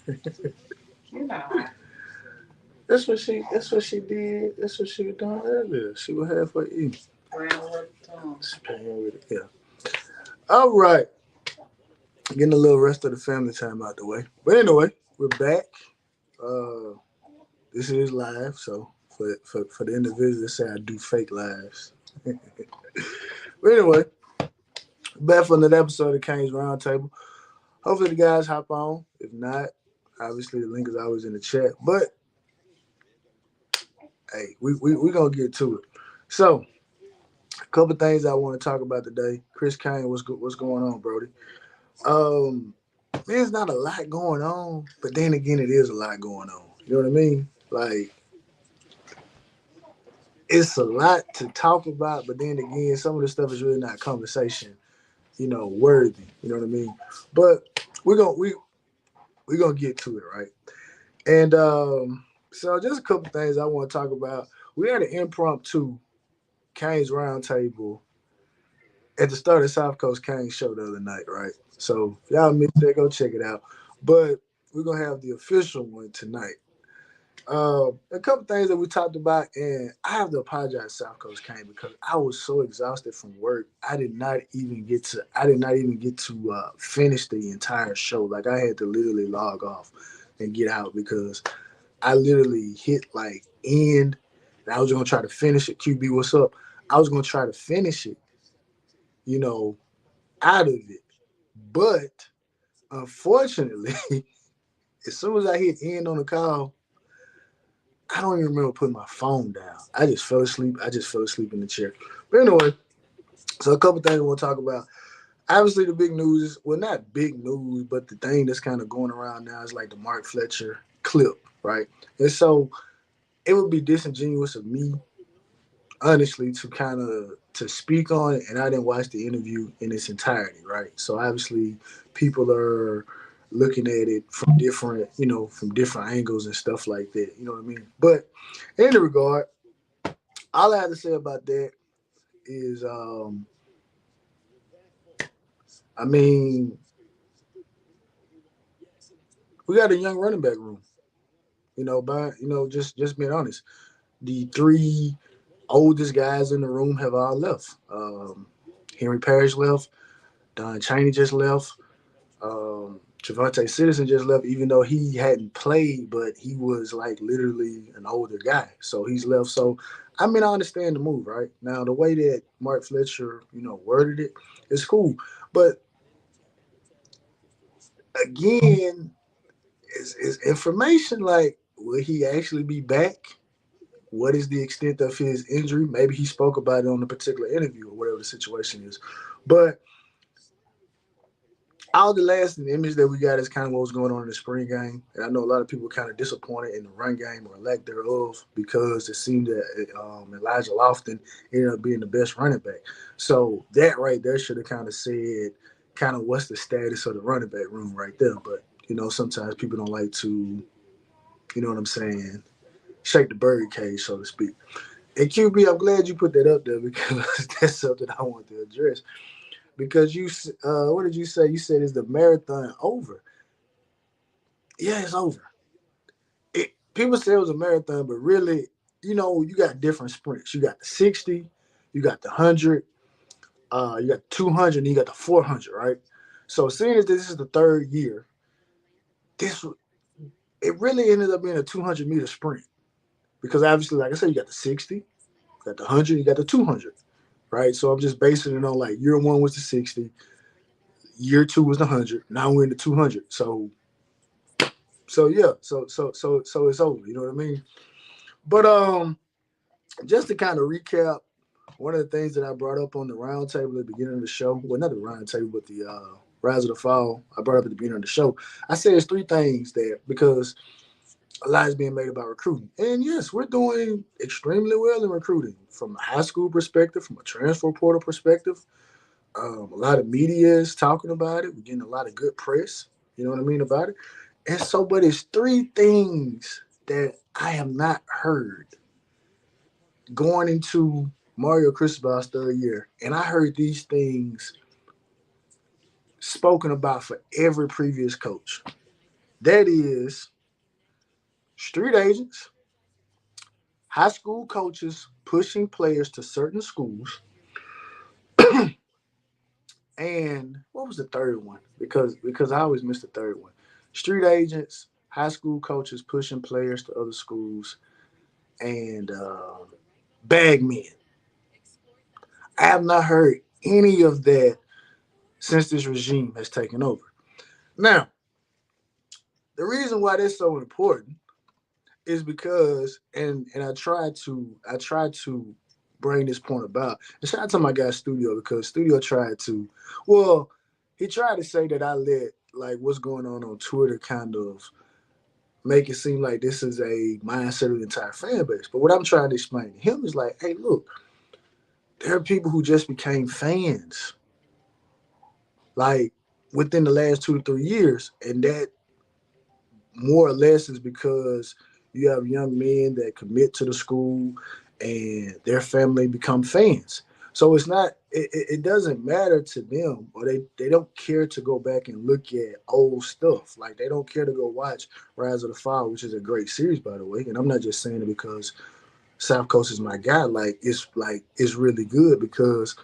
You know, That's what she did. That's what she was doing earlier. She was halfway eating. playing with She's playing with it. Yeah. All right. Getting a little rest of the family time out the way. But anyway, we're back. Uh, this is live, so for the individuals that say I do fake lives. But anyway, back for another episode of Kane's Roundtable. Hopefully the guys hop on. If not, obviously the link is always in the chat. But hey, we gonna get to it. So, a couple things I want to talk about today. Chris Kane, what's going on, Brody? Um, there's not a lot going on, but then again, it is a lot going on. You know what I mean? Like it's a lot to talk about, but then again, some of the stuff is really not conversation, worthy. You know what I mean? But we're gonna we're gonna get to it, right? And so just a couple things I want to talk about. We had an impromptu Kane's roundtable at the start of South Coast Kane's show the other night, right? So if y'all missed that, go check it out. But we're gonna have the official one tonight. A couple things that we talked about, and I have to apologize, South Coast Kane, because I was so exhausted from work. I did not even get to finish the entire show. Like I had to literally log off and get out because I literally hit like end. And I was gonna try to finish it. QB, what's up? I was gonna try to finish it, you know, out of it. But unfortunately, as soon as I hit end on the call, I don't even remember putting my phone down. I just fell asleep. I just fell asleep in the chair. But anyway, so a couple things we'll talk about. Obviously, the big news is, well, not big news, but the thing that's kind of going around now is like the Mark Fletcher clip, right? And so it would be disingenuous of me, honestly, to kind of to speak on it, and I didn't watch the interview in its entirety, right? So obviously, people are looking at it from different, from different angles and stuff like that. You know what I mean? But in the regard, all I have to say about that is, I mean, we got a young running back room. Just being honest, the three oldest guys in the room have all left. Henry Parrish left. Don Chaney just left. Javante Citizen just left, even though he hadn't played, but he was like literally an older guy. So he's left. So, I mean, I understand the move, right? Now, the way that Mark Fletcher, worded it is cool. But again, is information like, will he actually be back? What is the extent of his injury? Maybe he spoke about it on a particular interview or whatever the situation is. But all the lasting image that we got is kind of what was going on in the spring game. And I know a lot of people were kind of disappointed in the run game or lack thereof because it seemed that Elijah Lofton ended up being the best running back. So that right there should have kind of said kind of what's the status of the running back room right there. But, sometimes people don't like to, you know what I'm saying, shake the bird cage, so to speak. And QB, I'm glad you put that up there because that's something I want to address. Because what did you say? You said is the marathon over? Yeah, it's over. People say it was a marathon, but really, you got different sprints. You got the 60, you got the 100, you got the 200, and you got the 400, right? So seeing as this is the third year, this it really ended up being a 200-meter sprint because obviously, like I said, you got the 60, you got the 100, you got the 200, right? So I'm just basing it on like year one was the 60, year two was the 100, now we're in the 200. So yeah, so it's over. You know what I mean? But just to kind of recap, one of the things that I brought up on the roundtable at the beginning of the show, well, not the roundtable, but the Rise of the Fall, I brought up at the beginning of the show. I said there's three things there because a lot is being made about recruiting. And yes, we're doing extremely well in recruiting from a high school perspective, from a transfer portal perspective. A lot of media is talking about it. We're getting a lot of good press, you know what I mean, about it. And so, but it's three things that I have not heard going into Mario Cristobal's third year. And I heard these things spoken about for every previous coach. That is street agents, high school coaches pushing players to certain schools, and what was the third one? Because I always miss the third one. Street agents, high school coaches pushing players to other schools, and bag men. I have not heard any of that since this regime has taken over. Now, the reason why that's so important is because, and I tried to bring this point about. And shout out to my guy Studio, because Studio tried to, well, he tried to say that I let like what's going on Twitter kind of make it seem like this is a mindset of the entire fan base. But what I'm trying to explain to him is like, hey, look, there are people who just became fans like within the last 2 to 3 years, and that more or less is because you have young men that commit to the school and their family become fans. So it's not it doesn't matter to them, or they don't care to go back and look at old stuff. Like they don't care to go watch Rise of the Fall, which is a great series by the way. And I'm not just saying it because South Coast is my guy. Like it's really good because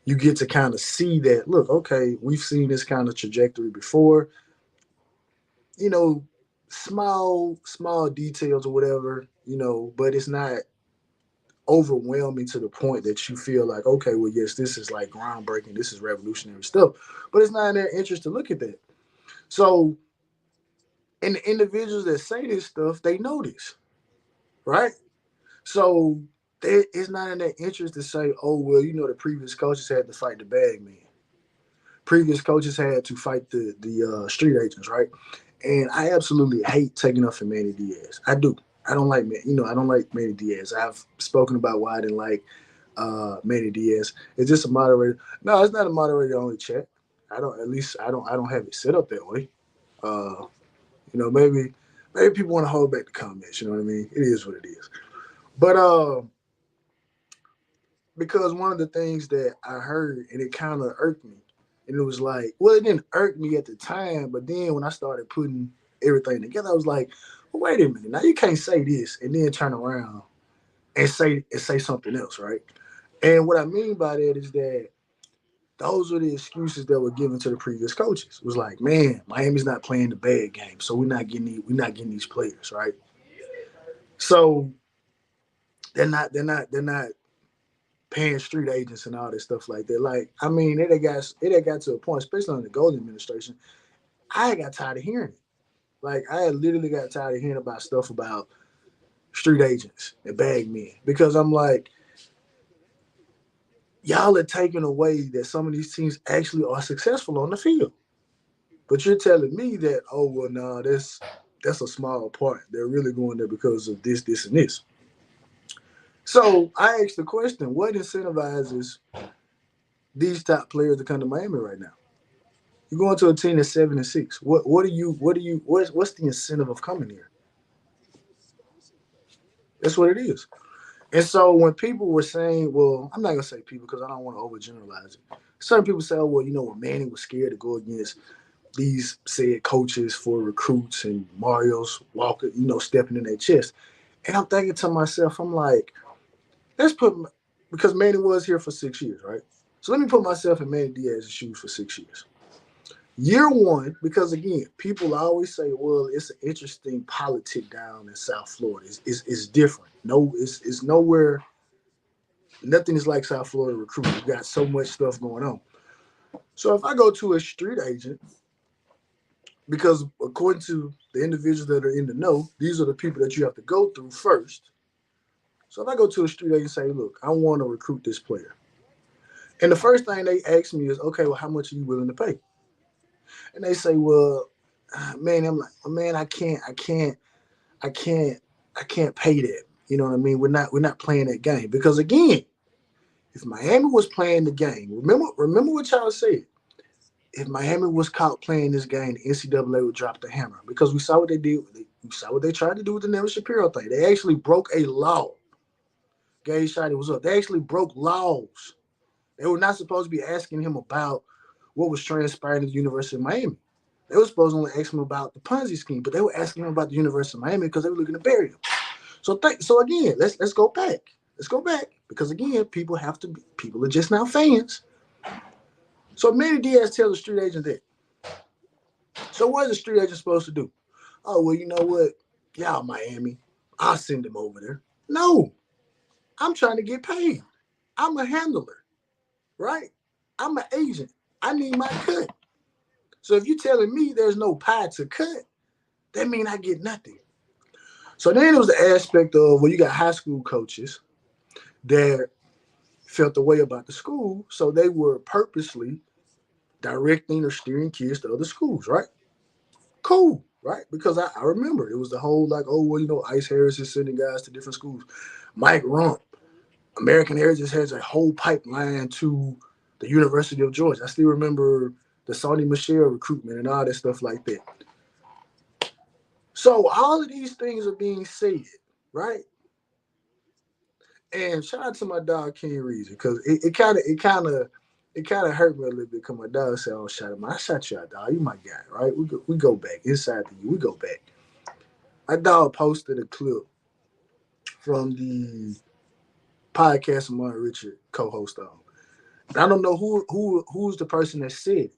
you get to kind of see that, look, okay, we've seen this kind of trajectory before, you know, small details or whatever, but it's not overwhelming to the point that you feel like, okay, well, yes, this is like groundbreaking, this is revolutionary stuff, but it's not in their interest to look at that. So, and the individuals that say this stuff, they know this, right? So it's not in their interest to say, oh, well, the previous coaches had to fight the bag man. Previous coaches had to fight the street agents, right? And I absolutely hate taking up for Manny Diaz. I do. I don't like I don't like Manny Diaz. I've spoken about why I didn't like Manny Diaz. It's just a moderator. No, it's not a moderator only chat. I don't. At least I don't have it set up that way. Uh, maybe people want to hold back the comments. You know what I mean? It is what it is. But because one of the things that I heard and it kind of irked me, and it was like, well, it didn't irk me at the time, but then when I started putting everything together, I was like, well, wait a minute, now you can't say this and then turn around and say something else, right? And what I mean by that is that those were the excuses that were given to the previous coaches. It was like, man, Miami's not playing the bad game, so we're not getting these players, right? So they're not paying street agents and all this stuff like that. Like, I mean, it got to a point, especially under the Golden administration, I got tired of hearing it. Like, I had literally got tired of hearing about stuff about street agents and bag men because I'm like, y'all are taking away that some of these teams actually are successful on the field. But you're telling me that, oh well, no, that's a small part. They're really going there because of this, this, and this. So I asked the question: what incentivizes these top players to come to Miami right now? You're going to a team that's 7-6. What's the incentive of coming here? That's what it is. And so when people were saying, well, I'm not gonna say people because I don't want to overgeneralize it. Certain people say, oh, well, when Manny was scared to go against these said coaches for recruits and Mario's Walker, stepping in their chest. And I'm thinking to myself, I'm like, let's put because Manny was here for 6 years, right? So let me put myself in Manny Diaz's shoes for 6 years. Year one, because again, people always say, well, it's an interesting politic down in South Florida. It's different. No, it's nowhere, nothing is like South Florida recruiting. You got so much stuff going on. So if I go to a street agent, because according to the individuals that are in the know, these are the people that you have to go through first. So if I go to a street agent and say, look, I want to recruit this player. And the first thing they ask me is, okay, well, how much are you willing to pay? And they say, well, man, I'm like, man, I can't, I can't pay that. You know what I mean? We're not playing that game because again, if Miami was playing the game, remember what y'all said. If Miami was caught playing this game, the NCAA would drop the hammer because we saw what they did. We saw what they tried to do with the Neville Shapiro thing. They actually broke a law. Gay Shotty was up. They actually broke laws. They were not supposed to be asking him about what was transpiring at the University of Miami. They were supposed to only ask him about the Ponzi scheme, but they were asking him about the University of Miami because they were looking to bury him. So again, let's go back. Let's go back because again, people are just now fans. So Manny Diaz tells the street agent that. So what is the street agent supposed to do? Oh well, you know what? Y'all Miami, I'll send him over there. No, I'm trying to get paid. I'm a handler, right? I'm an agent. I need my cut. So if you're telling me there's no pie to cut, that means I get nothing. So then it was the aspect of you got high school coaches that felt the way about the school, so they were purposely directing or steering kids to other schools, right? Cool, right? Because I remember it was the whole like, oh well, Ice Harris is sending guys to different schools. Mike Rump, American Heritage has a whole pipeline to the University of Georgia. I still remember the Sonny Michelle recruitment and all that stuff like that. So all of these things are being said, right? And shout out to my dog King Reezy because it kind of hurt me a little bit because my dog said, "Oh, shout out, man, I shot you out, dog. You my guy, right? We go back inside the you. We go back." My dog posted a clip from the podcast Amari Richard co-host on. And I don't know who's the person that said it,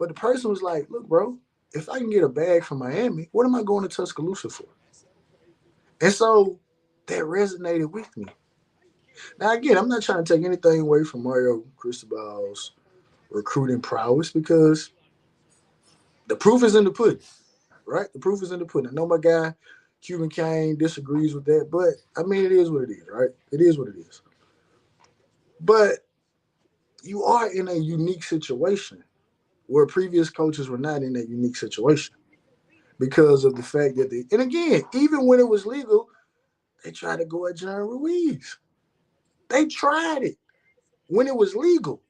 but the person was like, "Look, bro, if I can get a bag from Miami, what am I going to Tuscaloosa for?" And so that resonated with me. Now, again, I'm not trying to take anything away from Mario Cristobal's recruiting prowess because the proof is in the pudding, right? The proof is in the pudding. I know my guy Cuban Kane disagrees with that, but I mean, it is what it is, right? It is what it is. But you are in a unique situation where previous coaches were not in that unique situation because of the fact that and again, even when it was legal, they tried to go at John Ruiz. They tried it when it was legal.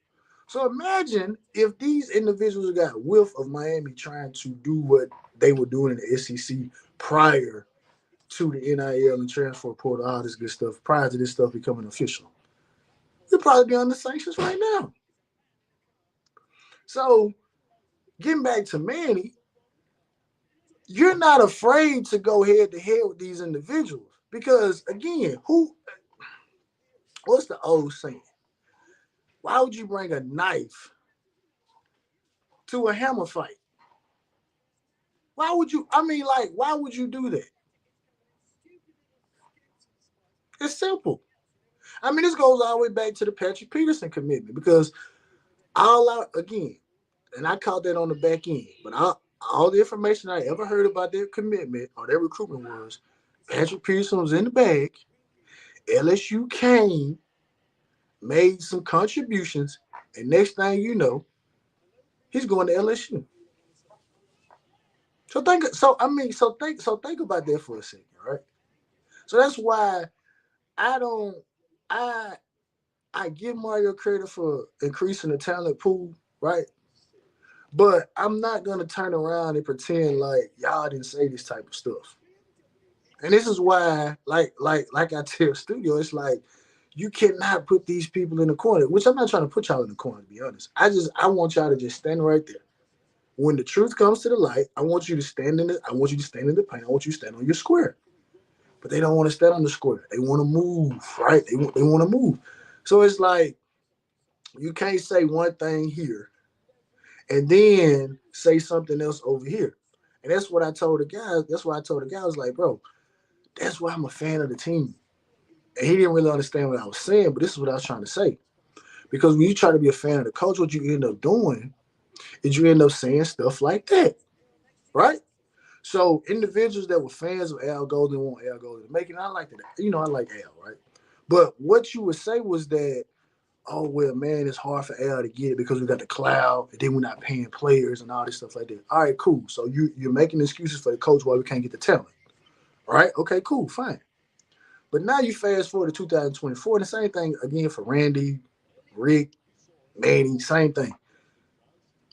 So imagine if these individuals got whiff of Miami trying to do what they were doing in the SEC prior to the NIL and transfer portal, all this good stuff, prior to this stuff becoming official. We'd probably be under sanctions right now. So getting back to Manny, you're not afraid to go head to head with these individuals because again, what's the old saying? Why would you bring a knife to a hammer fight? Why would you? I mean, like, why would you do that? It's simple. I mean, this goes all the way back to the Patrick Peterson commitment because all out again, and I caught that on the back end, but all the information I ever heard about their commitment or their recruitment was Patrick Peterson was in the bag. LSU came, made some contributions, and next thing you know, he's going to LSU. So think about that for a second, right? So that's why I don't I I give Mario credit for increasing the talent pool, right? But I'm not gonna turn around and pretend like y'all didn't say this type of stuff. And this is why, like I tell Studio, it's like you cannot put these people in the corner. Which I'm not trying to put y'all in the corner, to be honest. I want y'all to just stand right there. When the truth comes to the light, I want you to stand in the paint. I want you to stand on your square. But they don't want to stand on the square. They want to move, right? They want to move. So it's like you can't say one thing here and then say something else over here. And that's what I told the guys. That's why I told the guys, I was like, bro, that's why I'm a fan of the team. And he didn't really understand what I was saying, but this is what I was trying to say. Because when you try to be a fan of the coach, what you end up doing is you end up saying stuff like that, right? So individuals that were fans of Al Golden want Al Golden to make it. I like that. I like Al, right? But what you would say was that, oh well, man, it's hard for Al to get it because we got the cloud, and then we're not paying players and all this stuff like that. All right, cool. So you're making excuses for the coach why we can't get the talent. All right, okay, cool, fine. But now you fast forward to 2024, and the same thing again for Randy, Rick, Manny, same thing.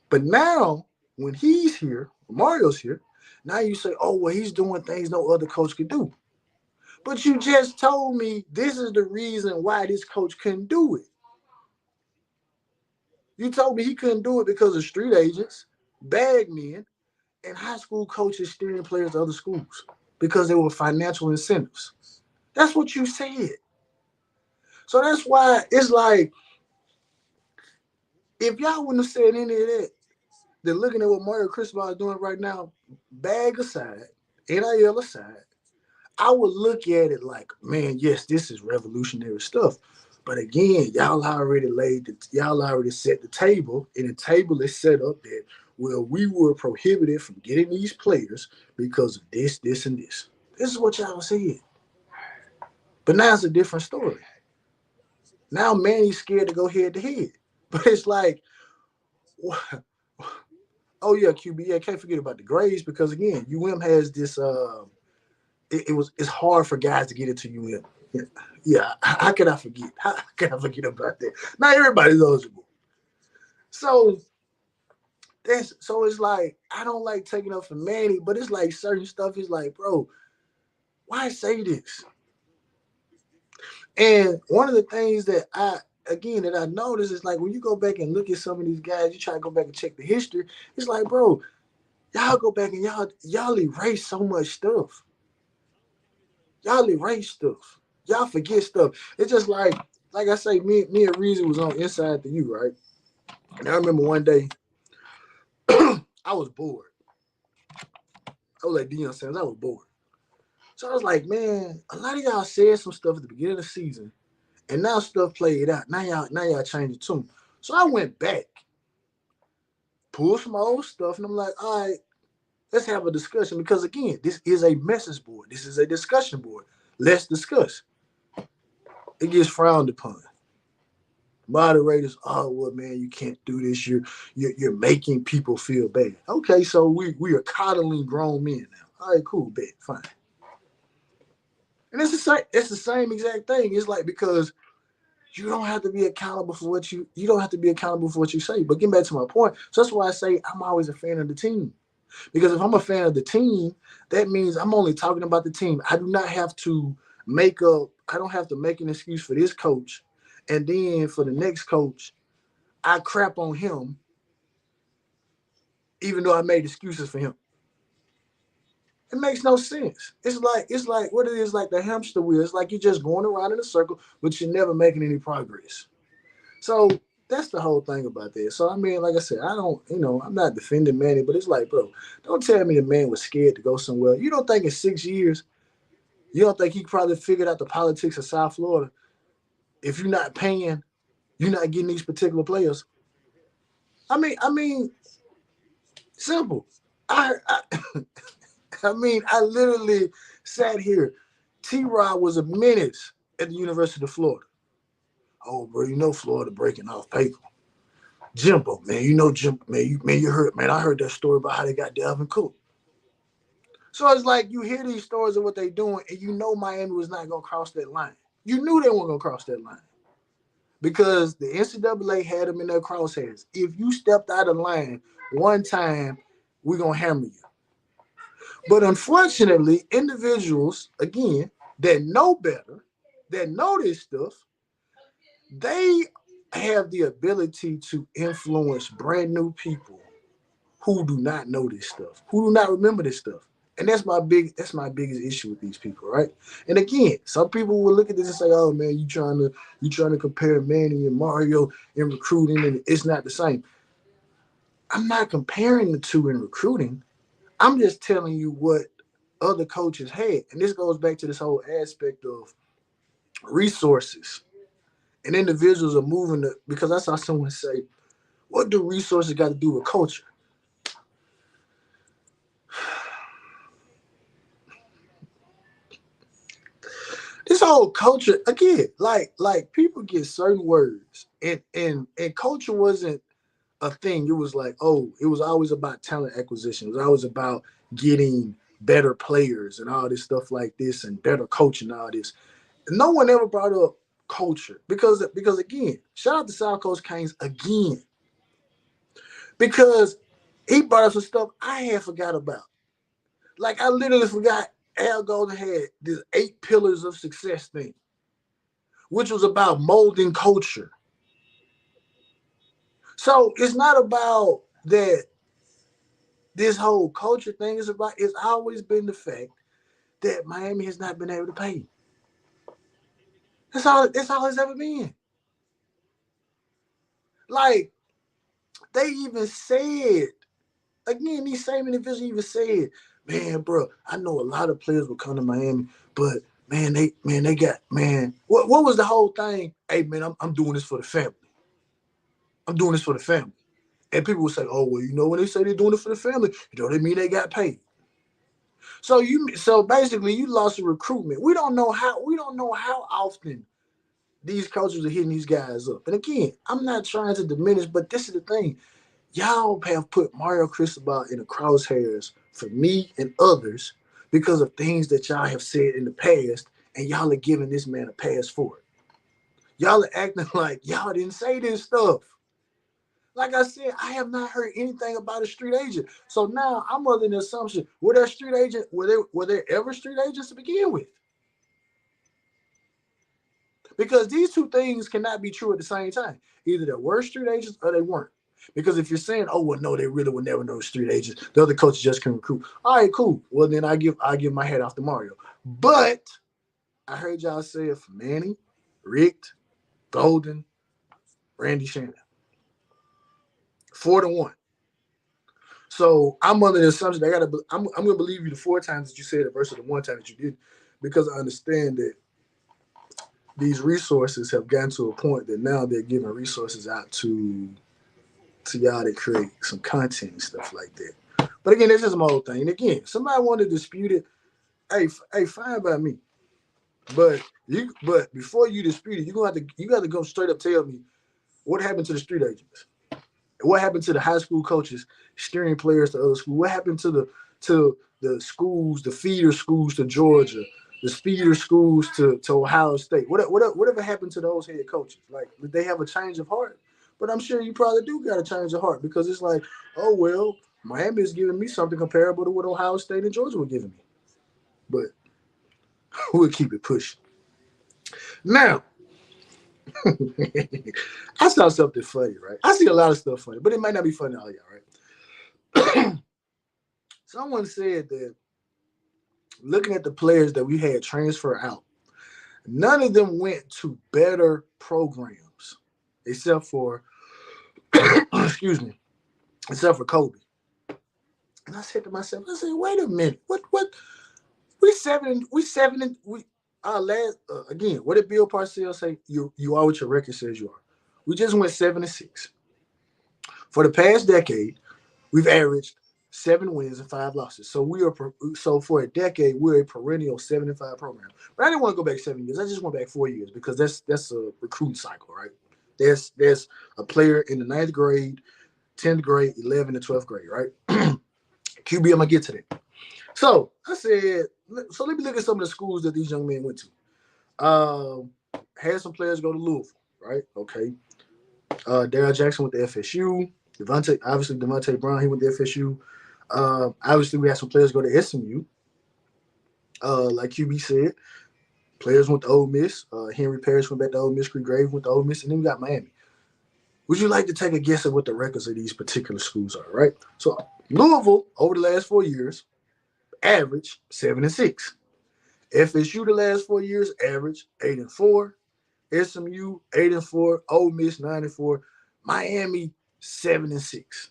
But now when he's here, Mario's here, now you say, oh well, he's doing things no other coach could do. But you just told me this is the reason why this coach couldn't do it. You told me he couldn't do it because of street agents, bag men, and high school coaches steering players to other schools because there were financial incentives. That's what you said. So that's why it's like, if y'all wouldn't have said any of that, then looking at what Mario Cristobal is doing right now, bag aside, NIL aside, I would look at it like, man, yes, this is revolutionary stuff. But again, y'all already set the table, and the table is set up that, well, we were prohibited from getting these players because of this, this, and this. This is what y'all said. But now it's a different story. Now Manny's scared to go head to head. But it's like, oh yeah, QB, yeah, can't forget about the grades because again, UM has this. It's hard for guys to get into UM. Yeah, how can I forget? How can I forget about that? Not everybody's eligible. So it's like I don't like taking up for Manny, but it's like certain stuff is like, bro, why say this? And one of the things that I noticed is like when you go back and look at some of these guys, you try to go back and check the history. It's like, bro, y'all go back and y'all erase so much stuff. Y'all erase stuff. Y'all forget stuff. It's just like I say, me and Reason was on Inside the U, right? And I remember one day I was bored. I was like Deion Sanders, I was bored. So I was like, man, a lot of y'all said some stuff at the beginning of the season, and now stuff played out. Now y'all changed the tune. So I went back, pulled some old stuff, and I'm like, all right, let's have a discussion. Because again, this is a message board. This is a discussion board. Let's discuss. It gets frowned upon. Moderators, oh well, man, you can't do this. You're making people feel bad. Okay, so we are coddling grown men now. All right, cool, bet, fine. And it's the same exact thing. It's like because you don't have to be accountable for you don't have to be accountable for what you say. But getting back to my point, so that's why I say I'm always a fan of the team. Because if I'm a fan of the team, that means I'm only talking about the team. I don't have to make an excuse for this coach. And then for the next coach, I crap on him, even though I made excuses for him. It makes no sense. It's like what it is, like the hamster wheel. It's like you're just going around in a circle, but you're never making any progress. So that's the whole thing about this. So I mean, like I said, I don't, I'm not defending Manny, but it's like, bro, don't tell me the man was scared to go somewhere. You don't think in 6 years, you don't think he probably figured out the politics of South Florida? If you're not paying, you're not getting these particular players. I mean, simple. I I mean, I literally sat here. T-Rod was a menace at the University of Florida. Oh, bro, Florida breaking off paper. Jimbo, man, Jim, you heard, man, I heard that story about how they got Dalvin Cook. So it's like you hear these stories of what they're doing, and Miami was not going to cross that line. You knew they weren't going to cross that line because the NCAA had them in their crosshairs. If you stepped out of line one time, we're going to hammer you. But unfortunately, individuals, again, that know better, that know this stuff, they have the ability to influence brand new people who do not know this stuff, who do not remember this stuff. And that's my biggest issue with these people, right? And again, some people will look at this and say, "Oh man, you trying to compare Manny and Mario in recruiting, and it's not the same." I'm not comparing the two in recruiting. I'm just telling you what other coaches had. And this goes back to this whole aspect of resources. And individuals are moving because I saw someone say, what do resources got to do with culture? This whole culture, again, like people get certain words and culture wasn't a thing. It was like, it was always about talent acquisition. It was always about getting better players and all this stuff like this and better coaching and all this. No one ever brought up culture because again, shout out to South Coast Canes again. Because he brought up some stuff I had forgot about. Like I literally forgot Al Golden had this 8 pillars of success thing, which was about molding culture. So it's not about that this whole culture thing is about. It's always been the fact that Miami has not been able to pay. That's all. That's all it's ever been. Like they even said again, these same individuals even said, "Man, bro, I know a lot of players will come to Miami, but they got man. What was the whole thing? Hey, man, I'm doing this for the family. I'm doing this for the family." And people will say, "Oh, well, when they say they're doing it for the family, they mean they got paid." So basically, you lost a recruitment. We don't know how often these coaches are hitting these guys up. And again, I'm not trying to diminish, but this is the thing. Y'all have put Mario Cristobal in the crosshairs for me and others because of things that y'all have said in the past, and y'all are giving this man a pass for it. Y'all are acting like y'all didn't say this stuff. Like I said, I have not heard anything about a street agent. So now I'm under the assumption, were there ever street agents to begin with? Because these two things cannot be true at the same time. Either there were street agents or they weren't. Because if you're saying, "Oh well, no, they really would never know street agents. The other coaches just can recruit." All right, cool. Well, then I give my head off to Mario. But I heard y'all say it for Manny, Rick, Golden, Randy Shannon, 4-1. So I'm under the assumption that I'm gonna believe you the 4 times that you said it versus the 1 time that you did, because I understand that these resources have gotten to a point that now they're giving resources out to y'all that create some content and stuff like that. But again, this is my whole thing. And again, somebody wanted to dispute it. Hey, fine by me. But before you dispute it, you got to go straight up tell me what happened to the street agents. What happened to the high school coaches steering players to other schools? What happened to the schools, the feeder schools to Georgia, the feeder schools to Ohio State? Whatever happened to those head coaches? Like, did they have a change of heart? But I'm sure you probably do got a change of heart, because it's like, oh well, Miami is giving me something comparable to what Ohio State and Georgia were giving me. But we'll keep it pushing. Now, I saw something funny, right? I see a lot of stuff funny, but it might not be funny to all y'all, right? Someone said that looking at the players that we had transfer out, none of them went to better programs, except for excuse me, except for Kobe. And I said to myself, I said, wait a minute, what? We our last again. What did Bill Parcells say? You are what your record says you are. We just went 7-6 for the past decade. We've averaged 7 wins and 5 losses. So for a decade, we're a perennial 7-5 program. But I didn't want to go back 7 years. I just went back 4 years, because that's a recruiting cycle, right? There's a player in the ninth grade, 10th grade, 11th, and 12th grade, right? QB, I'm gonna get to that. So I said, so let me look at some of the schools that these young men went to. Had some players go to Louisville, right? Okay. Darrell Jackson went to FSU. Devontae Brown, he went to FSU. Obviously, we had some players go to SMU. Like QB said, players went to Ole Miss. Henry Parrish went back to Ole Miss. Creek Graves went to Ole Miss, and then we got Miami. Would you like to take a guess at what the records of these particular schools are? Right. So Louisville over the last 4 years, average 7-6. FSU the last 4 years, average 8-4. SMU 8-4. Ole Miss 9-4. Miami 7-6.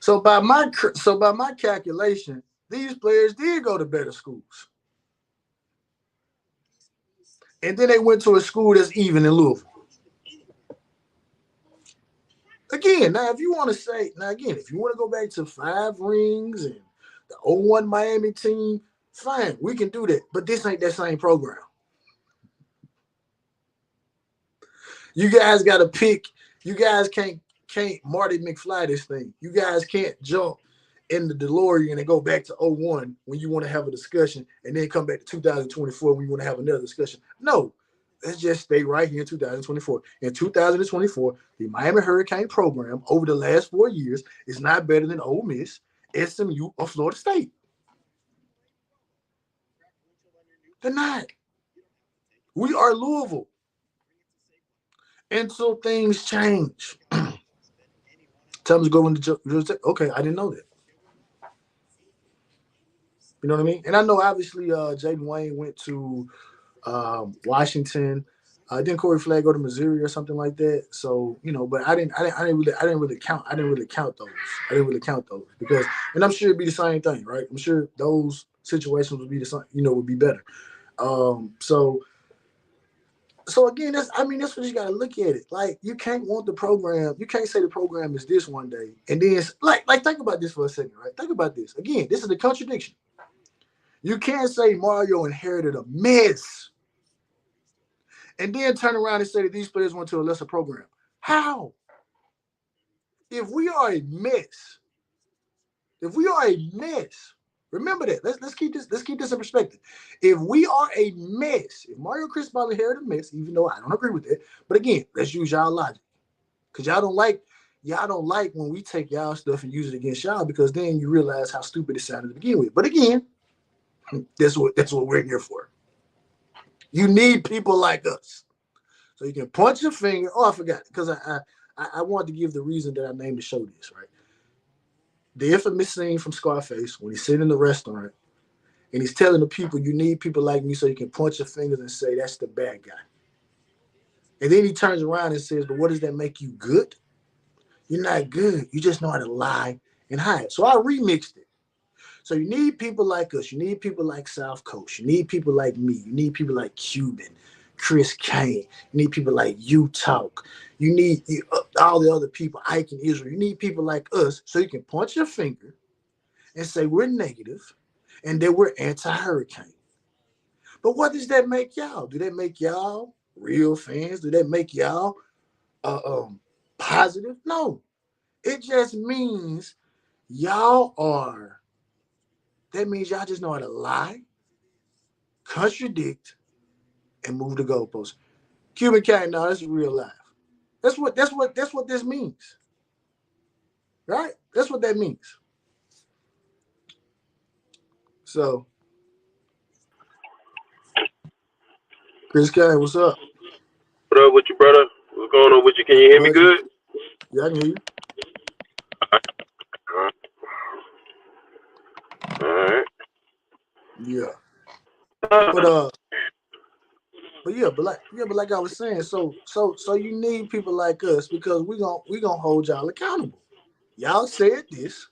So by my calculation, these players did go to better schools, and then they went to a school that's even in Louisville. Again, now if you want to say now again, if you want to go back to 5 rings and the '01 Miami team, fine, we can do that. But this ain't that same program. You guys got to pick. You guys can't Marty McFly this thing. You guys can't jump in the DeLorean and go back to '01 when you want to have a discussion, and then come back to 2024 when you want to have another discussion. No, let's just stay right here in 2024. In 2024, the Miami Hurricane program over the last 4 years is not better than Ole Miss, SMU, or Florida State. They're not. We are Louisville. Until things change. Tell him to go into okay, I didn't know that. You know what I mean? And I know obviously Jaden Wayne went to Washington. Didn't Corey Flagg go to Missouri or something like that? So but I didn't really count. I didn't really count those. I didn't really count those because, and I'm sure it'd be the same thing, right? I'm sure those situations would be the same. Would be better. So again, that's what you got to look at it. Like you can't want the program. You can't say the program is this one day, and then like think about this for a second, right? Think about this again. This is the contradiction. You can't say Mario inherited a mess and then turn around and say that these players went to a lesser program. How? If we are a mess, remember that. Let's keep this in perspective. If we are a mess, if Mario Cristobal inherited a mess, even though I don't agree with it, but again, let's use y'all logic. Because y'all don't like when we take y'all stuff and use it against y'all, because then you realize how stupid it sounded to begin with. But again, that's what we're here for. You need people like us. So you can point your finger. Oh, I forgot, because I wanted to give the reason that I named the show this, right? The infamous scene from Scarface when he's sitting in the restaurant and he's telling the people, you need people like me, so you can point your fingers and say, that's the bad guy. And then he turns around and says, but what does that make you good? You're not good. You just know how to lie and hide. So I remixed it. So you need people like us. You need people like South Coast. You need people like me. You need people like Cuban, Chris Kane. You need people like you Talk. You need all the other people, Ike and Israel. You need people like us, so you can point your finger and say we're negative and that we're anti-hurricane. But what does that make y'all? Do that make y'all real fans? Do that make y'all positive? No. It just means that means y'all just know how to lie, contradict, and move the goalposts. Cuban Kane, no, that's real life. That's what this means. Right? That's what that means. So, Chris Kane, what's up? What up with you, brother? What's going on with you? Can you hear me Buddy, good? yeah, I can hear you. All right. Yeah. Uh, But like I was saying, so you need people like us, because we gonna hold y'all accountable. Y'all said this,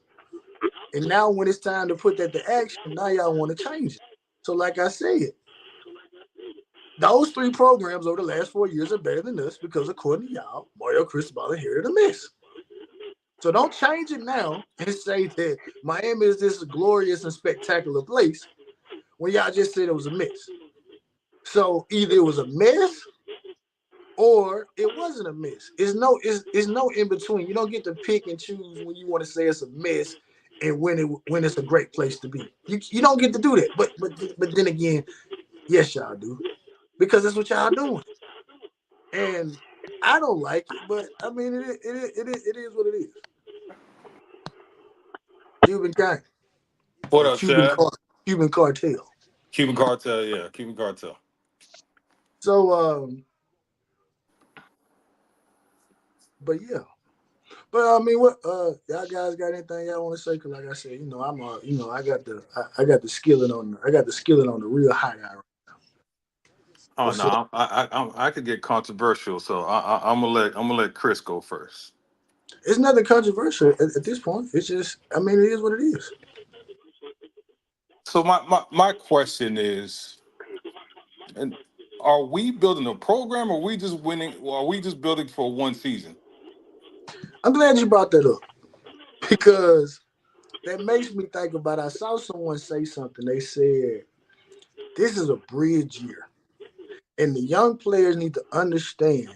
and now when it's time to put that to action, now y'all want to change it. So like I said, those three programs over the last 4 years are better than us because according to y'all, Mario Cristobal inherited a mess. So don't change it now and say that Miami is this glorious and spectacular place when y'all just said it was a mess. So either it was a mess or it wasn't a mess. It's no in between. You don't get to pick and choose when you want to say it's a mess and when it's a great place to be. You don't get to do that. But then again, yes, y'all do, because that's what y'all doing. And I don't like it, but I mean it is what it is. Cuban gang What or up, Chad? Cuban cartel. Cuban cartel, yeah, Cuban cartel. So but yeah. But I mean, what y'all guys got anything y'all want to say? Cause like I said, I'm I got the skillet on the real hot guy. Oh What's up? no, I could get controversial, so I'm gonna let Chris go first. It's nothing controversial at this point. It's just, I mean, it is what it is. So my question is, and are we building a program, or are we just winning, or are we just building for one season? I'm glad you brought that up because that makes me think about. I saw someone say something. They said this is a bridge year, and the young players need to understand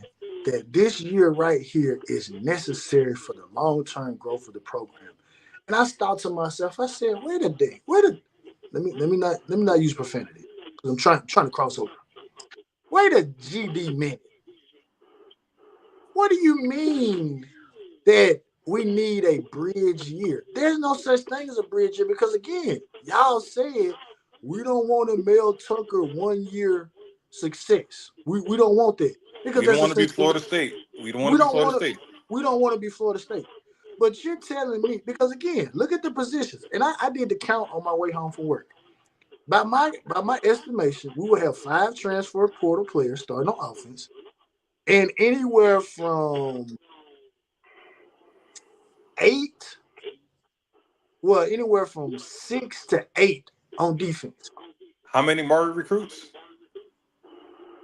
that this year right here is necessary for the long term growth of the program. And I thought to myself, I said, wait a day, let me not use profanity because I'm trying to cross over. Wait a GD minute. What do you mean that we need a bridge year? There's no such thing as a bridge year because again, y'all said we don't want a Mel Tucker 1 year success. We don't want that because We don't that's want to be essentially Florida State. We don't want we to be don't Florida want to State. we don't want to be Florida State. But you're telling me, because again, look at the positions. And I did the count on my way home from work. By my estimation, we will have 5 transfer portal players starting on offense, and anywhere from 8, well, anywhere from 6 to 8 on defense. How many Murray recruits?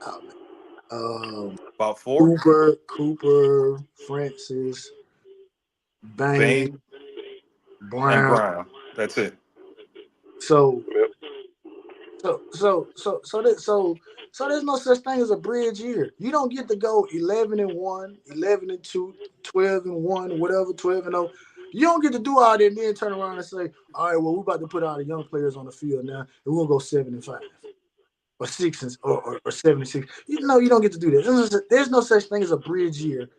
Oh man. Um, About 4. Cooper, Francis, Bain Bain, and Brown. Brown. That's it. So Yep. so there's no such thing as a bridge year. You don't get to go 11-1, 11-2, 12-1, whatever, 12-0. You don't get to do all that and then turn around and say, all right, well, we're about to put all the young players on the field now, and we're gonna go 7-5 or 7-6. You don't get to do that. There's no such thing as a bridge year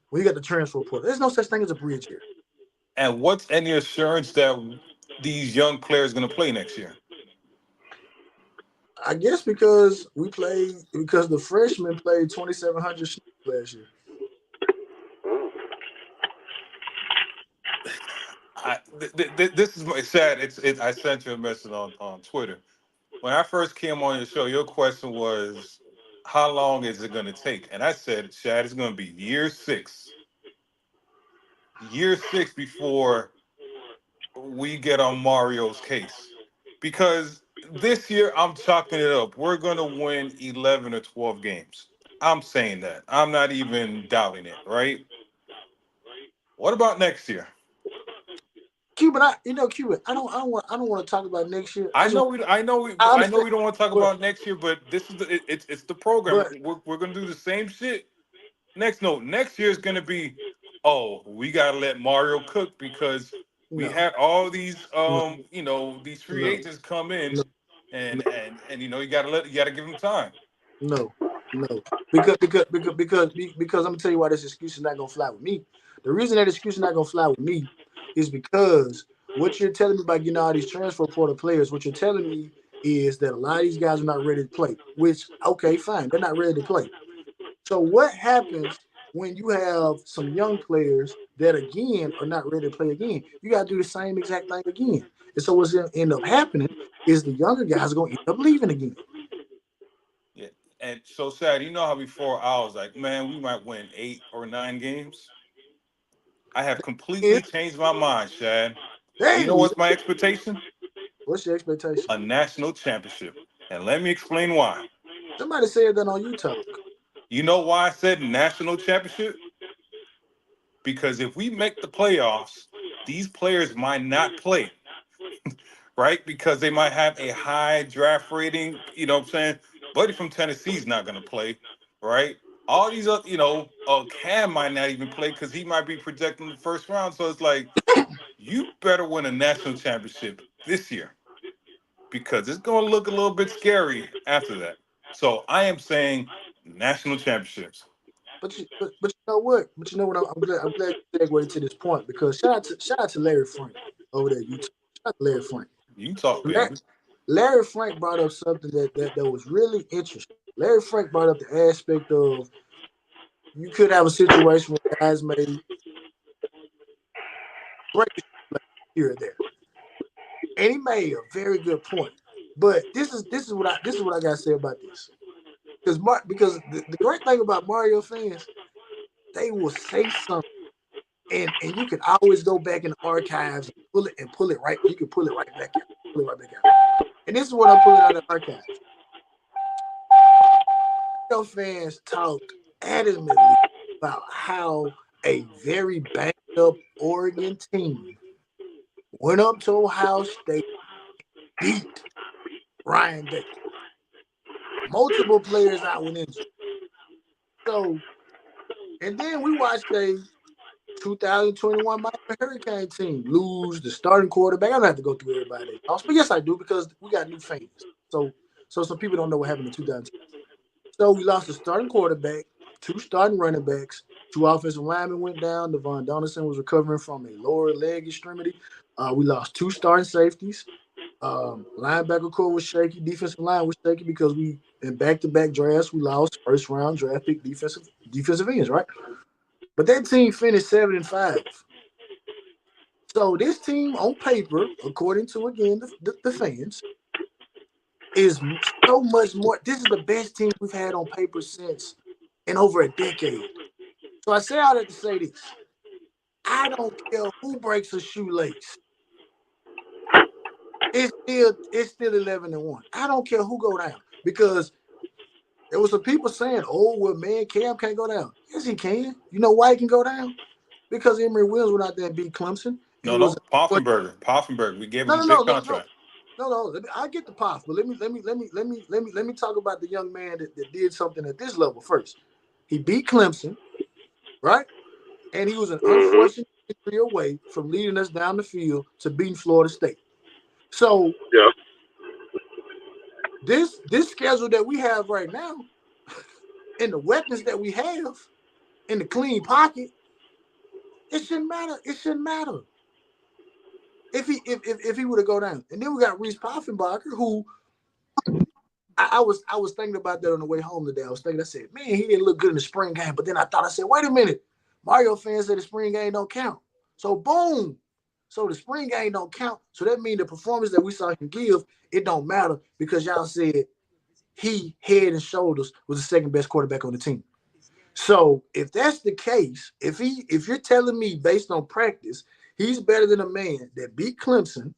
when you got the transfer portal. There's no such thing as a bridge year. And what's any assurance that these young players going to play next year? I guess because the freshmen played 2,700 last year. This is my sad. I sent you a message on Twitter. When I first came on your show, your question was, how long is it going to take? And I said, Shad, it's going to be year 6. Year 6 before we get on Mario's case. Because this year, I'm chalking it up. We're going to win 11 or 12 games. I'm saying that. I'm not even doubting it, right? What about next year? Cuban, Cuban. I don't want to talk about next year. I know we, I know we, I I know understand, we don't want to talk but about next year, but this is it's the program. but We're gonna do the same shit. Next year is gonna be, oh, we gotta let Mario cook because we no, had all these no, these free no, agents come in, no, and you gotta give them time. no, no. Because I'm gonna tell you why this excuse is not gonna fly with me. The reason that excuse is not gonna fly with me is because what you're telling me about getting all these transfer portal players, what you're telling me is that a lot of these guys are not ready to play. Which, okay, fine, they're not ready to play. So what happens when you have some young players that again are not ready to play again? You got to do the same exact thing again. And so what's going to end up happening is the younger guys are going to end up leaving again. Yeah, and so sad. You know how before I was like, man, we might win 8 or 9 games. I have And, completely changed my mind, Shad. You hey, know what's my expectation? what's your expectation? A national championship. And let me explain why. Somebody said that on Utah. You know why I said national championship? Because if we make the playoffs, these players might not play, right? Because they might have a high draft rating. You know what I'm saying? Buddy from Tennessee's not going to play, right? All these other, Cam might not even play because he might be projected in the first round. So it's like, you better win a national championship this year because it's going to look a little bit scary after that. So I am saying national championships. But you know what? But you know what? I'm glad you segued to this point because shout out to Larry Frank over there at Utah. Shout out to Larry Frank. You talk, Larry, baby. Larry Frank brought up something that was really interesting. Larry Frank brought up the aspect of you could have a situation where guys may break here or there, and he made a very good point. But this is what I gotta say about this because the great thing about Mario fans, they will say something, and you can always go back in the archives and pull it right. You can pull it right back out, pull it right back out. And this is what I'm pulling out of the archives. Mario fans talked adamantly about how a very banged up Oregon team went up to Ohio State, beat Ryan Day. Multiple players out with injury. So, and then we watched a 2021 Miami Hurricane team lose the starting quarterback. I don't have to go through everybody else, but yes, I do because we got new fans. So some people don't know what happened in 2010. So we lost the starting quarterback, 2 starting running backs, 2 offensive linemen went down. Devon Donaldson was recovering from a lower leg extremity. We lost 2 starting safeties. Linebacker core was shaky. Defensive line was shaky because we in back-to-back drafts we lost first round draft pick defensive ends, right? But that team finished 7-5. So this team on paper, according to again the fans, is so much more. This is the best team we've had on paper since in over a decade. So I say all that to say this: I don't care who breaks a shoelace. It's still 11-1. I don't care who go down because there was some people saying, "Oh, well, man, Cam can't go down." Yes, he can. You know why he can go down? Because Emory Williams went out there and beat Clemson. And it was Poffenberg. We gave no, him no, a no, big no, no, contract. no. I get the Poff, but let me talk about the young man that did something at this level first. He beat Clemson, right? And he was an Mm-hmm. unfortunate injury away from leading us down the field to beating Florida State. So Yeah. this schedule that we have right now, and the weapons that we have in the clean pocket, it shouldn't matter. It shouldn't matter if he would have go down. And then we got Reese Poffenbacher, who I was thinking about that on the way home today. I said, man, he didn't look good in the spring game. But then I said, wait a minute. Mario fans said the spring game don't count. So boom. So the spring game don't count. So that means the performance that we saw him give, it don't matter because y'all said he head and shoulders was the second best quarterback on the team. So if that's the case, if you're telling me based on practice, he's better than a man that beat Clemson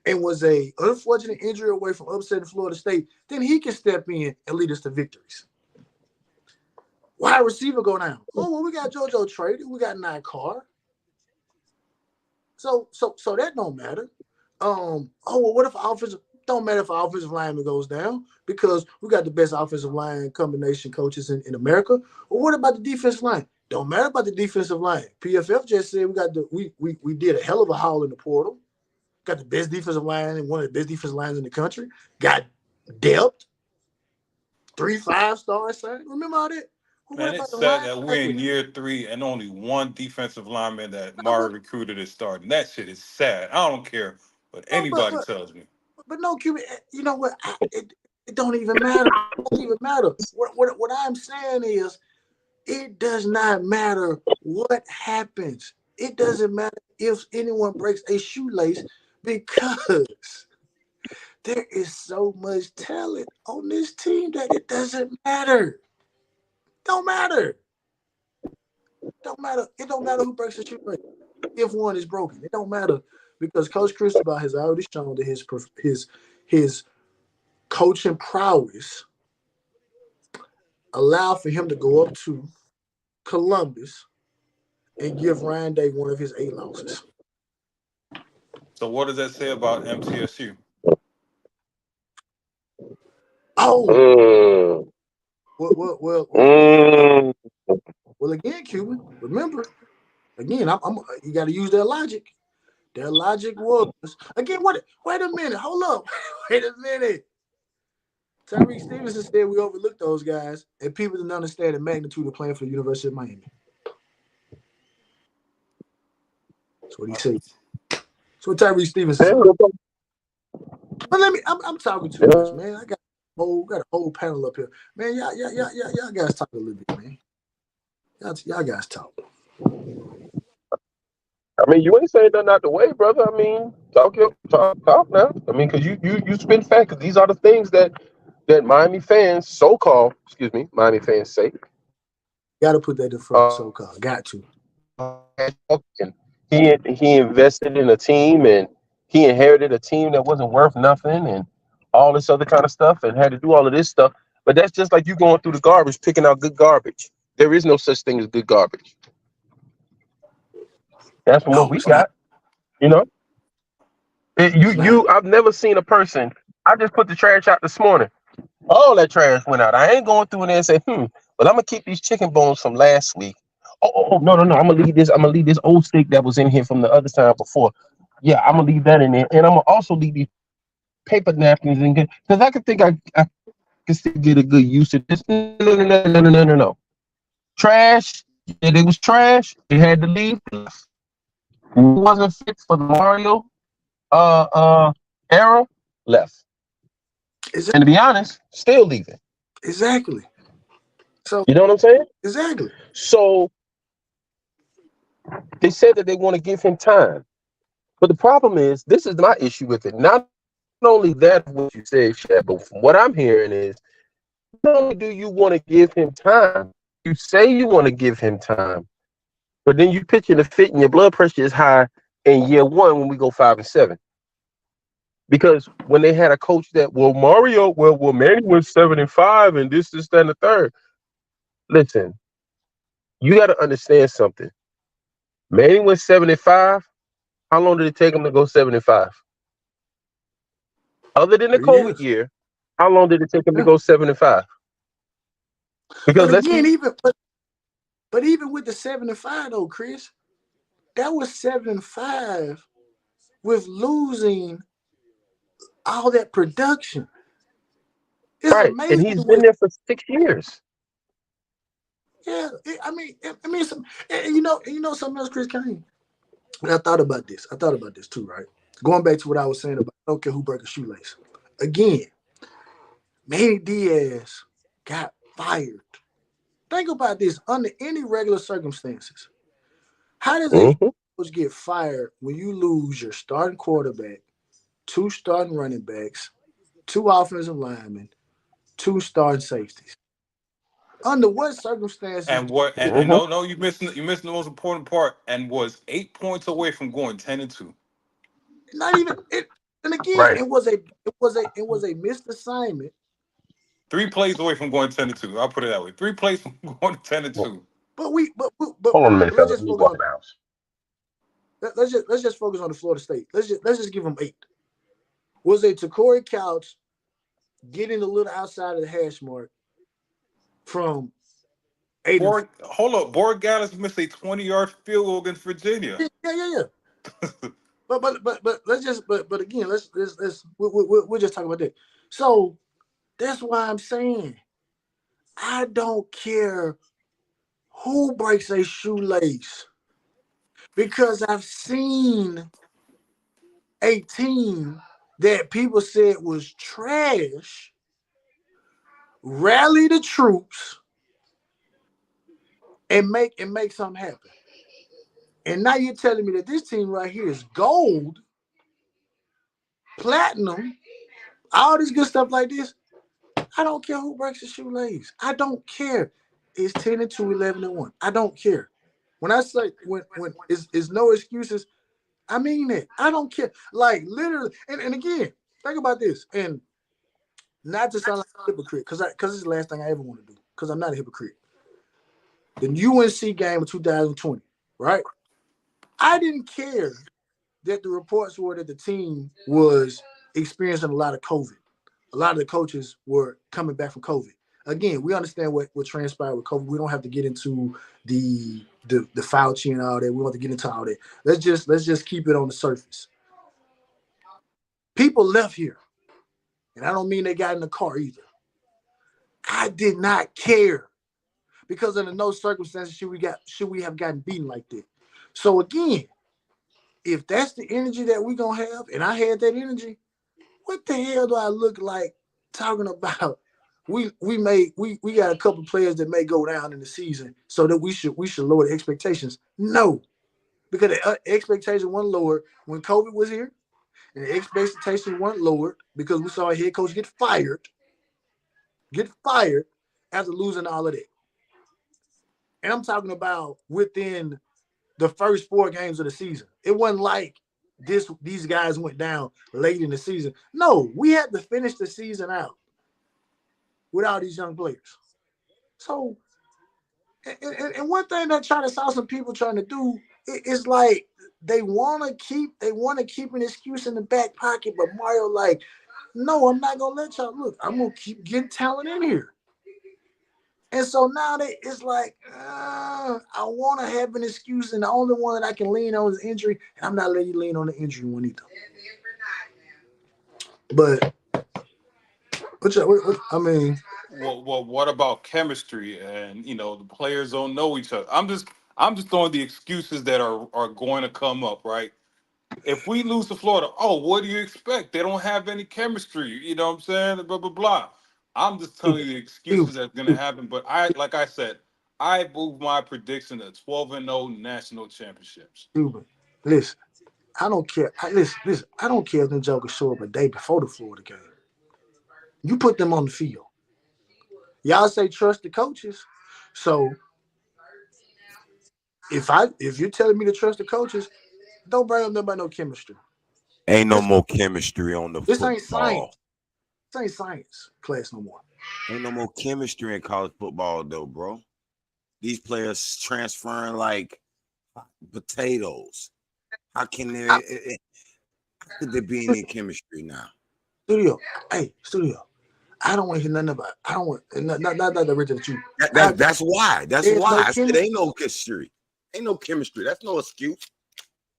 and was a unfortunate injury away from upsetting Florida State, then he can step in and lead us to victories. Wide receiver go down. Oh, well, we got JoJo traded. We got Nye Carr. So that don't matter. Oh, well, what if offensive? Don't matter if our offensive lineman goes down because we got the best offensive line combination coaches in America. Well, what about the defensive line? Don't matter about the defensive line. PFF just said we did a hell of a haul in the portal. Got the best defensive line and one of the best defensive lines in the country. Got depth. 3 5-star sign. Remember all that? Well, what Man, about it's the sad that we're linebacker? in year 3 and only one defensive lineman that Mara recruited is starting. That shit is sad. I don't care what No, anybody tells me. but no, QB. You know what? It don't even matter. It don't even matter. What I'm saying is, it does not matter what happens. It doesn't matter if anyone breaks a shoelace because there is so much talent on this team that it doesn't matter. Don't matter. Don't matter. It don't matter who breaks the shoelace. If one is broken, it don't matter because Coach Cristobal has already shown that his coaching prowess allowed for him to go up to Columbus and give Ryan Day one of his 8 losses. So what does that say about MTSU? Oh, well, Mm. well, again, Cuban. Remember, again, you got to use their logic. Their logic was again. What? Wait a minute. Hold up. Wait a minute. Tyreek Stevenson said we overlooked those guys, and people didn't understand the magnitude of playing for the University of Miami. That's what he said. That's what Tyreek Stevenson said. But I'm talking too much, man. I got a whole panel up here. Man, y'all guys talk a little bit, man. Y'all guys talk. I mean, you ain't saying nothing out the way, brother. I mean, talk now. I mean, because you spin fact. Because these are the things that Miami fans, so-called, Miami fans say. Got to put that in front of so-called. Got to. And he invested in a team, and he inherited a team that wasn't worth nothing, and all this other kind of stuff, and had to do all of this stuff. But that's just like you going through the garbage, picking out good garbage. There is no such thing as good garbage. That's from what we got. You know, I've never seen a person. I just put the trash out this morning. All that trash went out. I ain't going through in there and say, but I'm gonna keep these chicken bones from last week. Oh, no. I'm gonna leave this old steak that was in here from the other time before. Yeah, I'm gonna leave that in there, and I'm gonna also leave these paper napkins in here because I can still get a good use of this. No. Trash. It was trash. It had to leave. It wasn't fit for the Mario era. Left. Exactly. And to be honest, still leaving. Exactly. So you know what I'm saying? Exactly. So they said that they want to give him time. But the problem is, this is my issue with it. Not only that of what you said, Shad, but from what I'm hearing is, not only do you want to give him time, you say you want to give him time, but then you pitch in a fit and your blood pressure is high in year one when we go 5-7. Because when they had a coach that, well, Mario, well, Manny went 7-5, and this, that, and the third. Listen, you got to understand something. Manny went 7-5. How long did it take him to go 7-5? Other than the 3 years. COVID year, how long did it take him to Yeah. go 7-5? But Because let's again, be even with the 7-5 though, Chris, that was 7-5 with losing all that production. It's right, and amazing he's been what. there for 6 years. Yeah, and something else, Chris Kane. And I thought about this. I thought about this too, right? Going back to what I was saying about I don't care who break a shoelace. Again, Manny Diaz got fired. Think about this under any regular circumstances. How does a Hmm. coach get fired when you lose your starting quarterback, two starting running backs, two offensive linemen, two starting safeties? Under what circumstances? And Hmm. no, you missing the most important part, and was 8 points away from going 10-2. Not even it. And again, Right. it was a missed assignment. 3 plays away from going 10-2. I'll put it that way. 3 plays from going 10-2. But we but Hold on a minute, let's fellas. just Let me focus walk on in the house. let's just focus on the Florida State. Let's just give them 8. Was a Takori Couch getting a little outside of the hash mark from 8 and 4? Hold up. Borgalis missed a 20-yard field goal against Virginia. Yeah. But let's just but again let's we'll just talk about that. So that's why I'm saying I don't care who breaks a shoelace because I've seen a team that people said was trash rally the troops and make something happen. And now you're telling me that this team right here is gold, platinum, all this good stuff like this. I don't care who breaks the shoelace. I don't care. It's 10-2, 11-1. I don't care. When I say when is no excuses, I mean it. I don't care. Like literally, and again, think about this. And not to sound like a hypocrite, because it's the last thing I ever want to do. Because I'm not a hypocrite. The UNC game of 2020, right? I didn't care that the reports were that the team was experiencing a lot of COVID. A lot of the coaches were coming back from COVID. Again, we understand what transpired with COVID. We don't have to get into the Fauci and all that. We don't have to get into all that. Let's just keep it on the surface. People left here, and I don't mean they got in the car either. I did not care because under no circumstances should we have gotten beaten like that. So again, if that's the energy that we gonna have, and I had that energy, what the hell do I look like talking about? We got a couple players that may go down in the season, so that we should lower the expectations. No, because the expectations weren't lowered when COVID was here, and the expectations weren't lowered because we saw a head coach get fired after losing all of that. And I'm talking about within the first 4 games of the season. It wasn't like these guys went down late in the season. No, we had to finish the season out with all these young players. So, and one thing that saw some people trying to do is like they want to keep an excuse in the back pocket, but Mario like, no, I'm not gonna let y'all look. I'm gonna keep getting talent in here. And so now it's like, I want to have an excuse, and the only one that I can lean on is injury, and I'm not letting you lean on the injury one either. But I mean, Well, what about chemistry? And the players don't know each other. I'm just throwing the excuses that are going to come up, right? If we lose to Florida, oh, what do you expect? They don't have any chemistry. You know what I'm saying? Blah blah blah. I'm just telling you the excuses Cuban, that's going to Cuban, happen. But like I said, I moved my prediction to 12-0 national championships. Cuban. Listen. I don't care. Listen. I don't care if them jokers show up a day before the Florida game. You put them on the field. Y'all say trust the coaches. So if you're telling me to trust the coaches, don't bring up nobody no chemistry. Ain't no This more chemistry on the this ain't science. football. This ain't science class no more. Ain't no more chemistry in college football though, bro. These players transferring like potatoes. How can there? How could there be any chemistry now? Studio. I don't want to hear nothing about. I don't want not that directed at you. That's why. That's There's why no I said chemistry. ain't no chemistry. Ain't no chemistry. That's no excuse.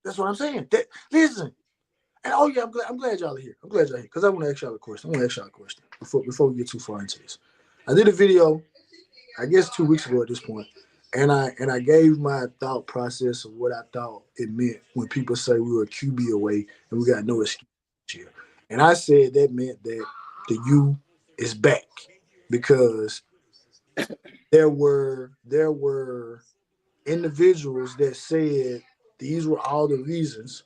That's what I'm saying. Listen, and yeah, I'm glad y'all are here. I'm glad y'all are here because I want to ask y'all a question. Before we get too far into this. I did a video, I guess 2 weeks ago at this point, and I gave my thought process of what I thought it meant when people say we were a QB away and we got no excuse here. And I said that meant that the U is back because there were individuals that said these were all the reasons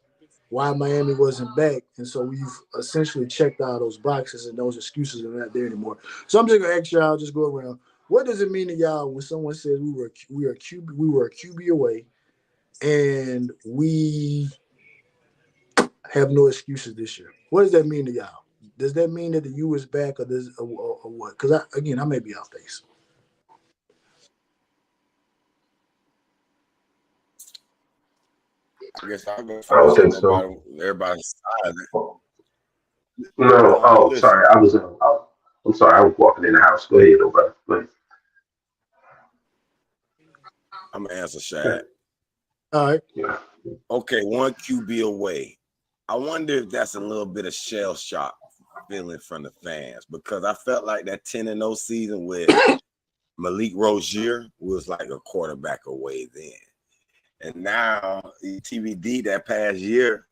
why Miami wasn't back, and so we've essentially checked out those boxes, and those excuses are not there anymore. So I'm just gonna ask y'all, just go around. What does it mean to y'all when someone says we were a QB away, and we have no excuses this year? What does that mean to y'all? Does that mean that the U is back, or what? Because I may be off base. I guess I'll go I don't first. think so. Everybody's silent. No, oh, Listen, sorry. I'm sorry. I was walking in the house. Go ahead, though, brother. Go ahead. I'm gonna answer Shad. All right. Yeah. Okay, one QB away. I wonder if that's a little bit of shell shock feeling from the fans because I felt like that 10-0 season with Malik Rozier was like a quarterback away then. And now TBD that past year,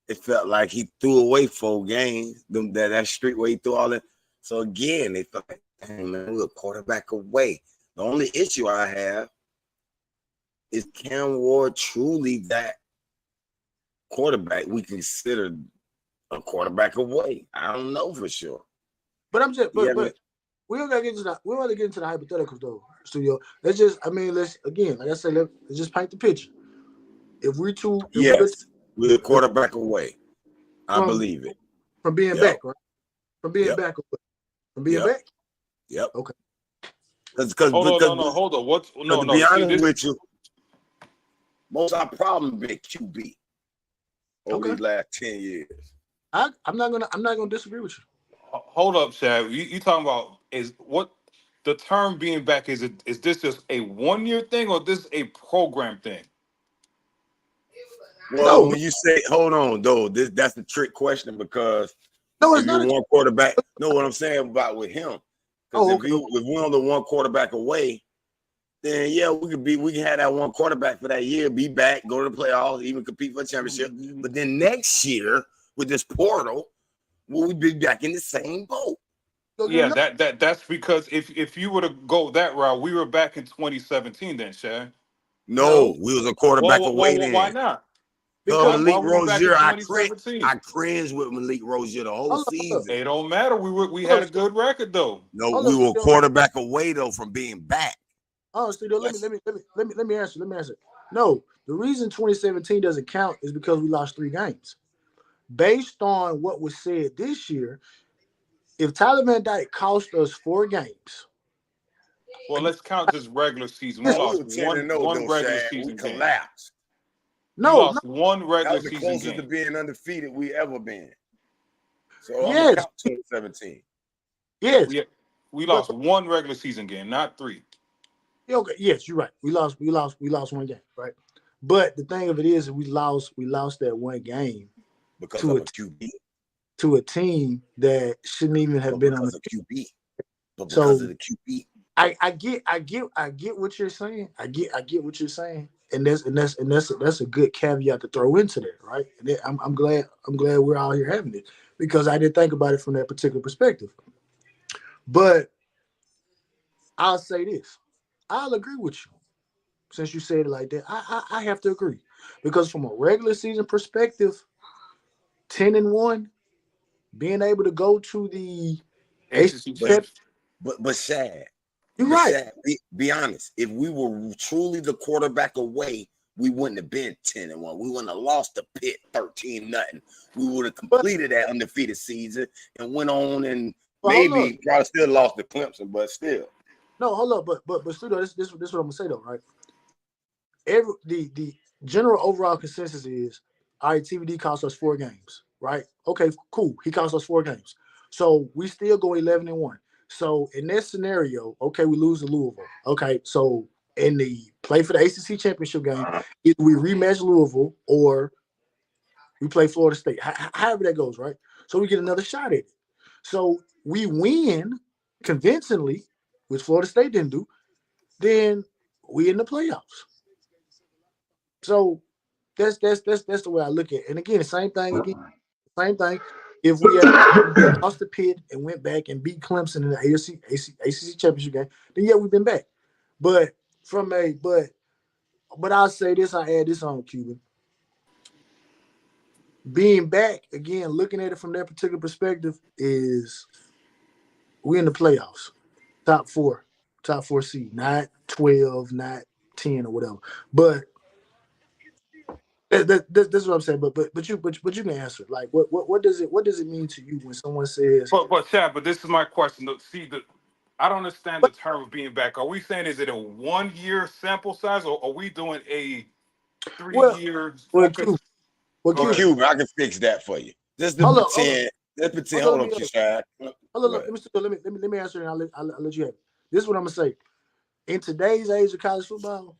it felt like he threw away 4 games. That streak where he threw all that. So again, they felt like, dang, man, we're a quarterback away. The only issue I have is Cam Ward truly that quarterback we consider a quarterback away? I don't know for sure. But I'm just, Yeah, but we don't gotta get into that. We don't want to get into the hypotheticals though, studio. Let's just, let's again, like I said, let's just paint the picture. If we're we're a quarterback away. I from believe it. From being Yep. back, right? From being Yep. back, from being Yep. back. Yep. Okay. Because Hold on. What's to be honest with you, most of our problem been QB over these last 10 years. I'm not gonna disagree with you. Hold up, Shad. You talking about is what the term being back is? Is this just a 1 year thing or this a program thing? Well, when you say hold on, though, that's the trick question because it's if not you're one quarterback, know what I'm saying about with him. Because if we're on the one quarterback away, then yeah, we can have that one quarterback for that year, be back, go to the playoffs, even compete for a championship. But then next year with this portal, we'll be back in the same boat. Yeah, that's because if you were to go that route, we were back in 2017 then, Shad. No, we was a quarterback away then. Why not? Because Why Malik we were back in Rozier, 2017? I cringed with Malik Rozier the whole season. It don't matter. We had a good record though. No, we were quarterback away though from being back. Oh, studio, let me answer. No, the reason 2017 doesn't count is because we lost 3 games. Based on what was said this year, if Tyler Van Dyke cost us 4 games. Well, let's count just regular season. We lost one regular season game. Collapsed. We lost one regular season game. That was the closest to being undefeated we ever been. So I'm yes. gonna count 2017. Yes. We lost one regular season game, not 3. Okay. Yes, you're right. We lost 1 game, right? But the thing of it is, we lost that 1 game because of a QB to a team that shouldn't even have been on the QB. But because of the QB. I get what you're saying. I get what you're saying, and that's a good caveat to throw into there, right? And I'm glad we're all here having it because I didn't think about it from that particular perspective. But I'll say this: I'll agree with you since you said it like that. I have to agree Because from a regular season perspective, 10-1, being able to go to the ACC ACC, But champs. but Shad, you're but right. Shad, be honest. If we were truly the quarterback away, we wouldn't have been 10-1. We wouldn't have lost to Pitt 13-0. We would have But completed that undefeated season and went on and hold up. maybe probably still lost to Clemson, but still. No, hold up. But Studio, this what I'm gonna say though, right? The general overall consensus is, all right, TVD cost us 4 games, right? Okay, cool. He cost us 4 games. So we still go 11-1. So in this scenario, okay, we lose to Louisville. Okay, so in the play for the ACC championship game, either we rematch Louisville or we play Florida State. However that goes, right? So we get another shot at it. So we win convincingly, which Florida State didn't do, then we in the playoffs. So that's the way I look at it. And again, same thing again, same thing. If we had lost the Pitt and went back and beat Clemson in the ACC championship game, then yeah, we've been back. But from a but I'll say this, I add this on, Cuban. Being back again, looking at it from that particular perspective, is we in the playoffs, top four seed, not 12, not 10 or whatever. But that's what I'm saying. But you can answer it. Like what does it mean to you when someone says? But Chad, but this is my question. See, I don't understand the But, term of being back. Are we saying is it a 1 year sample size, or are we doing a three well, year well, focus? Q, well, Go Q. ahead. Cuban, I can fix that for you. Just to Hold up, hold up, pretend. Let's pretend. hold up. Hold on, Shad. Hold up. Let me answer it. And I'll let you have it. This is what I'm gonna say. In today's age of college football,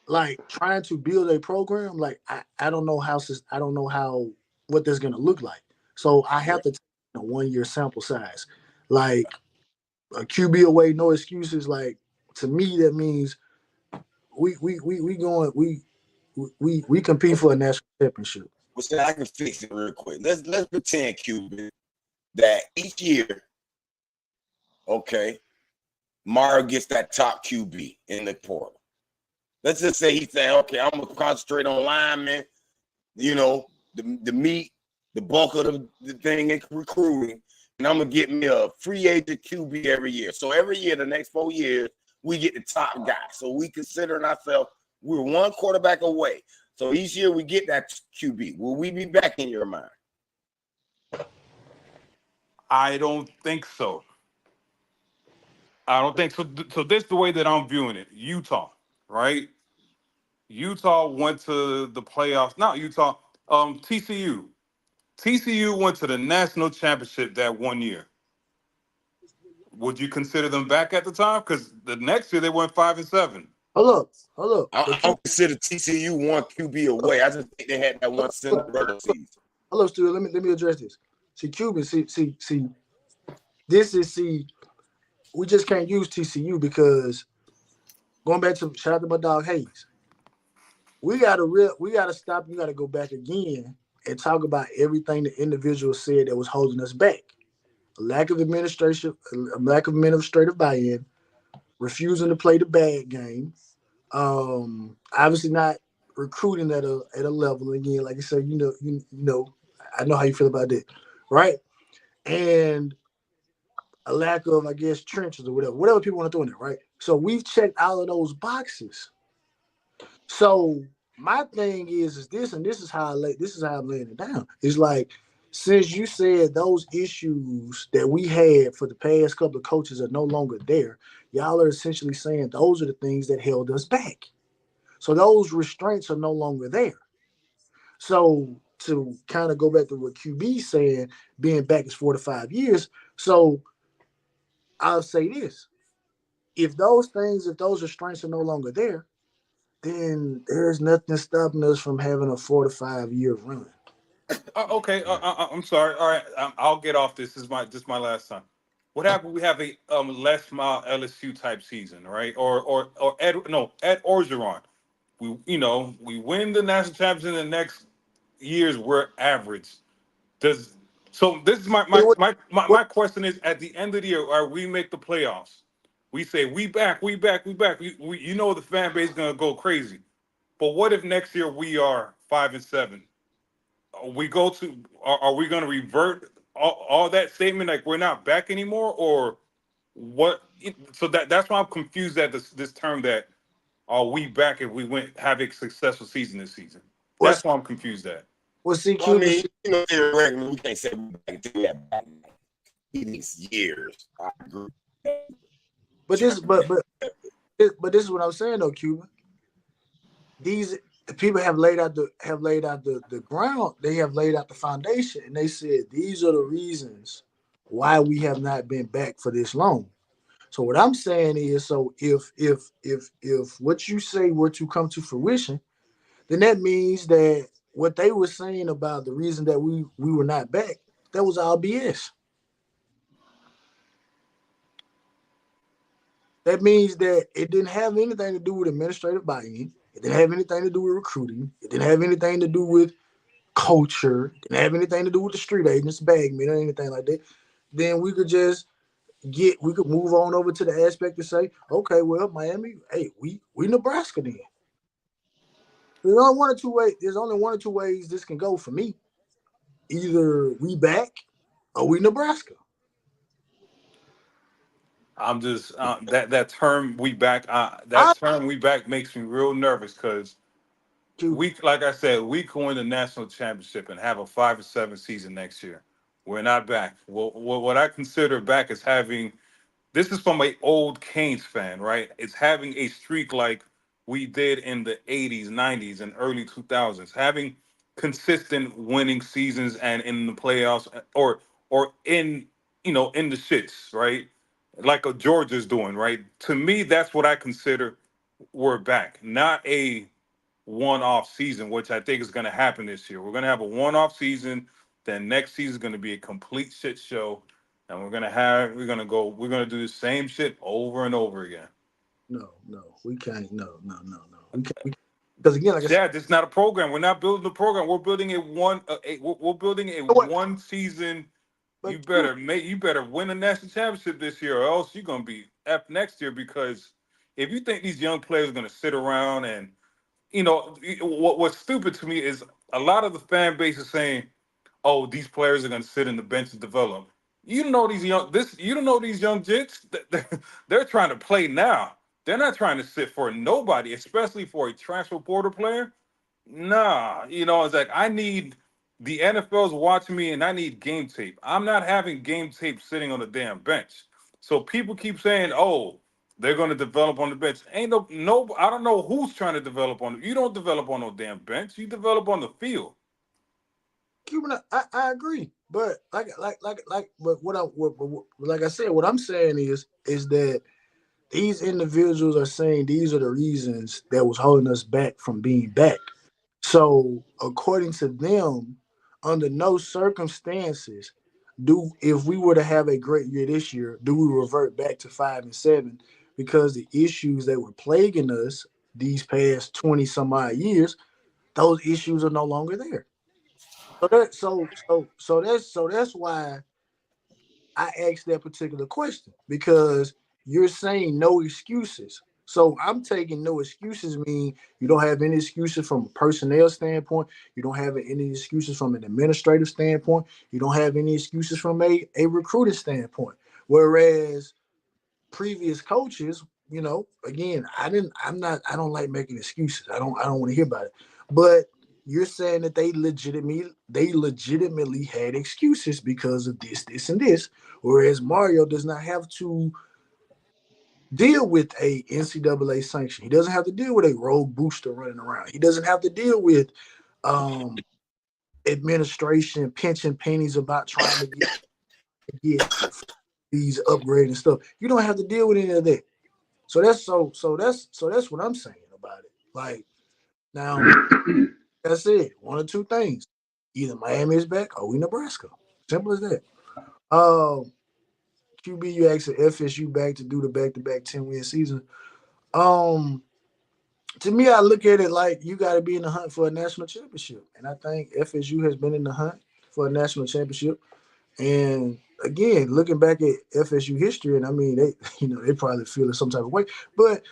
like trying to build a program, like I don't know how what that's gonna look like. So I have to take a 1 year sample size. Like a QB away, no excuses. Like to me, that means we going we compete for a national championship. Well, see, I can fix it real quick. Let's pretend, Cuban, that each year, okay, Mario gets that top QB in the portal. Let's just say he's saying, okay, I'm gonna concentrate on linemen, the meat, the bulk of the thing in recruiting, and I'm gonna get me a free agent QB every year. So every year, the next 4 years, we get the top guy. So we considering ourselves, we're one quarterback away. So each year we get that QB. Will we be back in your mind? I don't think so. I don't think so. So this is the way that I'm viewing it. Utah, right? Utah went to the playoffs. Not Utah. TCU. TCU went to the national championship that 1 year. Would you consider them back at the time? Because the next year they went 5-7. Hold up. I don't consider TCU one QB away. I just think they had that one Cinderella season. Hold up, Stu. Let me address this. See, Cuban. See. This is we just can't use TCU because going back to shout out to my dog Hayes. We gotta stop. You gotta go back again and talk about everything the individual said that was holding us back. A lack of administration, a lack of administrative buy-in, refusing to play the bad game. Obviously not recruiting at a level again. Like I said, I know how you feel about that, right? And a lack of, I guess, trenches or whatever people want to throw in there, right? So we've checked all of those boxes. So my thing is this, and this is how I'm laying it down. It's like, since you said those issues that we had for the past couple of coaches are no longer there, y'all are essentially saying those are the things that held us back. So those restraints are no longer there. So to kind of go back to what QB saying, being back is 4 to 5 years. So I'll say this: if those restraints are no longer there, then there's nothing stopping us from having a 4 to 5 year run. Okay, I'm sorry. All right, I'll get off this. This is my last time. What happened? We have a Les Miles LSU type season, right? Or Ed Orgeron. We win the national championship. In the next years we're average. Does so? This is my my, What, my my what, my question is: at the end of the year, or we make the playoffs, we say we back. The fan base is gonna go crazy. But what if next year we are 5-7? We go to are we going to revert all that statement like we're not back anymore, or what? So that's why I'm confused at this term that are we back if we went have a successful season this season. What's That's why I'm confused at. see, Well, I Cuban? mean, theoretically, we can't say we're back until we have back. It needs years. I agree. But this is what I'm saying though, Cuban. These people have laid out the ground. They have laid out the foundation, and they said these are the reasons why we have not been back for this long. So what I'm saying is, so if what you say were to come to fruition, then that means that what they were saying about the reason that we were not back, that was all BS. That means that it didn't have anything to do with administrative buy-in. It didn't have anything to do with recruiting. It didn't have anything to do with culture. It didn't have anything to do with the street agents, bagmen, or anything like that. Then we could move on over to the aspect to say, okay, well, Miami, hey, we Nebraska then. There's only one or two ways this can go for me. Either we back or we Nebraska. I'm just that term we back. I That term we back makes me real nervous because we, like I said, we could win the national championship and have a 5-7 season next year. We're not back. Well, what I consider back is having. This is from an old Canes fan, right? It's having a streak like we did in the 80s, 90s, and early 2000s, having consistent winning seasons and in the playoffs or in in the shits, right? Like a Georgia's doing, right? To me, that's what I consider we're back, not a one-off season, which I think is going to happen this year. We're going to have a one-off season. Then next season is going to be a complete shit show, and we're going to do the same shit over and over again. No, we can't. No. We can't because again, like I said, Yeah, this is not a program. We're not building a program. We're building we're building a what? one season. You But better win a national championship this year, or else you're going to be F next year. Because if you think these young players are going to sit around and what's stupid to me is a lot of the fan base is saying, "Oh, these players are going to sit in the bench and develop." You don't know You don't know these young jits. They're trying to play now. They're not trying to sit for nobody, especially for a transfer portal player. Nah, it's like I need the NFL's watching me, and I need game tape. I'm not having game tape sitting on the damn bench. So people keep saying, "Oh, they're going to develop on the bench." Ain't no. I don't know who's trying to develop on. You don't develop on no damn bench. You develop on the field. Cuban, I agree, but but like I said, what I'm saying is that these individuals are saying these are the reasons that was holding us back from being back. So according to them, under no circumstances do if we were to have a great year this year, do we revert back to 5-7 because the issues that were plaguing us these past 20 some odd years, those issues are no longer there. So that's why I asked that particular question because you're saying no excuses. So I'm taking no excuses mean you don't have any excuses from a personnel standpoint. You don't have any excuses from an administrative standpoint. You don't have any excuses from a recruiting standpoint. Whereas previous coaches, again, I don't like making excuses. I don't want to hear about it. But you're saying that they legitimately had excuses because of this, and this. Whereas Mario does not have to deal with a NCAA sanction. He doesn't have to deal with a rogue booster running around. He doesn't have to deal with um, administration pinching pennies about trying to get these upgrading stuff. You don't have to deal with any of that. So that's what I'm saying about it. Like now, that's it. One or two things. Either Miami is back or we Nebraska. Simple as that. Um, QB, you asking FSU back to do the back-to-back 10-win season. Um, to me, I look at it like you got to be in the hunt for a national championship, and I think FSU has been in the hunt for a national championship. And again, looking back at FSU history, and I mean, they probably feel it some type of way, but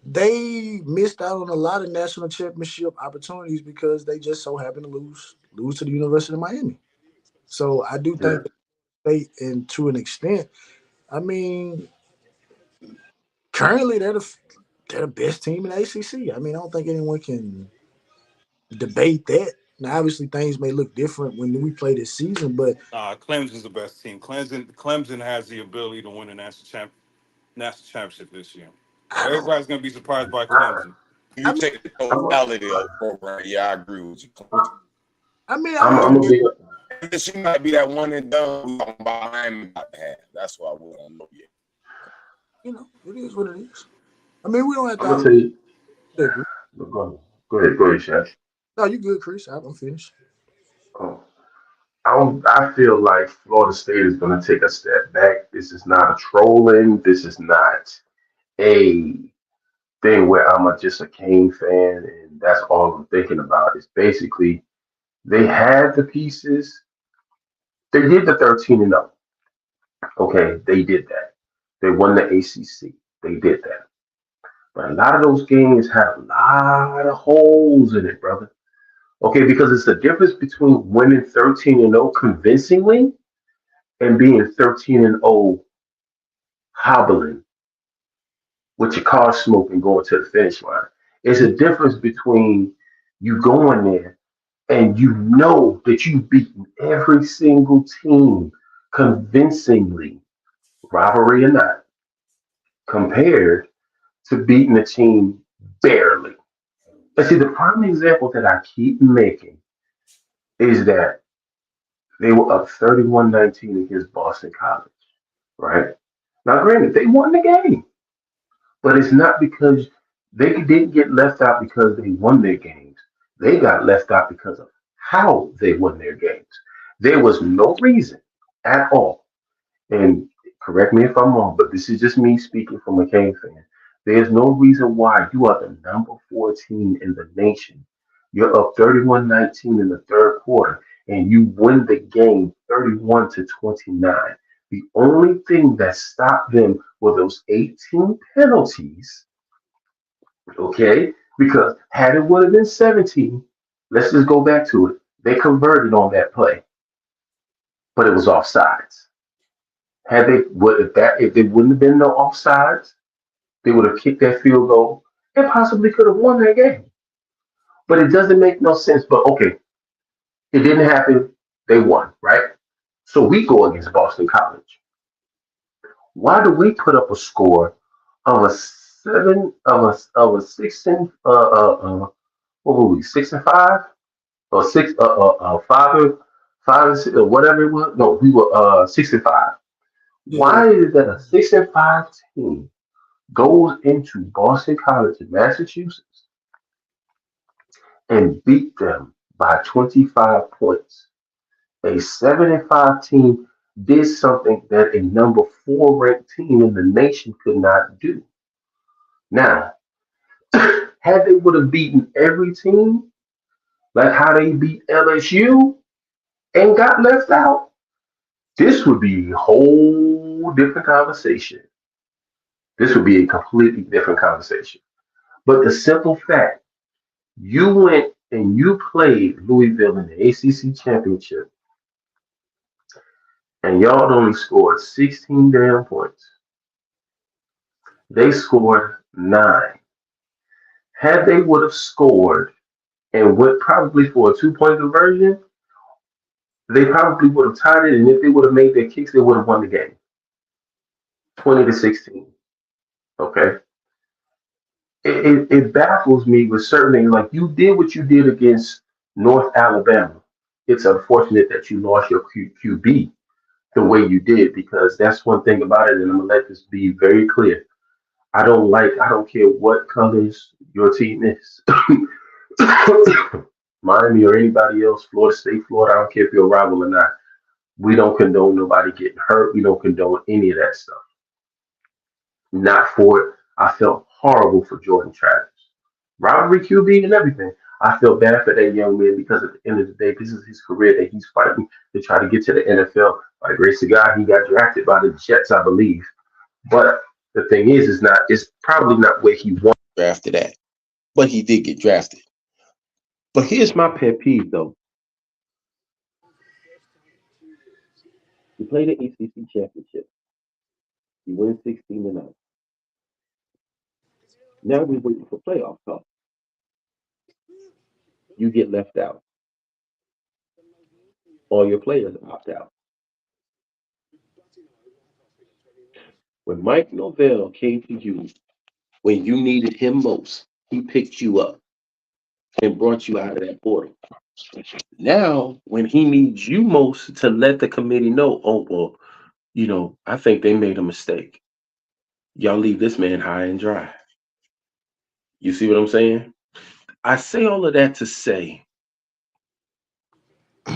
they missed out on a lot of national championship opportunities because they just so happened to lose to the University of Miami. So I do Yeah. think they, and to an extent, I mean, currently they're the best team in the ACC. I mean, I don't think anyone can debate that. Now, obviously, things may look different when we play this season, but Clemson's the best team. Clemson has the ability to win a national championship this year. I don't. Everybody's gonna be surprised by I, Clemson. You I mean, take the I'm a, totality of the program. Yeah, I agree with you. I mean, I'm a big. And she might be that one and done we talking about Miami about to have. That's why we don't know yet. it is what it is. I mean, we don't have to I'm gonna all tell you. agree. Go ahead, Chef. No, you good, Chris. I'm finished. Oh, I feel like Florida State is gonna take a step back. This is not a trolling. This is not a thing where just a Kane fan and that's all I'm thinking about. It's basically they had the pieces. They did the 13-0. Okay, they did that. They won the ACC. They did that. But a lot of those games had a lot of holes in it, brother. Okay, because it's the difference between winning 13-0 convincingly and being 13-0 hobbling with your car smoke and going to the finish line. It's a difference between you going there and you know that you've beaten every single team convincingly, rivalry or not, compared to beating a team barely. And see, the prime example that I keep making is that they were up 31-19 against Boston College, right? Now, granted, they won the game, but it's not because they didn't get left out because they won their games. They got left out because of how they won their games. There was no reason at all, and correct me if I'm wrong, but this is just me speaking from a Kane fan. There's no reason why you are the number 14 in the nation. You're up 31-19 in the third quarter, and you win the game 31-29. The only thing that stopped them were those 18 penalties, okay? Because had it would have been 17, let's just go back to it. They converted on that play, but it was offsides. Had they would if they wouldn't have been no offsides, they would have kicked that field goal and possibly could have won that game. But it doesn't make no sense. But okay, it didn't happen. They won, right? So we go against Boston College. Why do we put up a score of a seven of a six and what were we 6-5 or six five and six, or whatever it was? No, we were 6-5. Yeah, Why is it that a 6-5 team goes into Boston College in Massachusetts and beat them by 25 points? A 7-5 team did something that a number 4 ranked team in the nation could not do. Now, had they would have beaten every team, like how they beat LSU and got left out, this would be a whole different conversation. This would be a completely different conversation. But the simple fact, you went and you played Louisville in the ACC championship, and y'all only scored 16 damn points. They scored 9. Had they would have scored and went probably for a 2-point conversion, they probably would have tied it. And if they would have made their kicks, they would have won the game, 20-16. Okay, it baffles me with certain things. Like you did what you did against North Alabama. It's unfortunate that you lost your QB the way you did because that's one thing about it. And I'm gonna let this be very clear. I don't care what colors your team is. Miami or anybody else, Florida State, Florida, I don't care if you're a rival or not. We don't condone nobody getting hurt. We don't condone any of that stuff. Not for it. I felt horrible for Jordan Travis. Rivalry QB and everything. I feel bad for that young man because at the end of the day, this is his career that he's fighting to try to get to the NFL. By the grace of God, he got drafted by the Jets, I believe. But the thing is not it's probably not where he wants drafted at, but he did get drafted. But here's my pet peeve, though. You play the ACC championship. You win 16-9. Now we're waiting for playoff talk. You get left out. All your players opt out. When Mike Norvell came to you when you needed him most, he picked you up and brought you out of that portal. Now, when he needs you most to let the committee know, oh, well, I think they made a mistake. Y'all leave this man high and dry. You see what I'm saying? I say all of that to say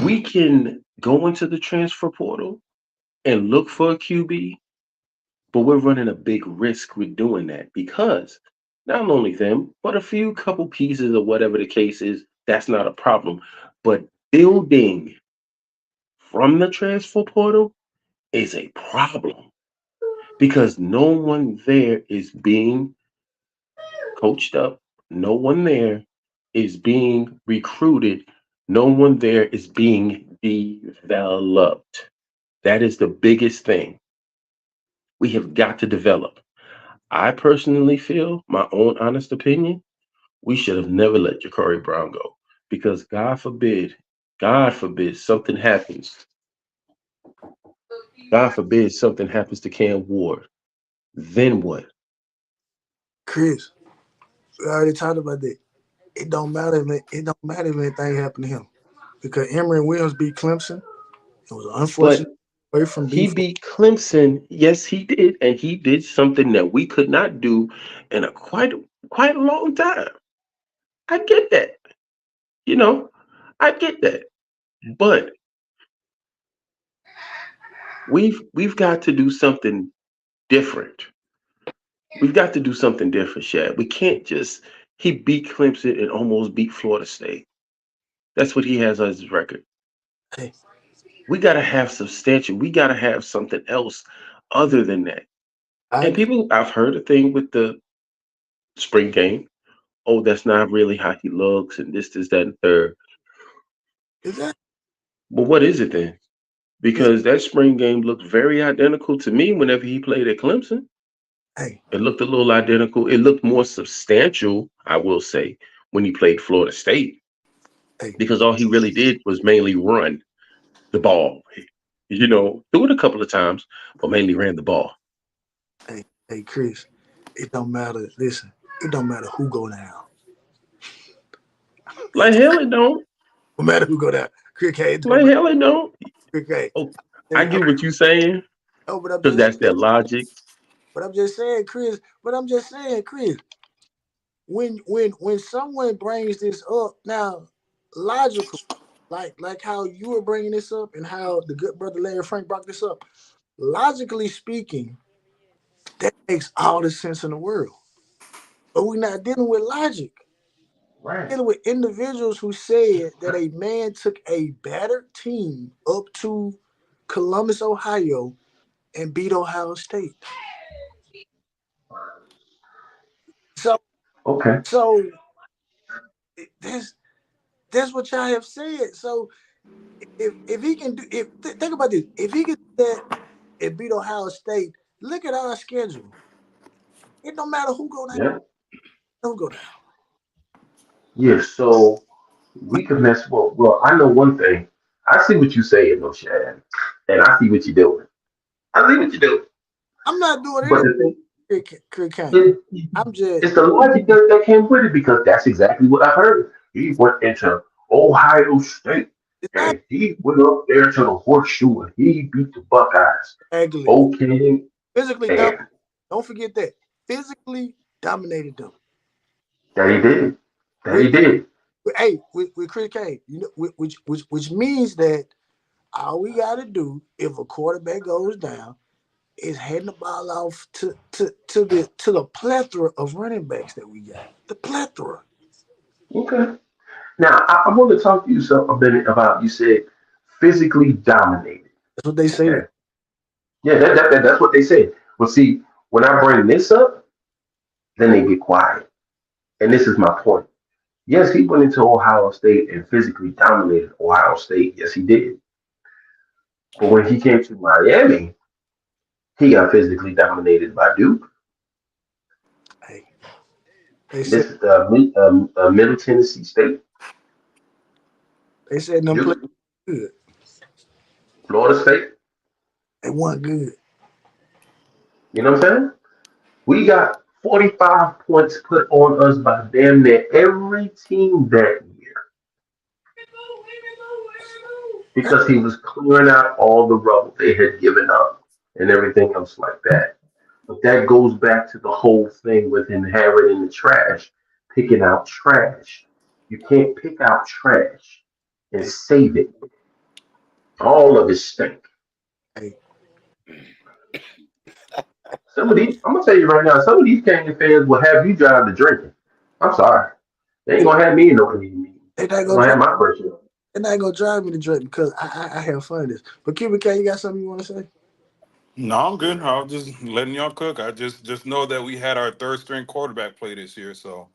we can go into the transfer portal and look for a QB, but we're running a big risk with doing that because not only them, but a few couple pieces or whatever the case is, that's not a problem. But building from the transfer portal is a problem because no one there is being coached up, no one there is being recruited, no one there is being developed. That is the biggest thing. We have got to develop. I personally feel, my own honest opinion, we should have never let Ja'Cory Brown go because God forbid something happens. God forbid something happens to Cam Ward. Then what? Chris, we already talked about that. It don't matter if anything happened to him because Emory Williams beat Clemson. It was an But unfortunate away from he B4. beat Clemson. Yes, he did, and he did something that we could not do in a quite a long time. I get that. You know, I get that. But we've got to do something different. We've got to do something different, Shad. We can't just he beat Clemson and almost beat Florida State. That's what he has on his record. Hey, We gotta have substantial. We gotta have something else other than that. I And agree. people, I've heard a thing with the spring game. Oh, that's not really how he looks, and this, that, and third. Is that? But what is it then? Is, Because that spring game looked very identical to me whenever he played at Clemson. hey, It looked a little identical. It looked more substantial, I will say, when he played Florida State, hey, because all he really did was mainly run the ball. Threw it a couple of times, but mainly ran the ball. hey, Chris. It don't matter. Listen, it don't matter who go down. Like hell it don't. No matter who go down. Chris K. It don't Like matter. hell it don't. Chris K. Oh, I Hey, get what you're saying, oh, but I'm because just that's their logic. but I'm just saying, Chris. But I'm just saying, Chris. When someone brings this up now, logical, like how you were bringing this up and how the good brother Larry Frank brought this up. Logically speaking, that makes all the sense in the world. But we're not dealing with logic. Right. Dealing with individuals who said that a man took a battered team up to Columbus, Ohio, and beat Ohio State. So, Okay. so that's what y'all have said. So, if he can do, think about this, if he can do that and beat Ohio State, look at our schedule. It don't matter who go down, Yeah. who go down. Yeah. So we could mess. Well, I know one thing. I see what you saying, though, Shad, and I see what you're doing. I see what you're doing. I'm not doing But anything, the thing, Chris Kane. it, I'm just it's the logic that came with it because that's exactly what I heard. He went into Ohio State it's not and he went up there to the horseshoe and he beat the Buckeyes. ugly. Okay, Physically dominated. and Don't forget that. Physically dominated them. that he did. That With, he did. with Chris Kane, which means that all we got to do if a quarterback goes down is hand the ball off to the plethora of running backs that we got. The plethora. Okay. Now I want to talk to you a bit about you said physically dominated. That's what they Okay. said. Yeah, that's what they said. Well, see, when I bring this up, then they get quiet. And this is my point. Yes, he went into Ohio State and physically dominated Ohio State. Yes, he did. But when he came to Miami, he got physically dominated by Duke. Hey, they This said is Middle Tennessee State, them play Duke, good. Florida State. They weren't good. You know what I'm saying? We got 45 points put on us by damn near every team that year because he was clearing out all the rubble they had given up and everything else like that. But that goes back to the whole thing with him having in the trash, picking out trash. You can't pick out trash and Hey, save it. All of it stink. hey, Some of these, I'm gonna tell you right now, some of these Canyon fans will have you drive to drinking. I'm sorry. They ain't gonna have me in no community meeting. they They're not gonna gonna drive. have my person. They're not gonna drive me to drink because I have fun in this. But Cuban K, you got something you want to say? No, I'm good. I was just letting y'all cook. I just know that we had our third string quarterback play this year, so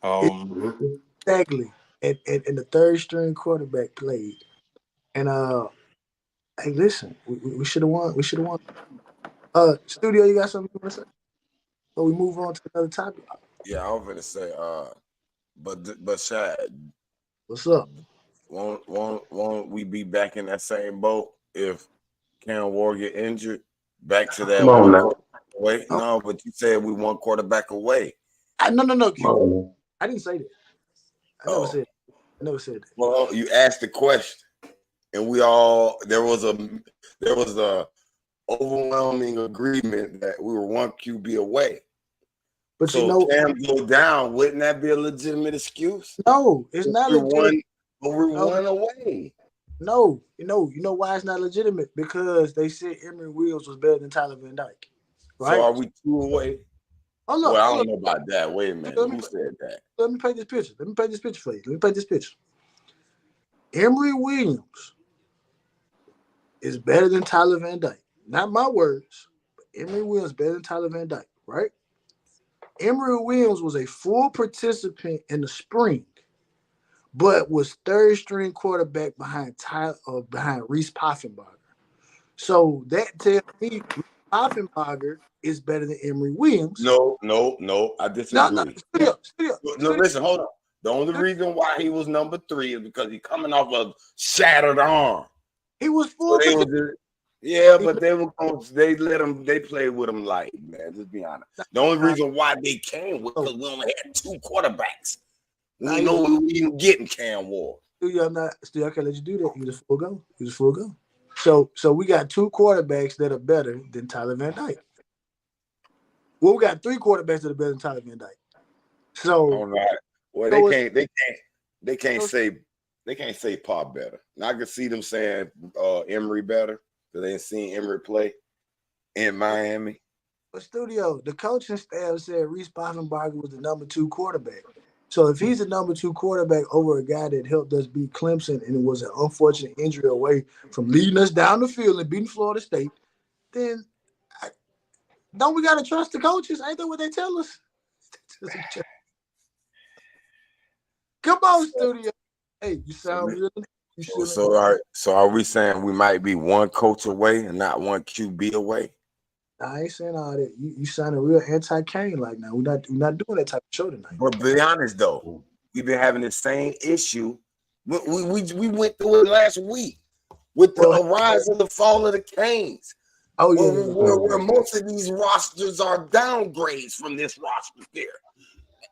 Mhm. Exactly. And the third string quarterback played. And hey, listen, we should have won. We should have won. Studio, you got something you want to say? Or we move on to another topic. Yeah, I was gonna say, but Shad, What's up? won't we be back in that same boat if Cam Ward get injured? Back to Come that on one now. quarterback away? Oh, No, but you said we one quarterback away. no, Come Cuban. on now. I didn't say that. I never Oh, said. I never said that. well, you asked the question, and we all there was a overwhelming agreement that we were one QB away. But you So know, Cam go down, wouldn't that be a legitimate excuse? no, it's If not we're legitimate. one, but we're No, one away. no, you know why it's not legitimate? Because they said Emory Williams was better than Tyler Van Dyke, So right? are we two away? Hold Well, up, I hold don't up. know about that. Wait a minute. Let me Who said that? let me paint this picture. Let me paint this picture for you. Let me paint this picture. Emory Williams is better than Tyler Van Dyke. Not my words, but Emory Williams better than Tyler Van Dyke, right? Emory Williams was a full participant in the spring, but was third string quarterback behind Reese Poffenbarger. So that tells me Reese Poffenbarger is better than Emory Williams. No. I No, disagree. No, studio, listen, hold on. The only reason why he was number 3 is because he's coming off a shattered arm. he was So full they were participant. just, yeah, but they let him, they played with him light, man. Just be honest. The only reason why they came was because we only had 2 quarterbacks. We know we were even getting Cam Ward. Studio, I can't let you do that. He was full go. He was full go. So we got 2 quarterbacks that are better than Tyler Van Dyke. Well, we got 3 quarterbacks that are better than Tyler Van Dyke. So, All right. Well, so they can't say Paul better. Now I can see them saying Emory better because they ain't seen Emory play in Miami. but studio, the coaching staff said Reese Poffenbarger was the number 2 quarterback. So if he's the number 2 quarterback over a guy that helped us beat Clemson and it was an unfortunate injury away from leading us down the field and beating Florida State, then don't we gotta trust the coaches? Ain't that what they tell us? Come on, studio. Hey, you sound real. You should. So are we saying we might be one coach away and not one QB away? I ain't saying all that. You sounding real anti-Kane like now. We're not doing that type of show tonight. But be honest though, we've been having the same issue. We went through it last week with the rise and the fall of the Canes. Oh yeah, where most of these rosters are downgrades from this roster there.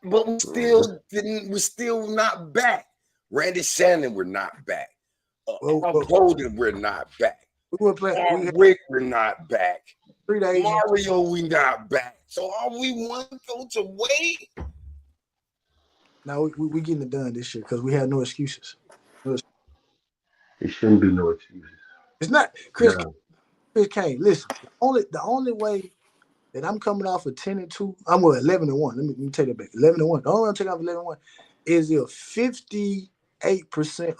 But we're still not back. Randy Shannon, we're not back. Bowden, we're not back. Rick, we're not back. 3 days. Mario, we not back. So are we one coach away? Now we getting it done this year because we had no excuses. It shouldn't be no excuses. It's not Chris Kane. Listen, the only way that I'm coming off of 10-2, I'm 11-1. Let me take it back. 11-1. The only way I'm taking off 11-1 is if 58%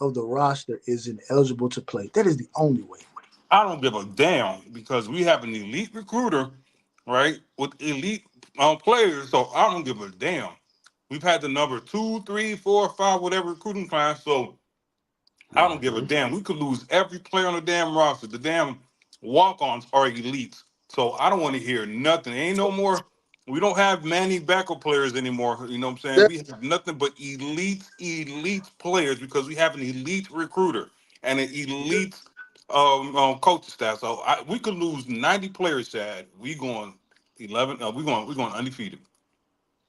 of the roster is ineligible to play. That is the only way. I don't give a damn because we have an elite recruiter, right, with elite players. So I don't give a damn. We've had the number 2, 3, 4, 5, whatever recruiting class. So I don't give a damn. We could lose every player on the damn roster. The damn walk-ons are elites. So I don't want to hear nothing. Ain't no more. We don't have Manny backup players anymore. You know what I'm saying? That, We have nothing but elite players because we have an elite recruiter and an elite coaching staff. So we could lose 90 players, Chad. We going 11. We going undefeated.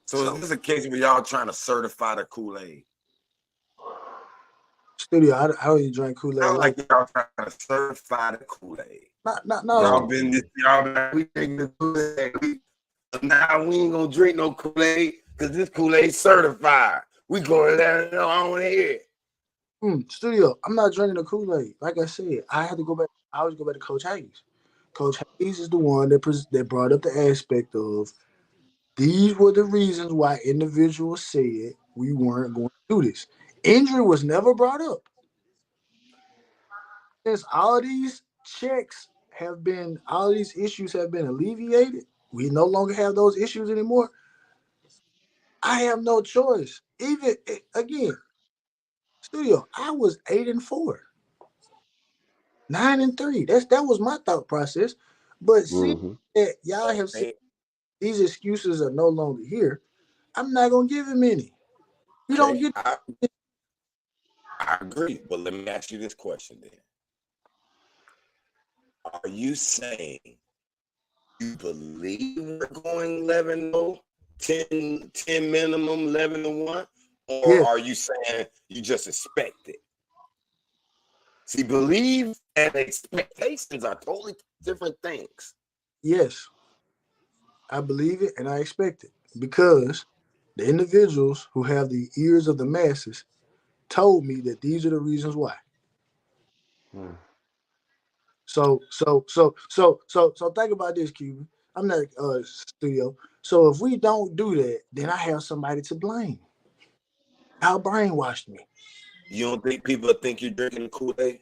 So is this a case where y'all trying to certify the Kool-Aid? Studio, I don't even drink Kool-Aid. Sound like y'all trying to certify the Kool-Aid. No. Y'all been we drinking the Kool-Aid. Now we ain't gonna drink no Kool-Aid because this Kool-Aid certified. We gonna let it know. I don't want to hear it. Studio, I'm not drinking the Kool-Aid. Like I said, I had to go back. I always go back to Coach Hayes. Coach Hayes is the one that brought up the aspect of these were the reasons why individuals said we weren't going to do this. Injury was never brought up. Since all these all these issues have been alleviated, we no longer have those issues anymore. I have no choice. Even again, Studio, I was 8-4, 9-3. That was my thought process. But see that y'all have said these excuses are no longer here. I'm not gonna give him any. You don't get. I agree, but let me ask you this question then. Are you saying you believe we're going 11-0, 10 minimum, 11-1? Or are you saying you just expect it? See, believe and expectations are totally different things. Yes, I believe it and I expect it because the individuals who have the ears of the masses told me that these are the reasons why. So think about this, Cuban. I'm not Studio. So if we don't do that, then I have somebody to blame. Y'all brainwashed me. You don't think people think you're drinking the Kool-Aid?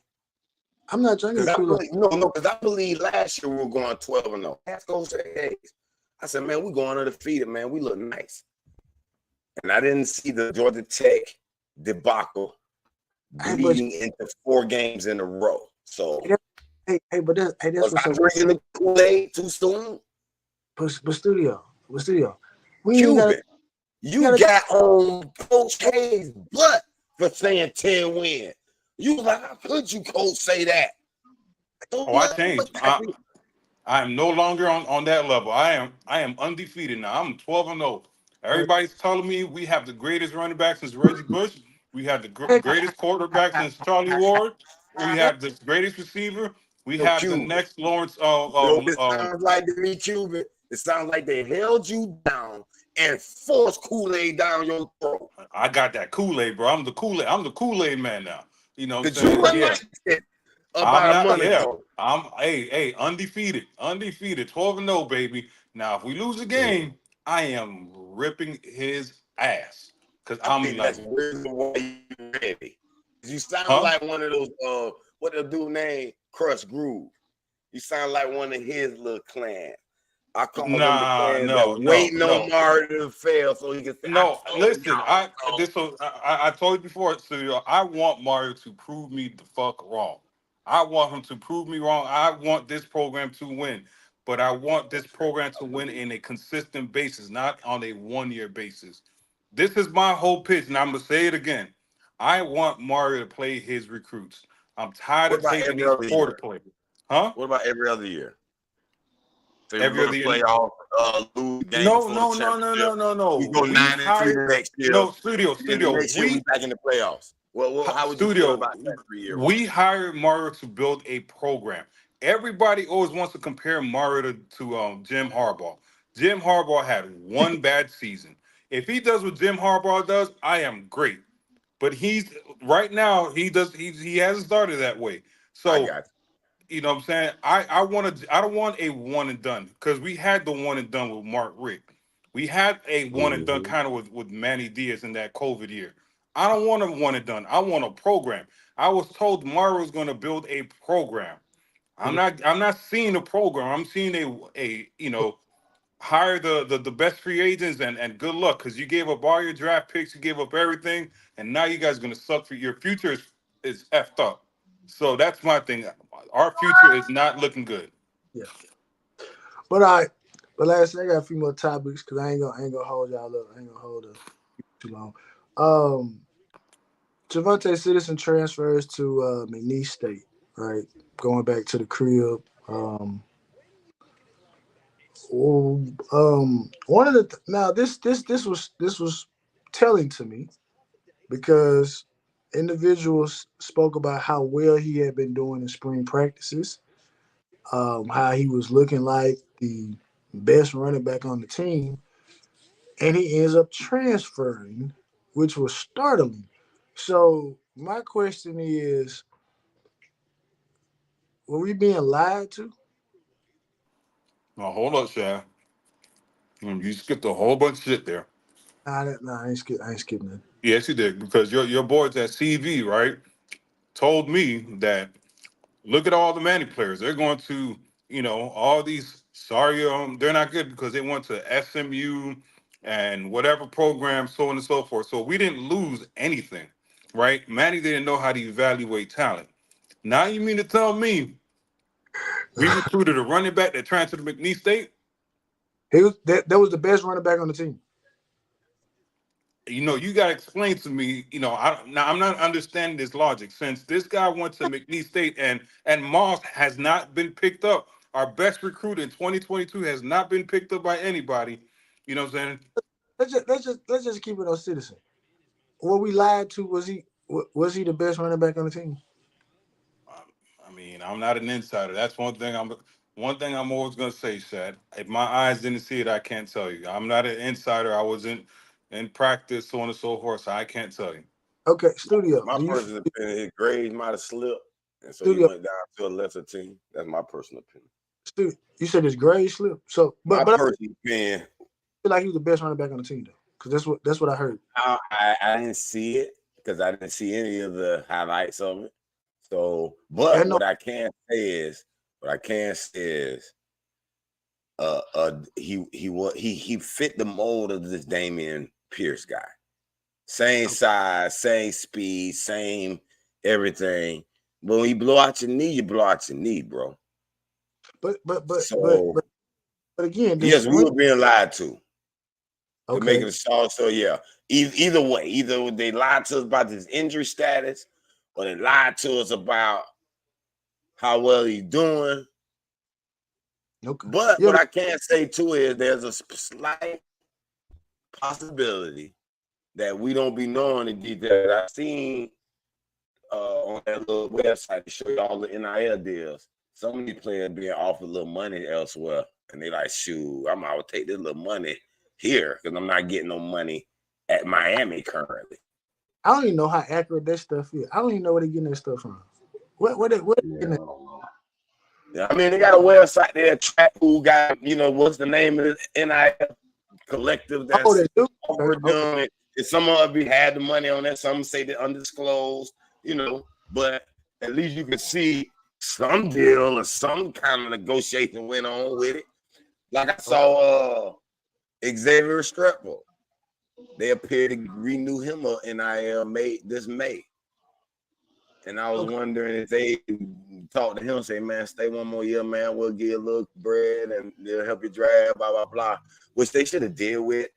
I'm not drinking the Kool-Aid. Because I believe last year we were going 12-0. Ask Coach Hayes. I said, man, we're going undefeated, man. We look nice. And I didn't see the Georgia Tech debacle bleeding into 4 games in a row. So, but that's was I drinking the Kool-Aid too soon? But Studio, Cuban, you got on Coach Hayes' butt for saying 10 wins. You was like, how could you, Coach, say that? I changed. I am no longer on that level. I am undefeated now. I'm 12-0. Everybody's telling me we have the greatest running back since Reggie Bush. We have the greatest quarterback since Charlie Ward. We have the greatest receiver. We have the next Lawrence. It sounds like to me, Cuban. It sounds like they held you down and forced Kool-Aid down your throat. I got that Kool-Aid, bro. I'm the Kool-Aid man now. You know what I'm saying? About a month ago. I'm undefeated, 12-0, baby. Now, if we lose a game, I am ripping his ass because I'm like, that's the reason why you ready. You sound like one of those what the dude named Crush Groove. You sound like one of his little clans. I call them the clans waiting on Mario to fail so he can say, listen, I told you before, Studio, I want Mario to prove me the fuck wrong. I want him to prove me wrong. I want this program to win, but I want this program to win in a consistent basis, not on a one-year basis. This is my whole pitch, and I'm gonna say it again. I want Mario to play his recruits. I'm tired of taking these quarter players. Huh? What about every other year? So every other year. Playoff, lose game no. We go 9-3 next year. No, Studio. Next year we back in the playoffs. Well, how would you feel about that 3-year? We hired Mario to build a program. Everybody always wants to compare Mario to Jim Harbaugh. Jim Harbaugh had one bad season. If he does what Jim Harbaugh does, I am great. But he's right now he hasn't started that way. So you know what I'm saying? I don't want a one and done because we had the one and done with Mark Richt. We had a one and done kind of with Manny Diaz in that COVID year. I don't want a one and done. I want a program. I was told Mario was going to build a program. I'm not seeing a program. I'm seeing hire the best free agents and good luck because you gave up all your draft picks, you gave up everything, and now you guys are gonna suck for your future is effed up. So that's my thing. Our future is not looking good. Yeah. But all right. But last thing, I got a few more topics because I ain't gonna hold y'all up. I ain't gonna hold up too long. Javonte Citizen transfers to McNeese State, right? Going back to the crib. One of the now this was telling to me because individuals spoke about how well he had been doing in spring practices, how he was looking like the best running back on the team, and he ends up transferring, which was startling. So my question is, were we being lied to? Now hold up, Shaq. You skipped a whole bunch of shit there. Nah, I ain't skipping that. Yes, you did because your boys at CV right told me that look at all the Manny players. They're going to, all these, sorry, they're not good because they went to SMU and whatever program, so on and so forth. So we didn't lose anything, right? Manny didn't know how to evaluate talent. Now you mean to tell me we recruited a running back that transferred to McNeese State? That was the best running back on the team. You got to explain to me. Now I'm not understanding this logic. Since this guy went to McNeese State and Moss has not been picked up, our best recruit in 2022 has not been picked up by anybody. You know what I'm saying? Let's just keep it on Citizen. What we lied to was he the best running back on the team? I mean, I'm not an insider. That's one thing I'm always gonna say, Shad. If my eyes didn't see it, I can't tell you. I'm not an insider. I wasn't in practice, so on and so forth. So I can't tell you. Okay, studio. My personal opinion, his grades might have slipped, and so he Studio? went down to a lesser team. That's my personal opinion. You said his grade slip. So, My but I personal opinion, feel like he was the best running back on the team though, because that's what I heard. I didn't see it because I didn't see any of the highlights of it. So, but what I can say is, he fit the mold of this Damian Pierce guy. Same size, same speed, same everything. But when you blow out your knee, you blow out your knee, bro. But So, again, yes, we were being lied to. Okay. To make it a solid. So yeah, either way, either they lied to us about his injury status, or they lied to us about how well he's doing. Okay. But what I can say too is there's a slight possibility that we don't be knowing the details. I've seen on that little website to show you all the NIL deals. Some of these players being offered a little money elsewhere, and they like, shoot, I'm gonna take this little money here because I'm not getting no money at Miami currently. I don't even know how accurate that stuff is. I don't even know where they're getting that stuff from. What Yeah, I mean, they got a website there, Track, who got, what's the name of this NIL collective that's offered them. And some of it had the money on that. Some say they're undisclosed, but at least you can see some deal or some kind of negotiation went on with it. Like I saw Xavier Streppo. They appear to renew him a NIL this May. And I was wondering if they talk to him and say, man, stay one more year, man. We'll give you a little bread and they'll help you draft, blah, blah, blah. Which they should have deal with.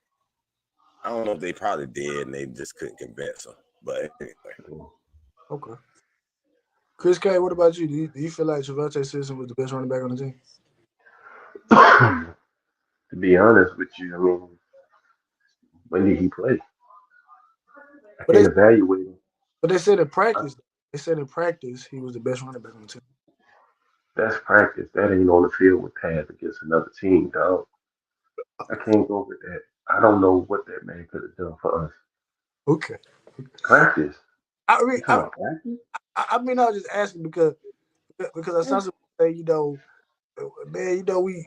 I don't know if they probably did and they just couldn't convince him. But anyway. Okay. Chris K, what about you? Do you feel like Javonte Citizen was the best running back on the team? To be honest with you, I mean, when did he play? I can't evaluate him. But they said in practice, he was the best running back on the team. That's practice. That ain't on the field with pads against another team, dog. I can't go with that. I don't know what that man could have done for us. Okay. Practice. I was just asking because I saw someone say, man, we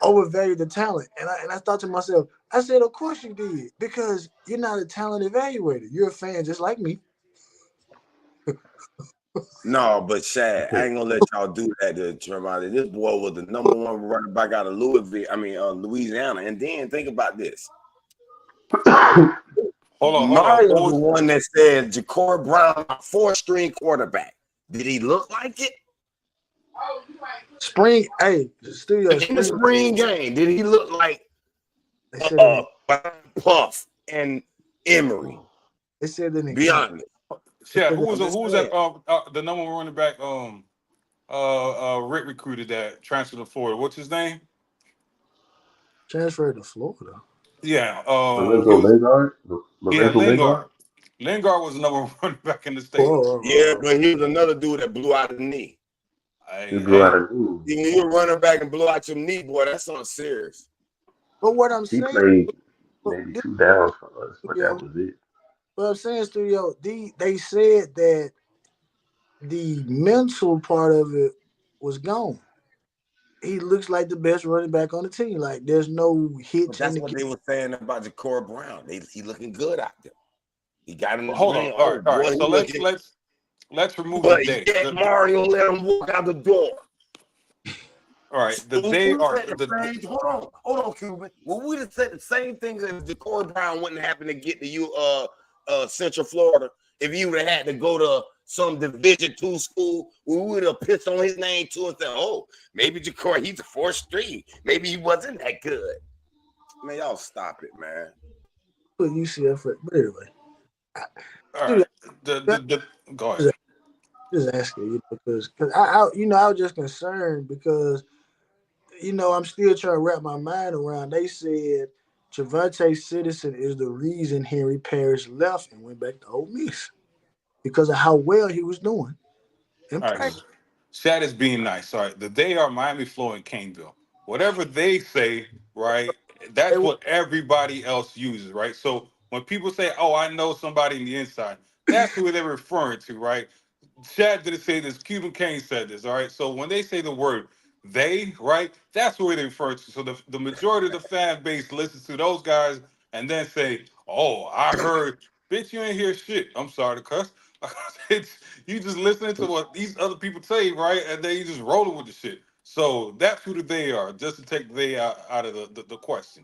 overvalued the talent, and I thought to myself, I said, of course you did, because you're not a talent evaluator. You're a fan just like me. No, but Shad, I ain't gonna let y'all do that to Tremont. This boy was the number one running back out of Louisiana. And then think about this. Hold on. Mario's the one that said Ja'Cory Brown, a 4-string quarterback. Did he look like it? Studio. In the spring game, did he look like Puff and Emery? They said that. Be honest. Yeah, who was that? The number one running back. Rick recruited that transferred to Florida. What's his name? Transferred to Florida. Yeah. Lorenzo Lingard. Lingard. Lingard was the number one running back in the state. Yeah, but he was another dude that blew out a knee. He blew out a knee. You were running back and blew out your knee, boy. That's something serious. But what I'm saying, he played maybe 2 downs for us, but that was it. But I'm saying, Studio, they said that the mental part of it was gone. He looks like the best running back on the team. Like there's no hitch. That's what they were saying about Ja'Cory Brown. He looking good out there. He got him. Hold on. All right. So let's remove the day. Yet Mario let him walk out the door. All right. The day are hold on, Cuban. Well, we'd have said the same thing if Ja'Cory Brown wouldn't happen to get to you Central Florida. If you would have had to go to some Division II school, we would have pissed on his name too and said, "Oh, maybe Ja'Cory, he's a 4th string. Maybe he wasn't that good." Man, y'all stop it, man. But UCF, but anyway. All right. Go ahead. Just asking, because I was just concerned because, I'm still trying to wrap my mind around. They said Trevante Citizen is the reason Henry Parrish left and went back to Ole Miss because of how well he was doing. All right. Shad is being nice. All right. They are Miami, Florida, and Caneville. Whatever they say, right, that's what everybody else uses, right? So when people say, "Oh, I know somebody in the inside," that's who they're referring to, right? Shad didn't say this. Cuban Kane said this, all right? So when they say the word they, right, that's who they're referring to. So the majority of the fan base listens to those guys and then say, "Oh, I heard," bitch, you ain't hear shit. I'm sorry to cuss. You just listening to what these other people say, right? And then you just rolling with the shit. So that's who the they are, just to take they out of the question.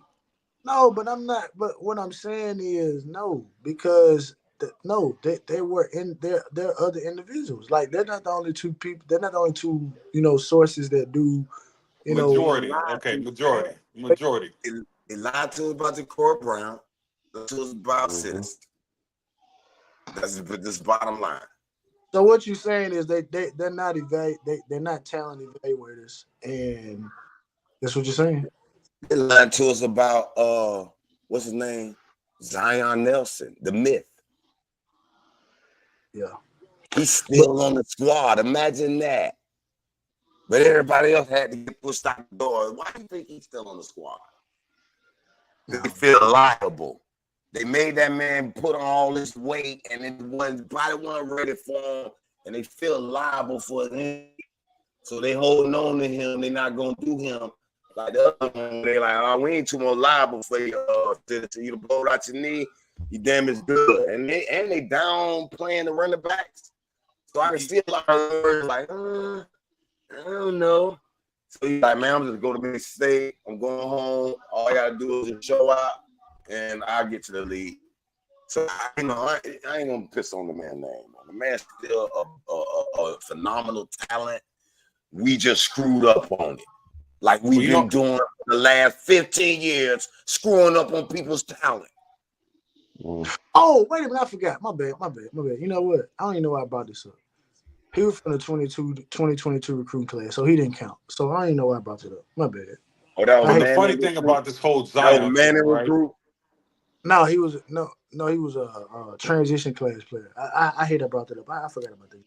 No, but I'm not. But what I'm saying is no, because they were in there. There are other individuals. Like they're not the only 2 people. They're not the only 2 sources that do. Majority. Okay, majority. They lied to us about Ja'Cory Brown. Lied to us about Citizen. That's this bottom line. So what you're saying is they're not they're not talent evaluators, and that's what you're saying. They lied to us about what's his name? Zion Nelson, the myth. Yeah. He's still on the squad. Imagine that. But everybody else had to get pushed out the door. Why do you think he's still on the squad? They feel liable. They made that man put on all this weight, and it wasn't ready for him, and they feel liable for him. So they holding on to him. They're not gonna do him like the other one. They're like, "Oh, we ain't too more liable for you to blow out your knee. You damn is good." And they down playing the running backs. So I can see a lot of words like, I don't know. So he's like, "Man, I'm just going to Mississippi State. I'm going home. All I gotta do is just show up, and I'll get to the league." So I ain't gonna piss on the man's name. The man's still a phenomenal talent. We just screwed up on it, like we've been doing the last 15 years, screwing up on people's talent. Oh, wait a minute, I forgot. My bad. You know what? I don't even know why I brought this up. He was from the 2022 recruiting class, so he didn't count. So I don't even know why I brought it up. My bad. Oh, that was the funny thing about this whole Zion man in right? recruit. No, he was a transition class player. I hate I brought that up. I forgot about that.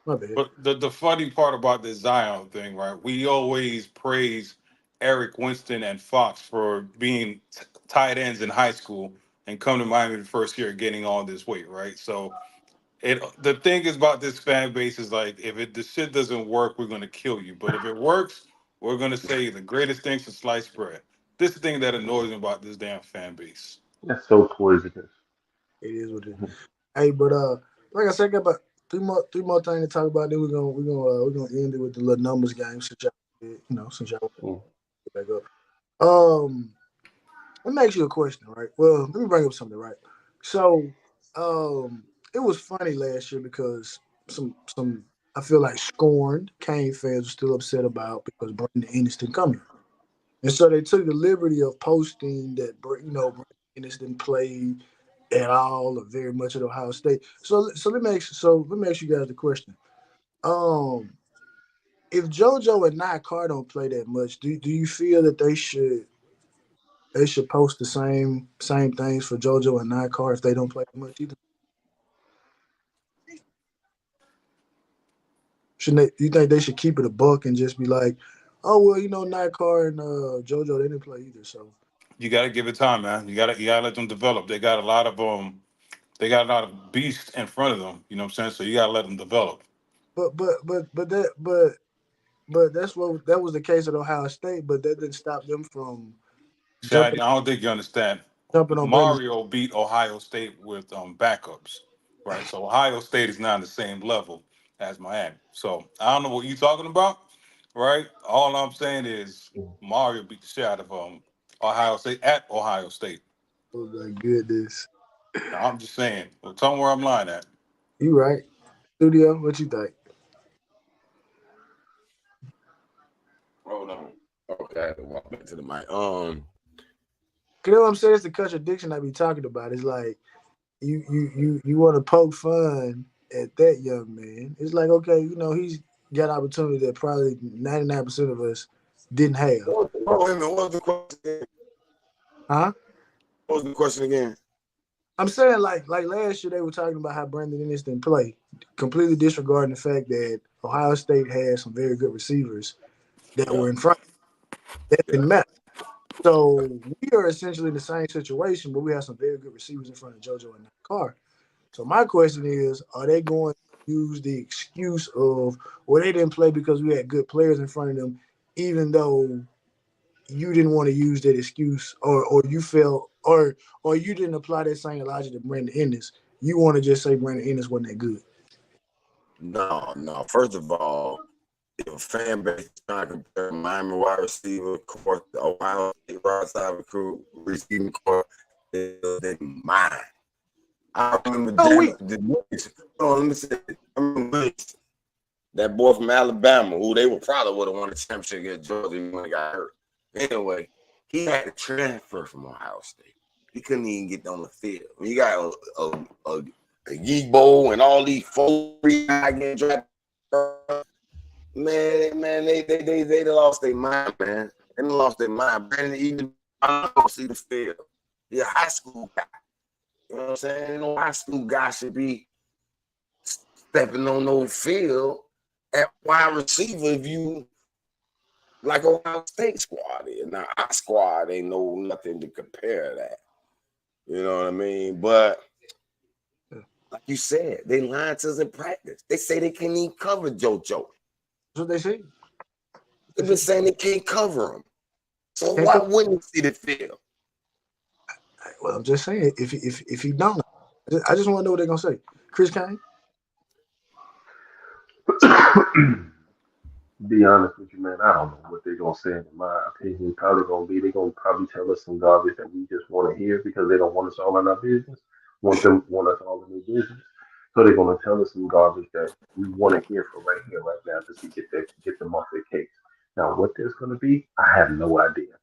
My bad. But the funny part about this Zion thing, right? We always praise Eric Winston and Fox for being tight ends in high school and come to Miami the first year getting all this weight, right? So the thing is about this fan base is like, if the shit doesn't work, we're gonna kill you. But if it works, we're gonna say the greatest thing since sliced bread. This is the thing that annoys me about this damn fan base. That's so poisonous. It is what it is. Hey, but like I said, Three more things to talk about. Then we're gonna end it with the little numbers game since y'all Mm. get back up. Let me ask you a question, right? Well, let me bring up something, right? So, it was funny last year because some I feel like scorned Kane fans were still upset about because Brandon Ennis didn't come here, and so they took the liberty of posting that Brandon Ennis didn't play at all or very much at Ohio State. So let me ask you guys the question. Um, if JoJo and Carr don't play that much, do you feel that they should post the same things for JoJo and Carr if they don't play that much either? Shouldn't they? You think they should keep it a buck and just be like, oh well, Carr and JoJo they didn't play either, so. You got to give it time, man. You got to let them develop. They got a lot of beasts in front of them. You know what I'm saying? So you got to let them develop. But that was the case at Ohio State, but that didn't stop them from See, I jumping don't think you understand. jumping on Brandon. Mario beat Ohio State with backups, right? So Ohio State is not on the same level as Miami. So I don't know what you're talking about, right? All I'm saying is Mario beat the shit out of Ohio State at Ohio State. Oh my goodness, I'm just saying. Well, tell me where I'm lying at. you right? Studio, what you think? Hold on. Okay, I had to walk back to the mic. You know what I'm saying? It's the contradiction I be talking about. It's like you want to poke fun at that young man. It's like, okay, he's got opportunity that probably 99% of us didn't have. Wait a minute, what was the question again? Huh? What was the question again? I'm saying like last year they were talking about how Brandon Ennis didn't play, completely disregarding the fact that Ohio State had some very good receivers that Yeah, were in front. That yeah. didn't matter. So we are essentially in the same situation, but we have some very good receivers in front of JoJo and Carr. So my question is, are they going to use the excuse of, well, they didn't play because we had good players in front of them, even though you didn't want to use that excuse, or you felt, or you didn't apply that same logic to Brandon Ennis. You want to just say Brandon Ennis wasn't that good. No. First of all, if a fan base is trying to compare Miami wide receiver court to Ohio State wide side recruit receiving court, they mine. I remember Oh, we let me say, I remember Willis, that boy from Alabama, who they would probably would have won the championship against Georgia when he got hurt. Anyway, he had to transfer from Ohio State. He couldn't even get on the field. When you got a Yebo and all these 4-3 guys getting drafted, man, they lost their mind, man. They lost their mind. Brandon even I don't see the field. He's a high school guy. You know what I'm saying? No high school guy should be stepping on no field at wide receiver if you like Ohio State squad is. Now our squad ain't no nothing to compare that. You know what I mean? But like you said, they lied to us in practice. They say they can't even cover JoJo. That's what they say. They've been saying they can't cover him. So Can't why co- wouldn't you see the field? Well, I'm just saying, if he don't, I just want to know what they're gonna say. Chris Kane. Be honest with you, man, I don't know what they're gonna say. In my opinion, probably gonna be they're gonna probably tell us some garbage that we just want to hear because they don't want us all in our business. Want us all in their business. So they're gonna tell us some garbage that we want to hear for right here, right now, just to get them off their case. Now, what there's gonna be, I have no idea.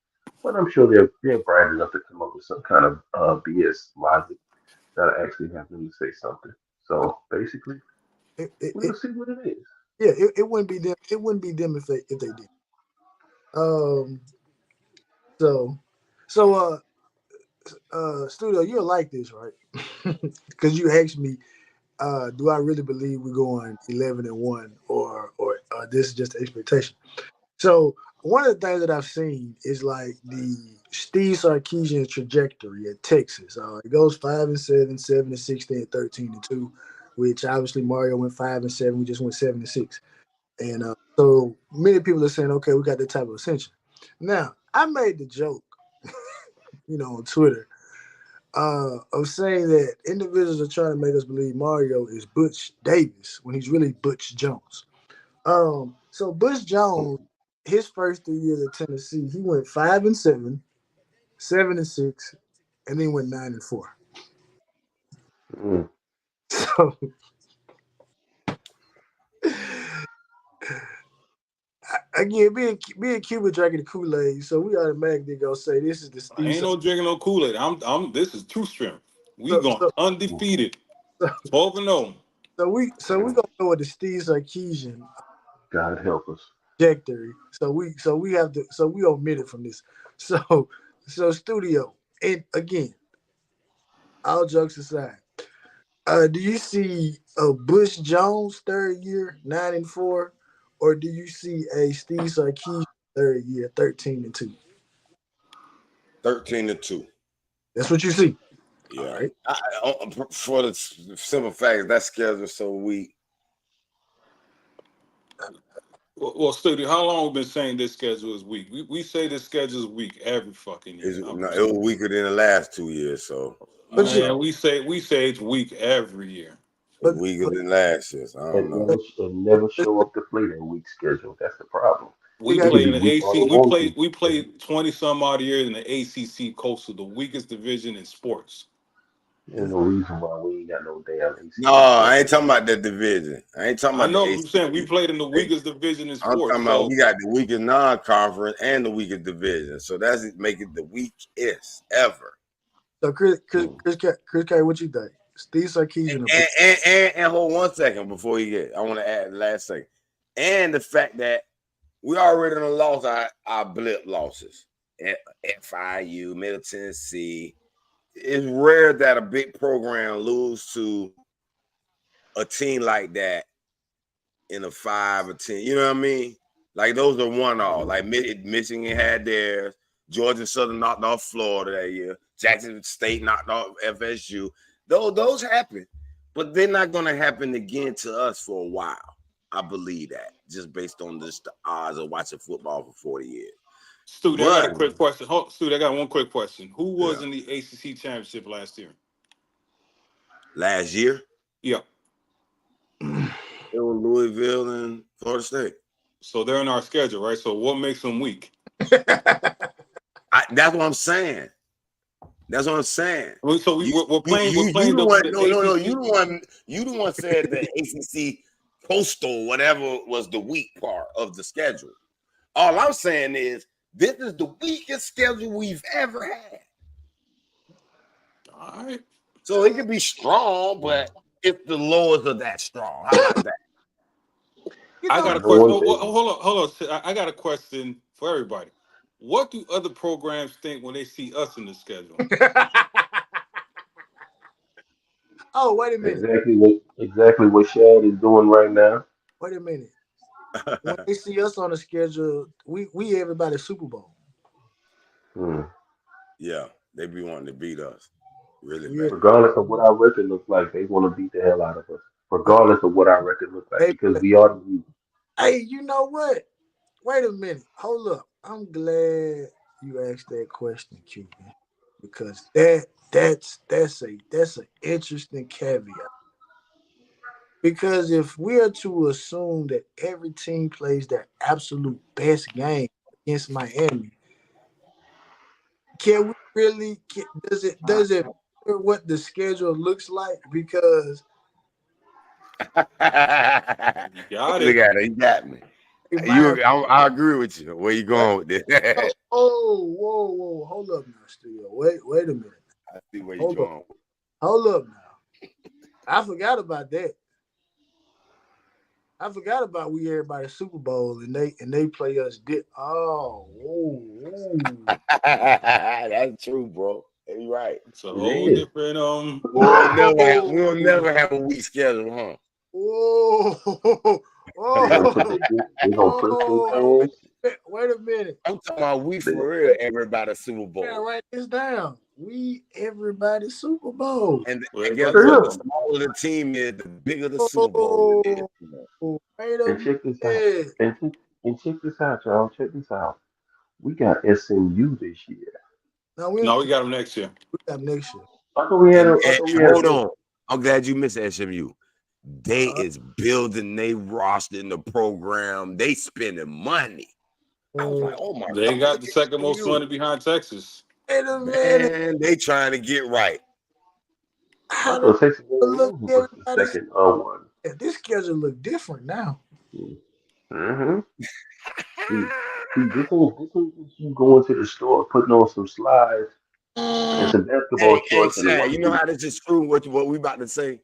But I'm sure they're bright enough to come up with some kind of BS logic that'll actually have them to say something. So basically, It, it, we'll it, see what it is. yeah, it wouldn't be them. It wouldn't be them if they did. Um. So, so Studio, you're like this, right? Because you asked me, do I really believe we're going 11-1, or this is just expectation? So one of the things that I've seen is like the Steve Sarkisian trajectory at Texas. It goes 5-7, 7-16, 13-2, which obviously Mario went 5-7. We just went 7-6, and so many people are saying, okay, we got that type of ascension. Now I made the joke, on Twitter of saying that individuals are trying to make us believe Mario is Butch Davis when he's really Butch Jones. So Butch Jones, his first 3 years at Tennessee, he went 5-7, 7-6, and then went 9-4. Mm. So again, being Cuba drinking the Kool-Aid, so we automatically gonna say this is the I Steve. ain't no drinking no Kool-Aid. This is two strength. We So, going so, undefeated. so, 12-0. we gonna go with the Steve Sarkisian God help us. trajectory. So we omit it from this. So studio. And again, all jokes aside, do you see a Bush Jones third year 9-4, or do you see a Steve Sarkisian third year 13-2? 13-2. That's what you see. All Yeah. right. For the simple fact that schedule so weak. Well, studio, how long we been saying this schedule is weak? We say this schedule is weak every fucking year. It was weaker than the last 2 years, so But you, Man, we say it's weak every year. but, weaker but than last year. So I don't And know. never show up to play that week schedule. That's the problem. we We We got can play in be the weak all AC. we want to. We played 20 some odd years in the ACC Coastal, the weakest division in sports. There's no reason why we ain't got no damn ACC. No, I ain't talking about that division. I ain't talking I about the know what I'm saying. We ACC. played in the weakest division in I'm sports. talking about So we got the weakest non-conference and the weakest division. So that's make it the weakest ever. so Chris K, what you think? Steve Sarkisian. And hold 1 second before you get. I want to add the last second. And the fact that we already done lost our blip losses at FIU, Middle Tennessee. It's rare that a big program lose to a team like that in a 5 or 10. You know what I mean? Like those are one-all. Like Michigan had theirs. Georgia Southern knocked off Florida that year. Jackson State knocked off FSU. Those happen, but they're not going to happen again to us for a while. I believe that just based on the odds of watching football for 40 years. Stu, I got a But quick question. Stu, I got one quick question. Who was yeah. in the ACC championship last year? Last year, Yeah. it was Louisville and Florida State. So they're in our schedule, right? So what makes them weak? That's what I'm saying. That's what I'm saying. So we're playing. We're You playing the one. the No. ACC. You the one. You the one said the ACC Coastal whatever was the weak part of the schedule. All I'm saying is this is the weakest schedule we've ever had. All right. So it could be strong, but if the lowers are that strong, how about that? I got a question. Hold on. I got a question for everybody. What do other programs think when they see us in the schedule? Oh, wait a minute. Exactly what Shad is doing right now. Wait a minute. When they see us on the schedule, we everybody Super Bowl. Yeah, they be wanting to beat us really Yeah. bad. Regardless of what our record looks like, they want to beat the hell out of us. Regardless of what our record looks like, because we are the weak. Hey, you know what? Wait a minute. Hold up. I'm glad you asked that question, Cuban, because that's an interesting caveat. Because if we are to assume that every team plays their absolute best game against Miami, can we really? Does it matter what the schedule looks like? Because Got Look it. at it, you got me. I agree with you. Where you going with this? whoa, hold up now, studio. Wait a minute. I see where you're going. Hold up now. I forgot about that. I forgot about we everybody Super Bowl and they play us. That's true, bro. You're right. It's a It whole is. different We'll never have a weak schedule, huh? Whoa, We're gonna put some oh, things. wait a minute. I'm talking about we for real. Everybody Super Bowl. Yeah, write this down. We everybody Super Bowl. And Well, guess but what? Yeah. The smaller the team is, the bigger the Super Bowl it is. Wait a And check this out. minute. And check this out, y'all. Check this out. We got SMU this year. No, we no, don't we got them next year. we got next year. I thought we had And, a. I and thought we had hold a. on, I'm glad you missed SMU. They is building they roster in the program. They spending money. I was like, oh my They God, got look the at second most SMU. money behind Texas. Wait a minute. Man, they trying to get right. I How does thought Texas it look A&M was the everybody's? second one. This schedule look different now. Mm-hmm. See, this ain't just you going to the store, putting on some slides and some basketball Hey, shorts and a Sad, white you know tee. how this is true? What we about to say?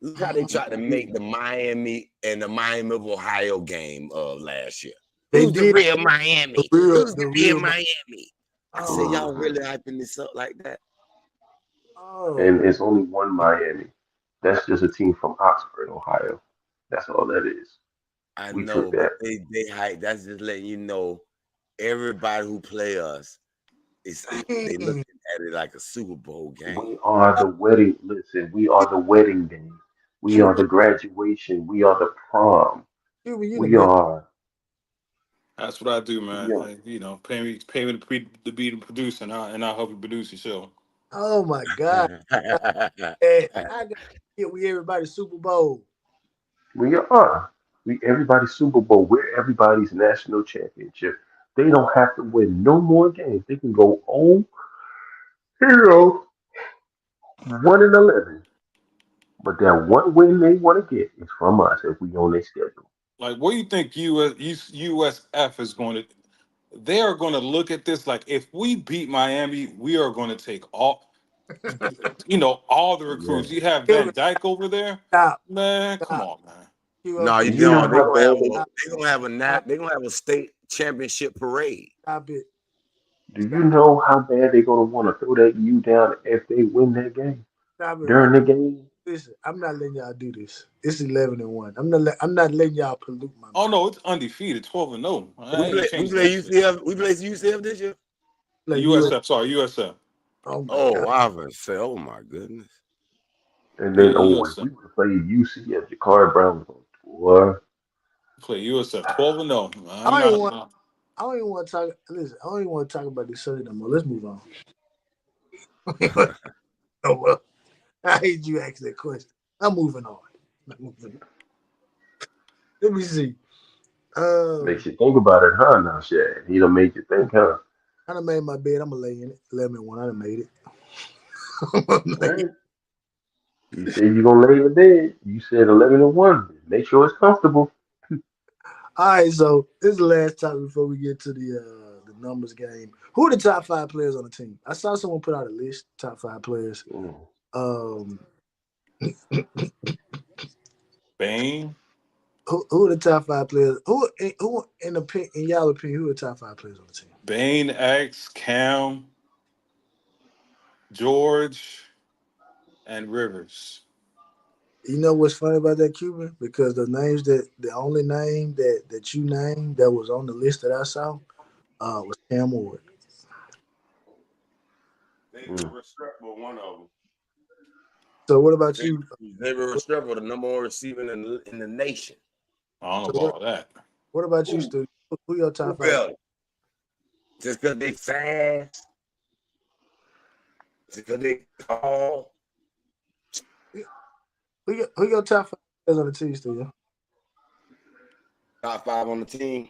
Look how they tried to You- make the Miami and the Miami of Ohio game of last year. They Who's the did real Miami? Who's the the real real. Miami? I said, Oh, y'all Mhm. really hyping this up like that? oh, And it's only one Miami. That's just a team from Oxford, Ohio. That's all that is. I We took know, but that. they hype. That's just letting you know everybody who play us they looking dang. at it like a Super Bowl game. We are the wedding. Listen, we are the wedding day. We are Cuban, the graduation. We are the prom. Cuban, you the We man. are. That's what I do, man. We are. Like, pay me to be the producer, and I'll help you produce the show. Oh my God. Hey, I got we everybody Super Bowl. We are. We everybody's Super Bowl. We're everybody's national championship. They don't have to win no more games. They can go 1-11. But that one win they want to get is from us if we on their schedule. Like, what do you think USF is going to? They are going to look at this like, if we beat Miami, we are going to take all the recruits. Man, You have Van Cuban, Dyke over there, stop, man. Come stop. on, man. Cuban, No, do you you know don't. how bad they? They gonna have a stop, they gonna have a state championship parade. stop it. Do you Stop, know how bad they're gonna want to throw that U down if they win that game stop it right. during the game? Listen, I'm not letting y'all do this. It's 11-1. I'm not letting y'all pollute my Oh mind. no, it's undefeated, 12-0. I ain't We changing play that shit. UCF. We play UCF this year. Like US. USF, sorry, USF. Oh my Oh, God. I was gonna say, oh my goodness. And Yeah, then, oh, if USF. we would have played UCF, Jacari Brown was on tour. Play USF 12-0. I I'm don't even not. want. I don't even want to talk. Listen, I don't even want to talk about this subject no more. Let's move on. Oh well, I hate you asking that question. I'm moving on. Let me see. Makes you think about it, huh? Now, Shad. He done made you think, huh? I done made my bed. I'm gonna lay in it. 11-1. I done made it. All right. You said you're gonna lay in the bed. You said 11-1. Make sure it's comfortable. All right, so this is the last time before we get to the numbers game. Who are the top 5 players on the team? I saw someone put out a list, top 5 players. Mm. Um, Bane, who are the top 5 players? Who in y'all opinion? Who are the top 5 players on the team? Bane, X, Cam, George, and Rivers. You know what's funny about that, Cuban? Because the only name that you named that was on the list that I saw was Cam Ward. David Mm. Restrepo, one of them. So what about you? David Restrepo, the number one receiver in the nation. I don't know So about all that. what about you, Who, Stu? Who your who top 5? better? Just because they fast, just because they tall. Who your top 5 players on the team, Stu? Top 5 on the team.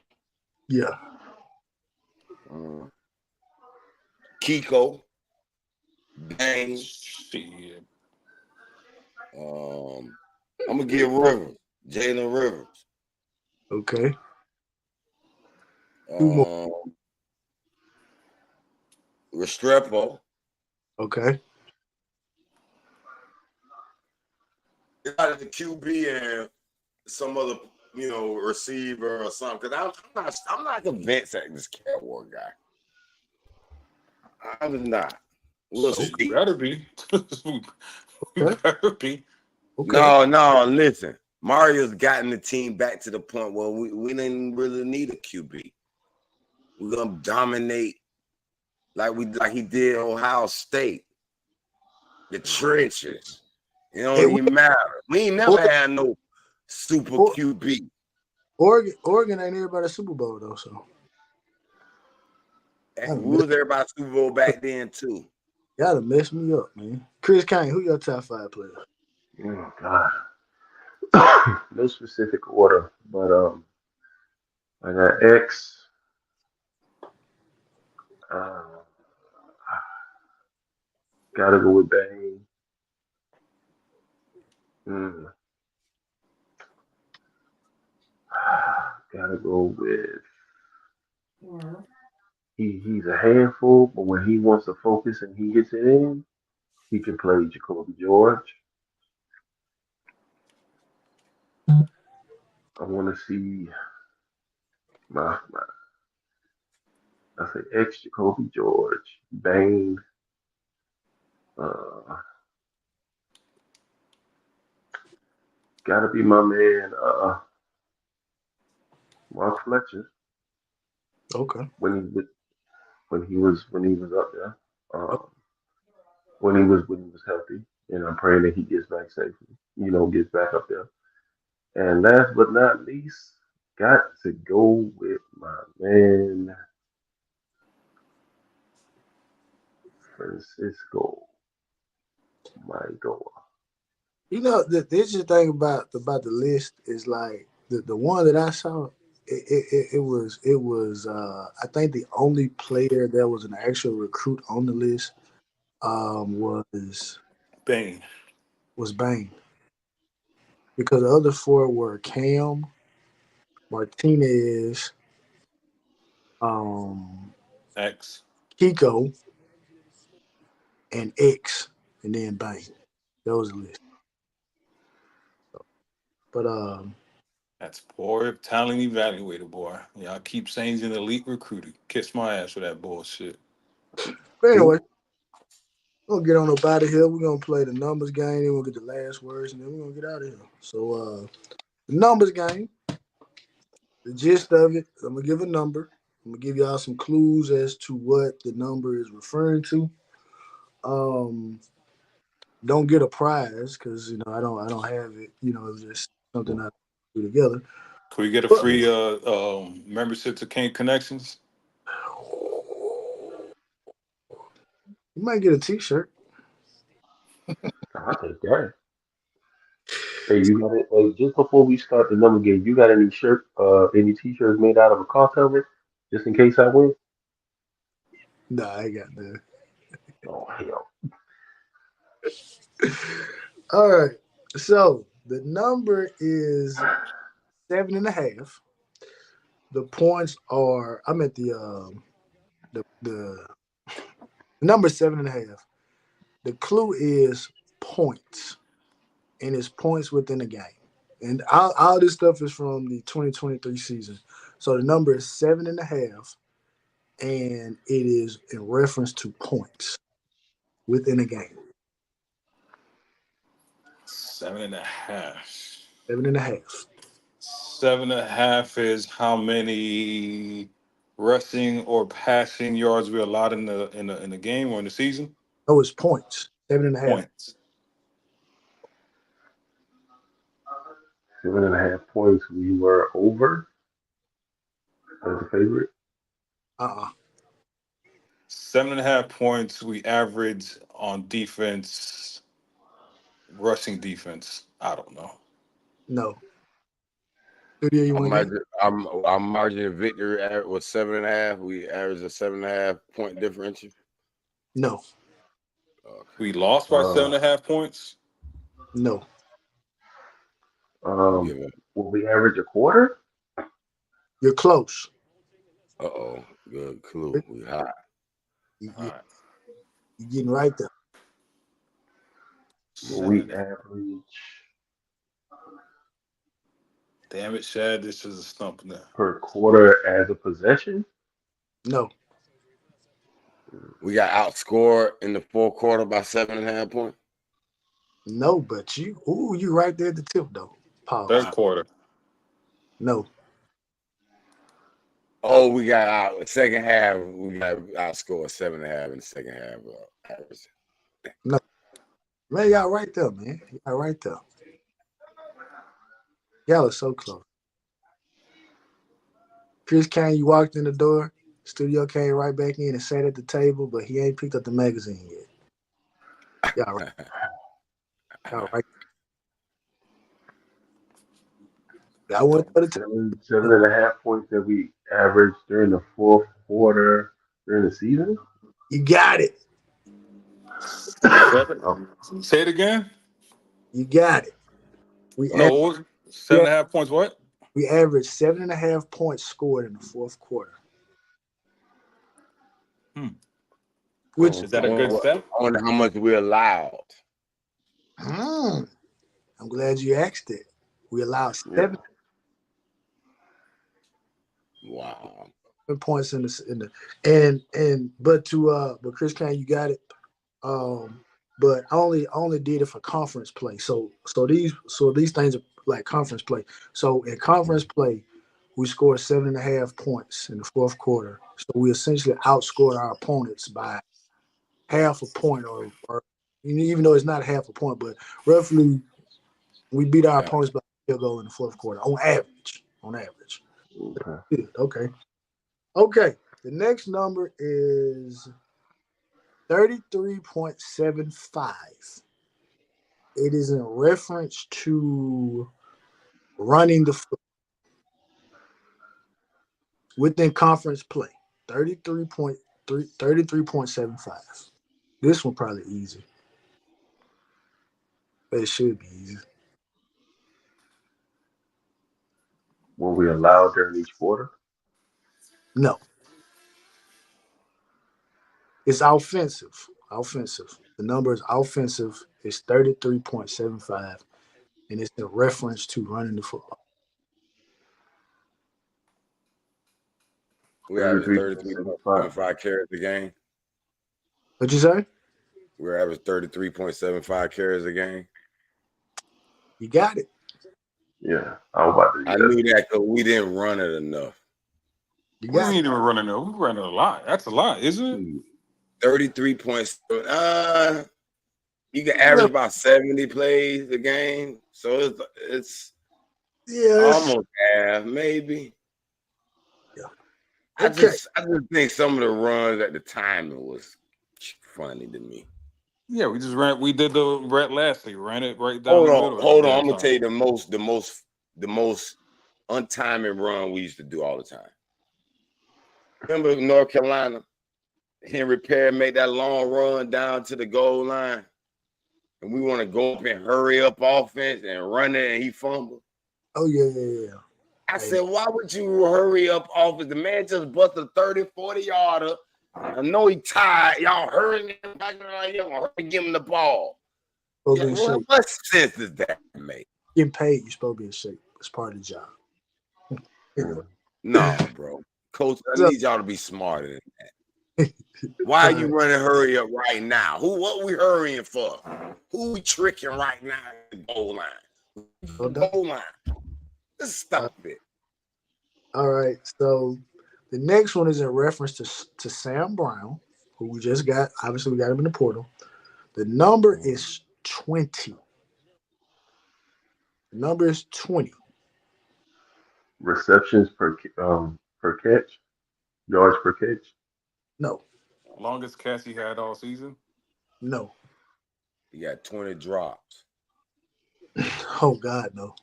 Yeah. Kiko, Bang. Shit. I'm gonna give Rivers, Jalen Rivers. Okay. Two more. Restrepo. Okay. Out of the QB and some other, receiver or something. Because I'm not convinced that this Cowboy guy. I'm not. We'll So you see. better be. You Okay. better be. Okay. No, listen. Mario's gotten the team back to the point where we didn't really need a QB. We're gonna dominate like he did Ohio State. The trenches. It don't Hey, even matter. We ain't never had no super QB. Oregon ain't everybody Super Bowl though, so And we was everybody's Super Bowl back then too. Y'all done messed me up, man. Chris Kane, who your top 5 players? Oh God. No specific order, but I got X. Uh, gotta go with Bang. Mm, gotta go with he's a handful, but when he wants to focus and he gets it in, he can play Jacoby George. I want to see my I say ex Jacoby George, Bane, uh, gotta be my man, Mark Fletcher Okay. when he was up there, when he was healthy, and I'm praying that he gets back safely, gets back up there. And last but not least, got to go with my man Francisco Michael. You know, the interesting thing about the list is like the one that I saw. It was I think the only player that was an actual recruit on the list was Bane. Bain, because the other four were Cam, Martinez, um, X. Kiko, and X, and then Bain. That was the list. But That's poor talent evaluator, boy. Y'all keep saying he's an elite recruiter. Kiss my ass for that bullshit. but anyway, Who? we're gonna get on up out of here. We're gonna play the numbers game, then we'll get the last words, and then we're gonna get out of here. So the numbers game, the gist of it, I'm gonna give a number. I'm gonna give y'all some clues as to what the number is referring to. Um, don't get a prize because I don't have it. It's just something I do together. Could we get a But free membership to King Connections? you might get a T-shirt. I take that. Hey, you got it. Hey, just before we start the number game, you got any t-shirts made out of a car cover, just in case I win? Nah, I ain't got that. Oh hell. All right. So the number is 7.5. The points are. I'm at the number 7.5. The clue is points, and it's points within the game. And all this stuff is from the 2023 season. So the number is 7.5, and it is in reference to points within a game. 7.5. 7.5. 7.5 is how many rushing or passing yards we allowed in the game or in the season? Oh, it's points. 7.5. Points. 7.5 points. We were over as a favorite. Uh-uh. 7.5 points we average on defense, rushing defense. I don't know. No. Studio, you I'm want to go? margin, I'm margin of victory was 7.5. We averaged a 7.5 point differential. No. We lost by Uh, 7.5 points. No. I'll um, give it. will we average a quarter? You're close. Good clue. We hot. You, All you, right. you're getting right there. Will Seven we and a, average damn it, Shad. This is a stump now. per quarter as a possession? No. We got outscored in the fourth quarter by 7.5 points. No, but you right there at the tip, though. Third Pause. quarter. No. Oh, we got out second half. We got outscored 7.5 in the second half. Average. No. Man, y'all right there, man. Y'all right there. Y'all are so close. Chris Kane, you walked in the door. Studio came right back in and sat at the table, but he ain't picked up the magazine yet. Y'all right. Y'all right. I went for the Seven and a half points that we averaged during the fourth quarter during the season. You got it. Seven. Oh, Say it again. You got it. We No, averaged, what was it? 7.5 points. What? we averaged 7.5 points scored in the fourth quarter. Hmm. Which Is that a good I stat? wonder how much we allowed. I'm glad you asked it. We allowed yeah. 7 Wow. points in the but Chris Kane, you got it. But I only did it for conference play. So these things are like conference play. So in conference play, we scored 7.5 points in the fourth quarter. So we essentially outscored our opponents by half a point, or even though it's not half a point, but roughly we beat our opponents by a field goal in the fourth quarter on average. On average. Okay. Good. Okay. The next number is 33.75. It is in reference to running the foot within conference play. 33.75. This one probably easy. It should be easy. What we allowed during each quarter. No. It's offensive. Offensive. The number is offensive. It's 33.75. And it's in reference to running the football. We average 33.75. 33.75 carries a game. What'd you say? We average 33.75 carries a game. You got it. Yeah, I was about to. I knew that because we didn't run it enough. You We got ain't it. even running it. We running a lot. That's a lot, isn't it? 33.7. You can average about 70 plays a game, so it's almost half, maybe. Yeah. I just think some of the runs at the time it was funny to me. Yeah, we just ran. We did the rat last year. Ran it right down the middle. Hold on. I'm gonna tell you the most untiming run we used to do all the time. Remember North Carolina? Henry Perry made that long run down to the goal line, and we want to go up and hurry up offense and run it, and he fumbled. Oh yeah. I said, why would you hurry up offense? The man just busted a 30, 40 yarder. I know he tired. Y'all hurrying him back around here. Hurry, give him the ball. Yeah, what sense does that make? Getting paid, you're supposed to be in shape. It's part of the job. No, bro. Coach, I need y'all to be smarter than that. Why are you running hurry up right now? What we hurrying for? Who we tricking right now at the goal line? Goal line. Just stop it. All right. So the next one is in reference to Sam Brown, who we just got. Obviously, we got him in the portal. The number is 20. The number is 20. Receptions per catch, yards per catch. No. Longest catch he had all season. No. He got 20 drops. Oh God, no.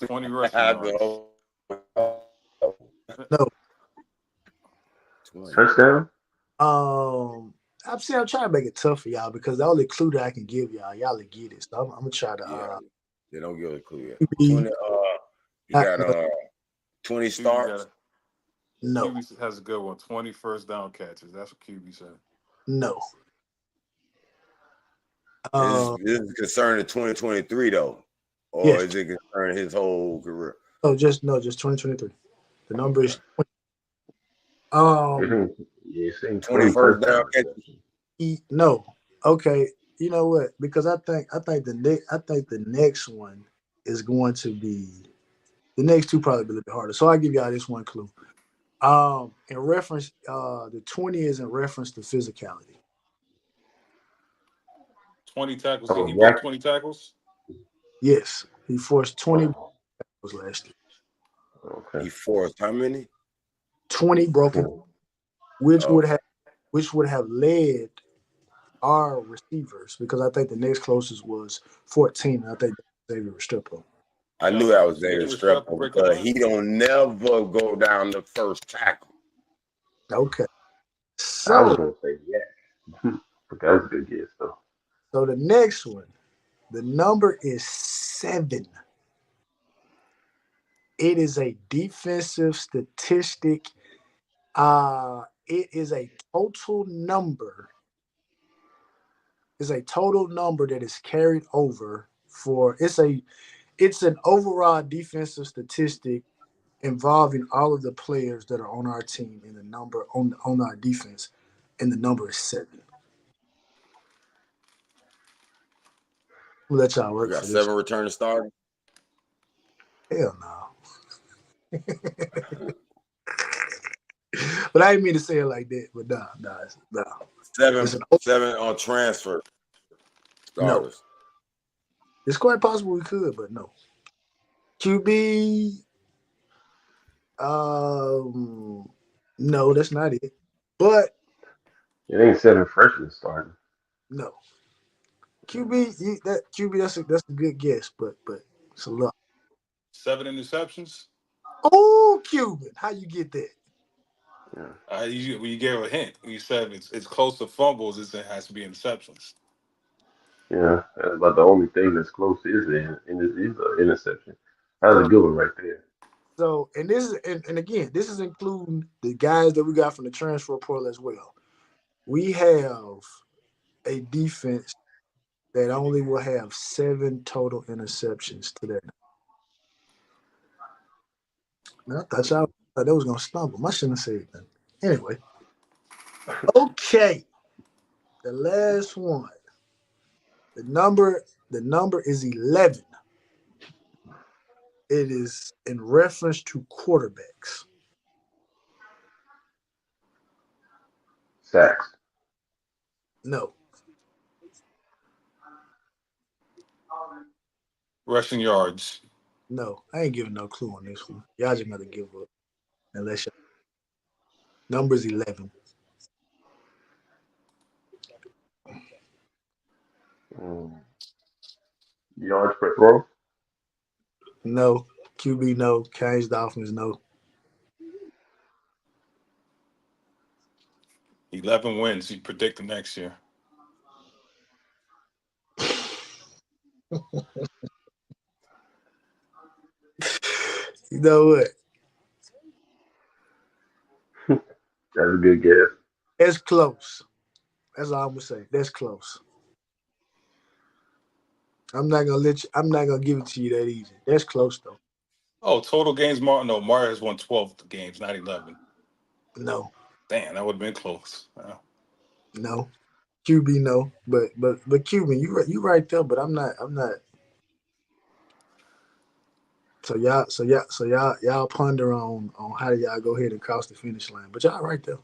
20 rushing yards. No. 20. Touchdown. I'm trying to make it tough for y'all because the only clue that I can give y'all will get it. So I'm gonna try to. They don't give a clue yet. 20. QB, You got 20 starts. No. QB has a good one. 20 first down catches. That's what QB said. No. This is concerning 2023 though, or Yes. is it concerning his whole career? Oh, just 2023. The number is 20. It's saying 20 first down catches. No. Okay. You know what? Because I think the next one is going to be the next two probably be a little bit harder. So I'll give y'all this one clue. In reference, the 20 is in reference to physicality. 20 tackles. He broke 20 tackles? Yes. He forced 20 tackles last year. Okay. He forced how many? 20 broken, which would have led are receivers because I think the next closest was 14. And I think Xavier Restrepo. I knew that was Xavier Restrepo because he don't never go down the first tackle. Okay. I was So, gonna say yeah, but that was a good guess though. so the next one, the number is 7. It is a defensive statistic. It is a total number. It's a total number that is carried over for it's an overall defensive statistic involving all of the players that are on our team and the number on our defense, and the number is 7. We'll let y'all We work got for this. 7 returning starters. Hell no. But I didn't mean to say it like that. But nah. Seven on transfer No. starters. It's quite possible we could, but no. QB, no, that's not it. But It ain't 7 freshmen starting. no. QB, that's a good guess, but it's a lot. 7 interceptions. Oh, Cuban, how you get that? Yeah. You gave a hint. You said it's close to fumbles. It has to be interceptions. Yeah, but the only thing that's close is the interception. That was a good one right there. So, and this is and again, this is including the guys that we got from the transfer portal as well. We have a defense that only will have 7 total interceptions today. Man, I thought that was gonna stumble. I shouldn't have said that. Anyway, okay, the last one. The number is 11. It is in reference to quarterbacks. Sacks. No, Rushing yards. no, I ain't giving no clue on this one. Y'all just gotta give up unless y'all. Number's 11. Yards per throw. No. QB, no. Canes Dolphins, no. 11 wins. You predict the next year. You know what? That's a good guess. That's close. That's all I'm gonna say. That's close. I'm not gonna give it to you that easy. That's close though. Oh, total games. Mario has won 12 games, not 11. No. Damn, that would have been close. Wow. No. QB, no. But Cuban, you right there, but I'm not. So y'all ponder on how do y'all go ahead and cross the finish line. But y'all right there.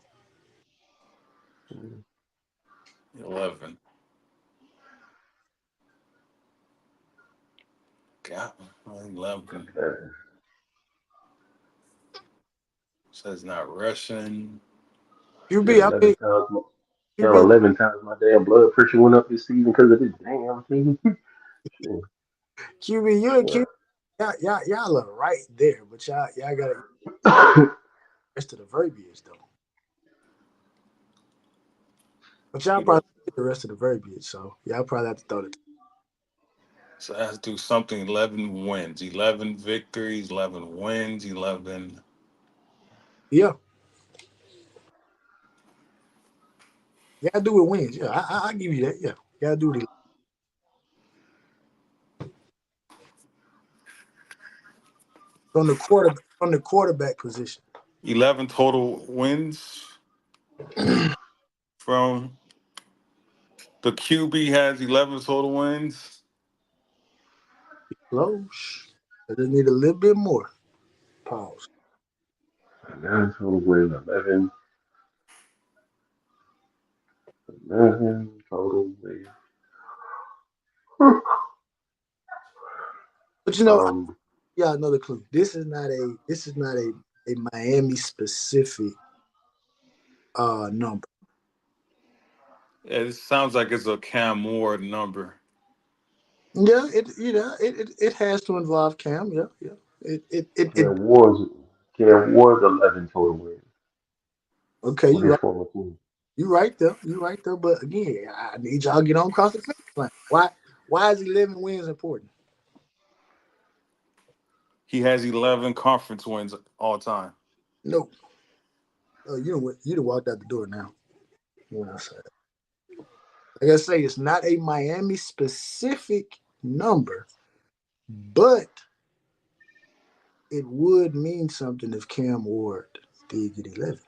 11. God, 11. Says not rushing. QB, I mean, 11 times my damn blood pressure went up this season because of this damn team. QB, you and QB, y'all are right there, but y'all got to Yeah. rest of the verbiage though. But y'all probably get the rest of the verbiage, so y'all probably have to throw it. So I have to do something. 11 wins, 11 victories, 11 wins, 11. Yeah. Y'all do it wins. Yeah, I give you that. Yeah, y'all do it. From the quarterback position. 11 total wins from the QB has 11 total wins. Close. I just need a little bit more. Pause. 9 total win, 11 total win. But yeah, another clue. This is not a Miami specific number. It sounds like it's a Cam Ward number. Yeah, it has to involve Cam. Yeah, yeah. It Cam Ward's Cam Ward's 11 total wins okay. with his former team. You right there. You right there. But again, I need y'all to get on across the finish line. Why is 11 wins important? He has 11 conference wins all time. No. Oh, you done walked out the door now. When I said, like I say, it's not a Miami specific number, but it would mean something if Cam Ward did get 11.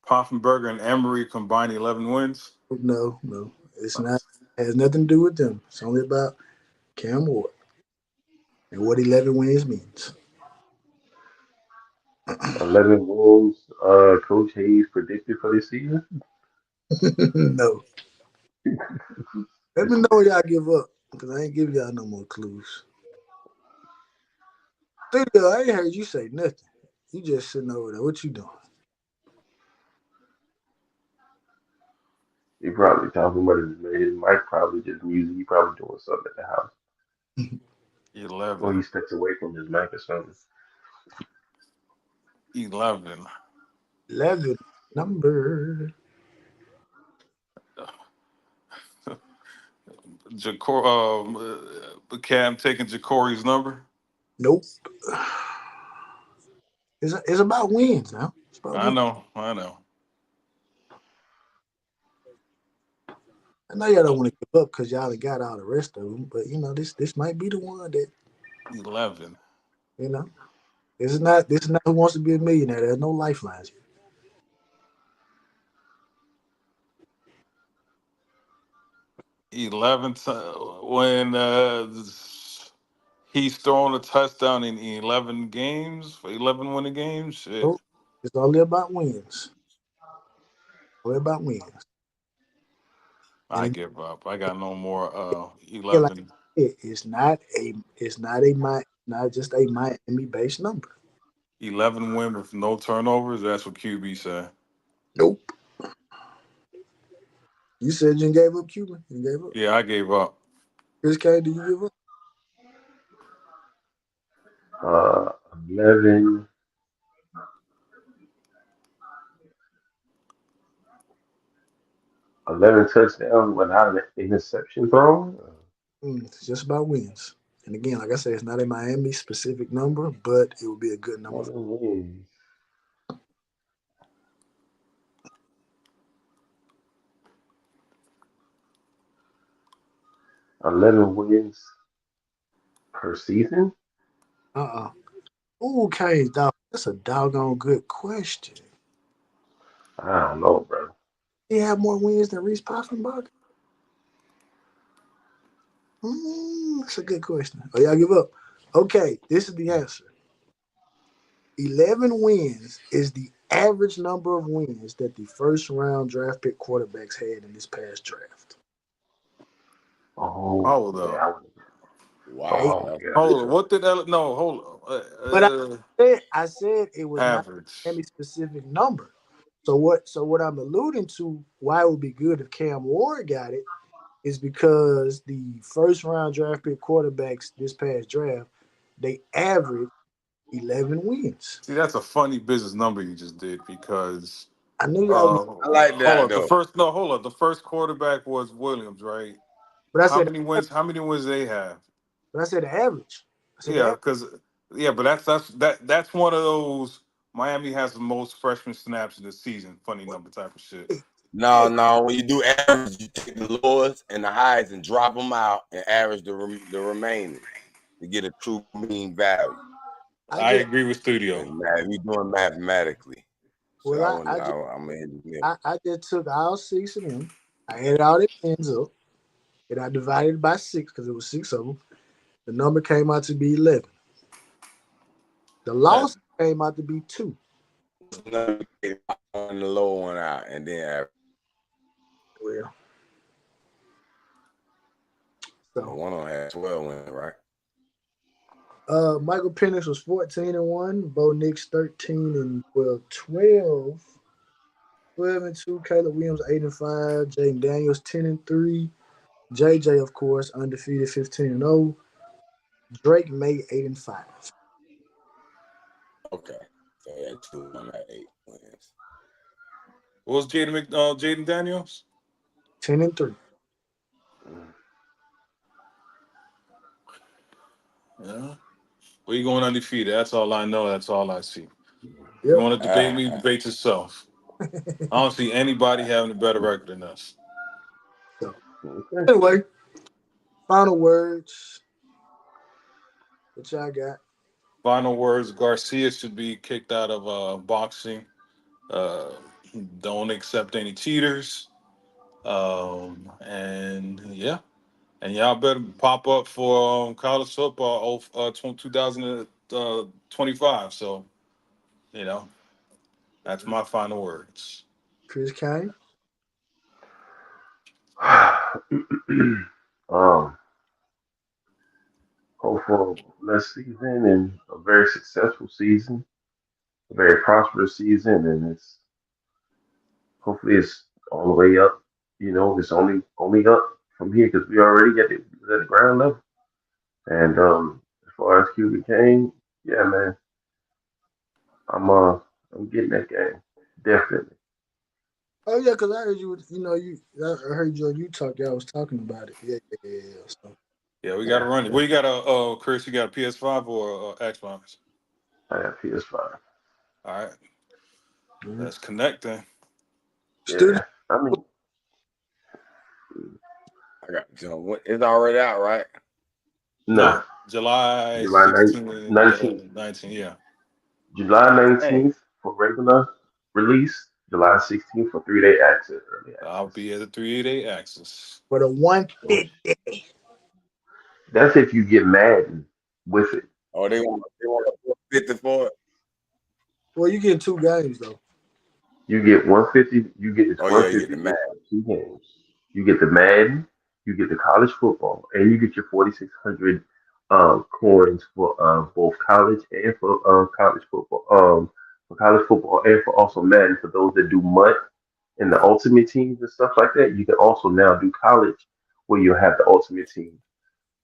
Poffenberger and Emery combined 11 wins. No, no, it's not. It has nothing to do with them. It's only about Cam Ward and what 11 wins means. 11 wins. Coach Hayes predicted for this season. No. Let me know when y'all give up, because I ain't give y'all no more clues. Studio, I ain't heard you say nothing. You just sitting over there. What you doing? He probably talking about his mic probably just music. He probably doing something at the house. 11. Or he steps away from his mic or something. 11. 11 number. Cam taking Jacory's number. Nope. It's about wins now. It's about I wins. know. I know. I know y'all don't want to give up because y'all got all the rest of them, but this might be the one that 11. you know. This is not who wants to be a millionaire. There's no lifelines here. 11 when he's thrown a touchdown in 11 games, for 11 winning games. Shit. So it's only about wins. Only about wins. I And give up. I got no more again, like 11. I said, it's not just a Miami based number. 11 win with no turnovers. That's what QB said. Nope. You said you gave up Cuban. You gave up. Yeah, I gave up. Chris K, did you give up? 11. 11 touchdowns without an interception thrown. It's just about wins. And again, like I said, it's not a Miami specific number, but it would be a good number. 11 wins. 11 wins per season. Okay, dog. That's a doggone good question. I don't know, bro. He have more wins than Reese Poffenbach? That's a good question. Oh, y'all give up? Okay, this is the answer. 11 wins is the average number of wins that the first round draft pick quarterbacks had in this past draft. Oh, Hold yeah. up. Wow. Oh, yeah. Hold on. What did no? Hold on. But I said it was not Average. any specific number. So what I'm alluding to, why it would be good if Cam Ward got it, is because the first round draft pick quarterbacks this past draft, they averaged 11 wins. See, that's a funny business number you just did because I knew y'all, I like hold that on. though. Hold on. The first quarterback was Williams, right? but I How said, many wins? How many wins they have? but I said the average. I said the Yeah, average. because but that's one of those. Miami has the most freshman snaps in the season. Funny number type of shit. No, no. When you do average, you take the lowest and the highest and drop them out and average the remaining to get a true mean value. I I just agree with Studio. And we doing mathematically. So well I'm an engineer. I just took all six of them. I added all the wins up, and I divided it by six because it was six of them. The number came out to be 11. The That loss came out to be 2. on the low one out and then average. Well, So so one on had 12 wins, right? Michael Penix was 14-1, Bo Nix 13 and 12. 12-2. Caleb Williams 8-5. Jaden Daniels 10-3. JJ, of course, undefeated 15-0. Drake May 8-5. Okay. So yeah, 2 1 8 wins. What was Jaden Daniels? 10-3. Yeah. Where you going undefeated? That's all I know. That's all I see. You Yep. want to debate me? Debate yourself. I don't see anybody having a better record than us. So Okay. anyway, final words. What y'all got? Final words: Garcia should be kicked out of boxing. Uh, don't accept any cheaters. And yeah, and y'all better pop up for college football 2025. So you know that's my final words. Chris Kane. um, Hope for a blessed season and a very successful season, a very prosperous season, and it's hopefully it's all the way up. You know, it's only up from here because we already at the ground level. And as far as QB Kane, yeah, man, I'm uh I'm getting that game definitely. Oh yeah, because I heard you. I heard you on you talk. Y'all was talking about it. Yeah. So Yeah, we got to Yeah, run it. yeah. What you got? Chris, you got a PS5 or Xbox? I got PS5. All right, mhm. let's connect then. Studio. Yeah, I mean, I got so it's already out, right? nah, No, July July 16th, 19th. 19th. Yeah, July Hey, 19th for regular release, July 16th for 3-day access, early I'll access. be at the 388 axis. For the So 150. that's if you get Madden with it. oh, they want a 50 for it. Well, you get two games though. You get 150, you get this Oh yeah, you get the 150 man. for 2 games. You get the Madden, you get the college football, and you get your 4,600 coins for both college and for college football. For college football and for also Madden for those that do MUT and the ultimate teams and stuff like that. You can also now do college where you have the ultimate team.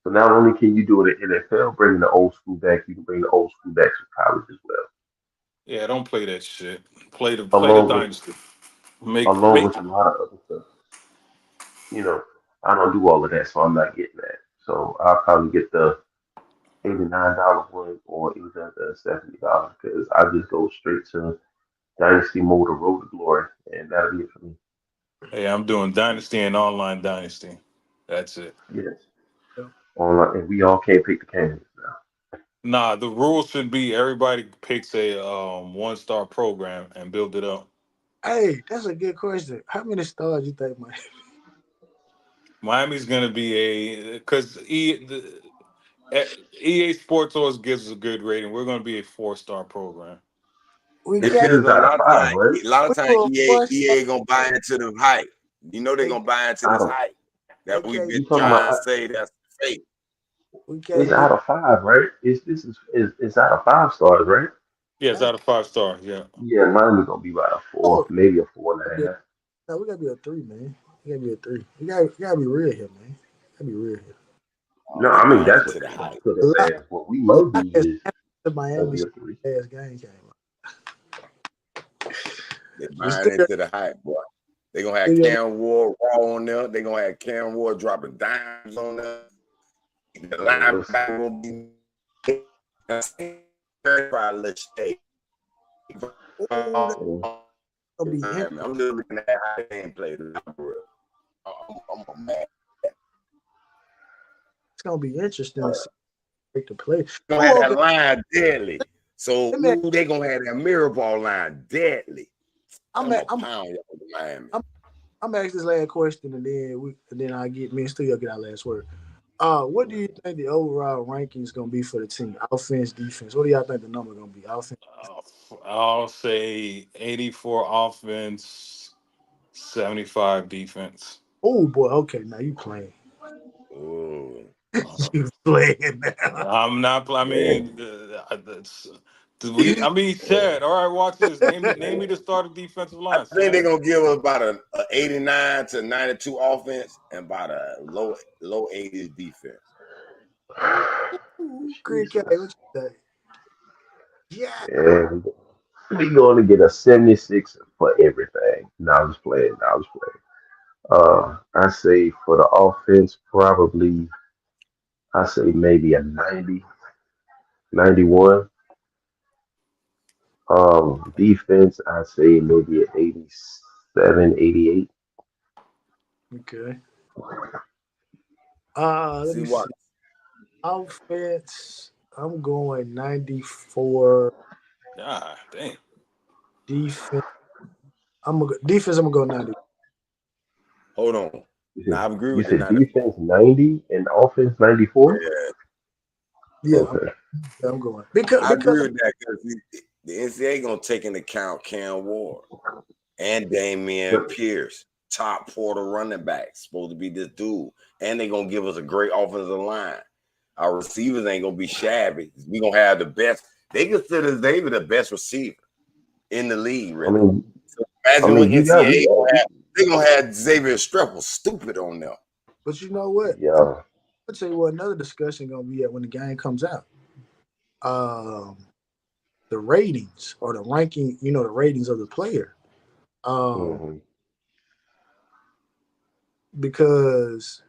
So not only can you do it in NFL, bringing the old school back, you can bring the old school back to college as well, Yeah, don't play that shit. Play the along with dynasty. Make along make. with a lot of other stuff. You know, I don't do all of that, so I'm not getting that. So I'll probably get the $89 one or either the $70 because I just go straight to Dynasty mode or Road to Glory, and that'll be it for me. Hey, I'm doing dynasty and online dynasty. That's it. Yes, Yeah. online, and we all can't pick the candidates now. Nah, the rule should be everybody picks a 1-star program and build it up. Hey, that's a good question. How many stars you think, man? Miami's gonna be a because EA Sports always gives us a good rating. We're gonna be a 4-star program. We got Depends It's on out of five, right? a lot of we time do a EA 4 star. EA gonna buy into the hype. You know they're Hey, gonna buy into Out this of hype that we've okay, been you talking trying to about? say that's fake. we It's can't get out of five, right? It's out of 5 stars, right? Yeah, it's that. out of 5 star. Yeah. Yeah, mine is gonna be about a four, Oh, maybe a four and a half. no, we gotta be a 3, man. We gotta be a 3. We gotta be real here, man. Gotta be real here. Oh, No, they I mean buying that's what into the they're gonna hype. put A us lot, as. What we a might lot be has is happened to gonna Miami be a since three. the last game came out. They The buying studio, into the hype, boy. They gonna have studio, Cam Ward raw on there. They gonna have Cam Ward dropping dimes on there. The Man, listen, linebacker gonna be probably let stay. oh, that's man, gonna be interesting. I'm just looking at how the game played. I'm mad. It's gonna be interesting to uh, see the play. Gonna have Oh, that okay. line deadly. So Let me they gonna have that mirror ball line deadly. I'm I'm at, a pound y'all with Miami. I'm gonna ask this last question and then I get me and Studio get our last word. What do you think the overall ranking is gonna be for the team? Offense, defense. What do y'all think the number gonna be? Offense. Uh, I'll say 84 offense, 75 defense. Oh boy, okay, now you playing. Ooh. Uh, You playing now. I'm not. I man, mean, I mean, Chad. All right, watch this. Name me the starting defensive I line. think they're Chad. gonna give us about a 89 to 92 offense and about a low 80s defense. Ooh, Greg, what you say? Yeah. And we going to get a 76 for everything. Now I'm just playing. Now I'm just playing. I say for the offense, probably I say maybe a 90, 91. Defense, I say maybe an 87, 88. Okay. Let See me what? see. Offense, I'm going 94. Ah, dang. Defense, I'm gonna go 90. Hold on. Now I agree You with the said 94. defense 90 and offense 94? Yeah, Yeah, Okay. I'm going because I because agree with that because the NCAA gonna take into account Cam Ward and Damian But Pierce, top Porter running back, supposed to be this dude, and they're gonna give us a great offensive line. Our receivers ain't gonna be shabby. We gonna have the best. They consider David the best receiver in the league, I really. mean, So imagine what you got NCAA gonna have. They gonna have Xavier Streppel stupid on them. but you know what? yeah. I'll tell you what another discussion gonna be at when the game comes out. Um, the ratings or the ranking, the ratings of the player. Um, hmm because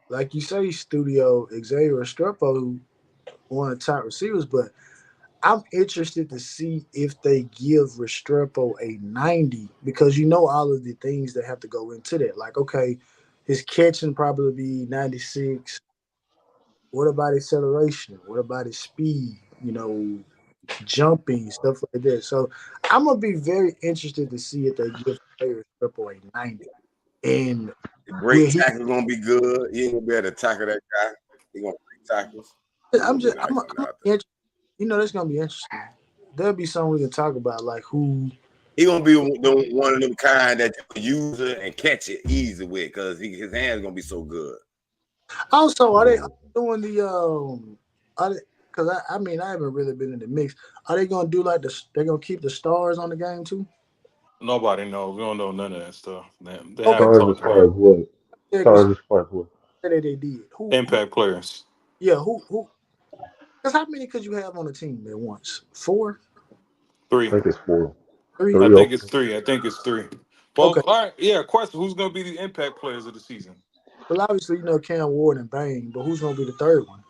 like you say, Studio Xavier Restrepo, one of the top receivers, but I'm interested to see if they give Restrepo a 90 because all of the things that have to go into that. Like, okay, his catching probably be 96. What about acceleration? What about his speed? Jumping, stuff like that. So I'm gonna be very interested to see if they give Restrepo a 90. And The will break he tackle gonna be good. He ain't gonna be able to tackle that guy. He gonna break tackles. He I'm gonna be just nice on I'm that. that's gonna be interesting. There'll be something we can talk about, like who. He gonna be one of them kind that you can use it and catch it easy with because his hands gonna be so good. Also, are they doing the Are they? Because I mean I haven't really been in the mix. Are they gonna do like they're gonna keep the stars on the game too? Nobody knows. We don't know none of that stuff. They Okay, haven't Stars as talked far about as what? yeah, because Stars as far as what? they did. Who? impact players. Yeah, who? Because how many could you have on a team at once? Four, I Three. think it's four. three. I Three think it's okay. three. I think it's three. Well, Okay. all right. Yeah. Question: who's going to be the impact players of the season? Well, obviously Cam Ward and Bain, but who's gonna be the third one?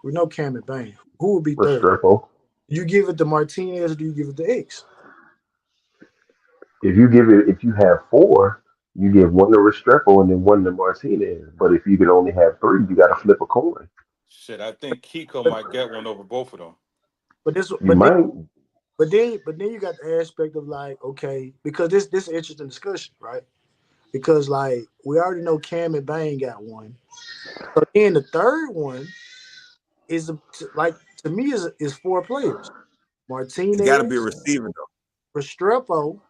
We know Cam and Bain. Who would be third? Restrepo. You give it to Martinez, or do you give it to X? If you have four, you give one to Restrepo and then one to Martinez. But if you can only have three, you got to flip a coin. Shit, I think Kiko But might get one over both of them. but this You but then might. but then you got the aspect of like, okay, because this is an interesting discussion, right? Because like we already know Cam and Bain got one. So then the third one is like to me is four players: It's got to be a Martinez, receiver though. Restrepo,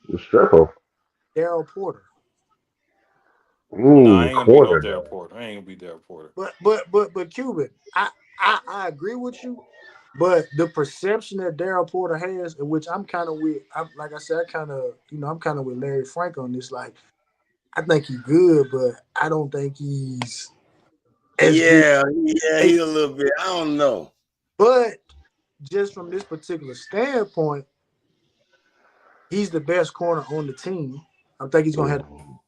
Restrepo. Daryl Porter. No, I ain't gonna be no Corner Derek though. Porter. I ain't gonna be Derek Porter. But Cuban, I agree with you, but the perception that Daryl Porter has, in which I'm kind of with, like I said, I'm kind of with Larry Frank on this. Like, I think he's good, but I don't think he's as good. Yeah, Hey, he a little bit. I don't know. but just from this particular standpoint, he's the best corner on the team. I think he's gonna have. Mhm.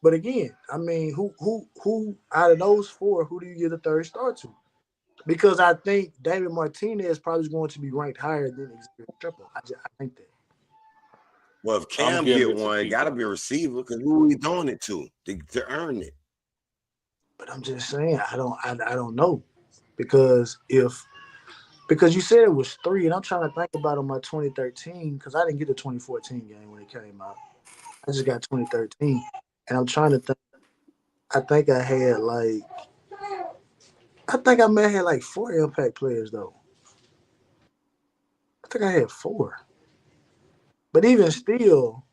But again, I mean, who out of those four, who do you give the third star to? Because I think David Martinez probably is going to be ranked higher than Xavier Triple. I think that. Well, if I'm Cam giving get it to one, it got to Kiko. be a receiver because who are we throwing it to earn it? But I'm just saying, I don't know because you said it was three, and I'm trying to think about on my 2013 because I didn't get the 2014 game when it came out. I just got 2013, and I'm trying to think. I think I may have had like four impact players though. I think I had four, but even still,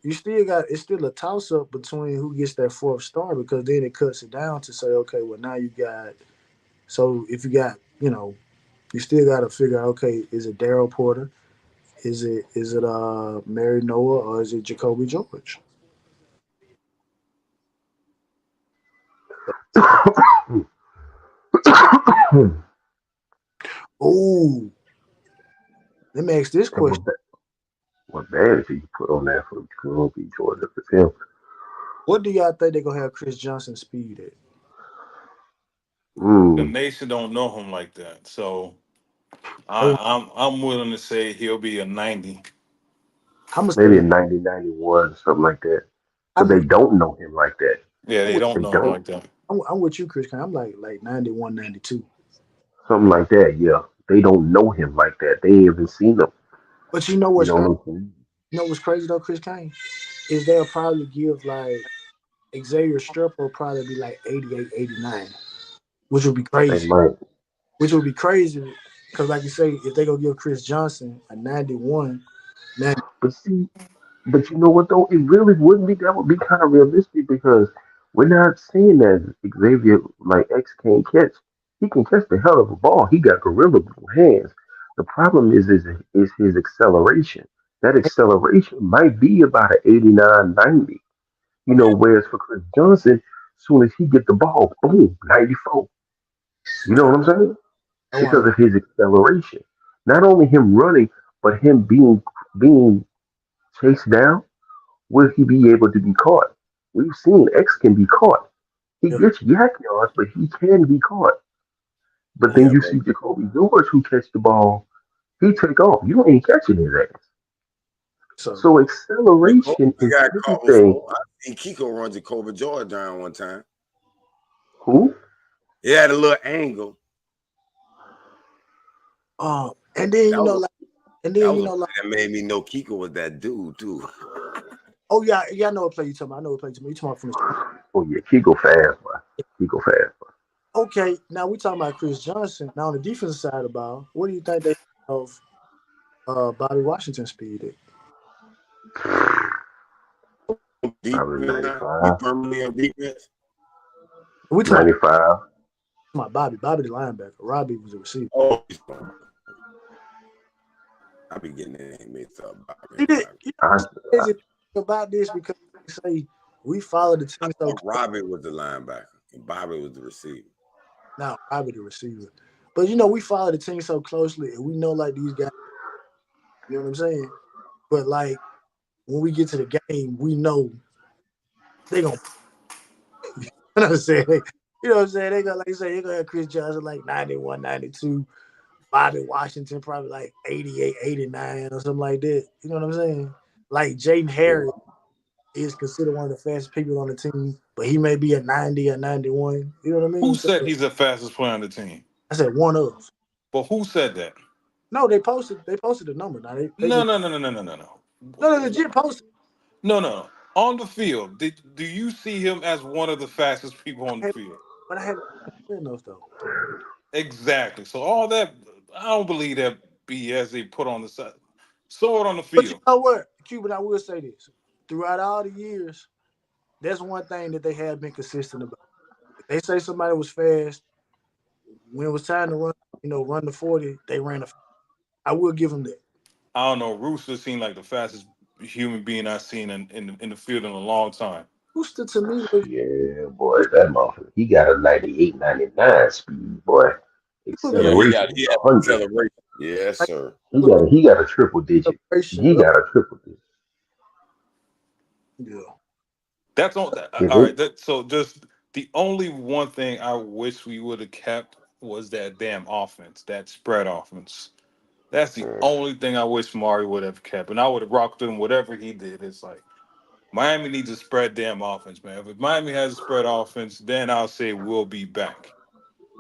it's still a toss up between who gets that fourth star because then it cuts it down to say, okay, well now you got so if you got You still got to figure out, okay, is it Daryl Porter? Is it Mary Noah, or is it Jacoby George? Oh, let me ask this And question. what bad you put on that for Jacoby Georgia for him? What do y'all think they're gonna have Chris Johnson speed at? The Mm, nation don't know him like that, so They want, I'm willing to say he'll be a 90. I'm gonna maybe say a 90, 91, something like that. Because I'm they don't know him like that. Yeah, I'm they with, don't They know him don't. like that. I'm with you, Chris. I'm like 91, 92. Something like that, yeah. They don't know him like that. They ain't even seen him. But you know You what's know crazy? what I'm saying? You know what's crazy though, Chris Kane? Is they'll probably give like Xavier Strep will probably be like 88, 89, which would be They crazy. might. Which would be crazy because, like you say, if they go give Chris Johnson a 91, 90, But see, but you know what though? It really wouldn't be. That would be kind of realistic because we're not saying that Xavier like X can't catch. He can catch the hell of a ball. He got gorilla hands. The problem is his acceleration. That acceleration might be about an 89, 90. You know, whereas for Chris Johnson, soon as he get the ball, boom, 94. You know what I'm saying? I Because want of his acceleration. Not only him running, but him being chased down. Will he be able to be caught? We've seen X can be caught. He to gets yak yards, but he can be caught. But then Yeah, you but see Jacoby George who catch the ball, he take off. You ain't catching his ass. so So Jacoby acceleration is got caught everything. before. I seen Kiko run Jacoby George down one time. Who? He had a little angle. and then That was and that then was a like play that made me know Kiko was that dude too. oh yeah, I know what play you talking about. I know what play you talking about. You talking about from the Oh yeah, he go fast, boy. He go fast, boy. okay. Now we talking about Chris Johnson. Now on the defensive side of the ball, what do you think they of Bobby Washington speed at? Defense Probably now, he 95, permanently on defense. We talking 95. about Bobby. Bobby the linebacker. Robbie was a receiver. Oh, I be getting that name mixed up. He did. You know I, what's crazy about this because they say we follow the I team so thought Robbie was the linebacker and Bobby was the receiver. now Robbie the receiver. But we follow the team so closely and we know like these guys, you know what I'm saying? But like when we get to the game, we know they gonna you know what I'm saying? You know what I'm saying? They gonna like you say they're gonna have Chris Johnson like 91, 92, Bobby Washington probably like 88, 89 or something like that. You know what I'm saying? Like Jaden Harris is considered one of the fastest people on the team, but he may be a 90 or 91. You know what I Who mean? So said he's the fastest player on the team? I said one of. But who said that? No, they posted the number. Now they No, just no, no, no, no, no, no, no. no, they legit posted. No, no. On the field, do you see him as one of the fastest people on the field? But I haven't seen enough though. Exactly. So all that, I don't believe that BS they put on the side. Saw it on the But you field. know what, Cuban, I will say this. Throughout all the years, that's one thing that they have been consistent about. If they say somebody was fast, when it was time to run, run the 40, they ran the. I will give them that. I don't know. Rooster seemed like the fastest human being I've seen in the field in a long time. Rooster to me look yeah, boy, that motherfucker. He got a 98, 99 speed, boy. look Yeah, Acceleration he is had 100. acceleration. Yes, like sir. He got a triple digit. celebration He up. got a triple digit. Yeah. That's all. Yeah, All right. So just the only one thing I wish we would have kept was that damn offense, that spread offense. That's the only thing I wish Mari would have kept, and I would have rocked him whatever he did. It's like Miami needs a spread damn offense, man. If Miami has a spread offense, then I'll say we'll be back.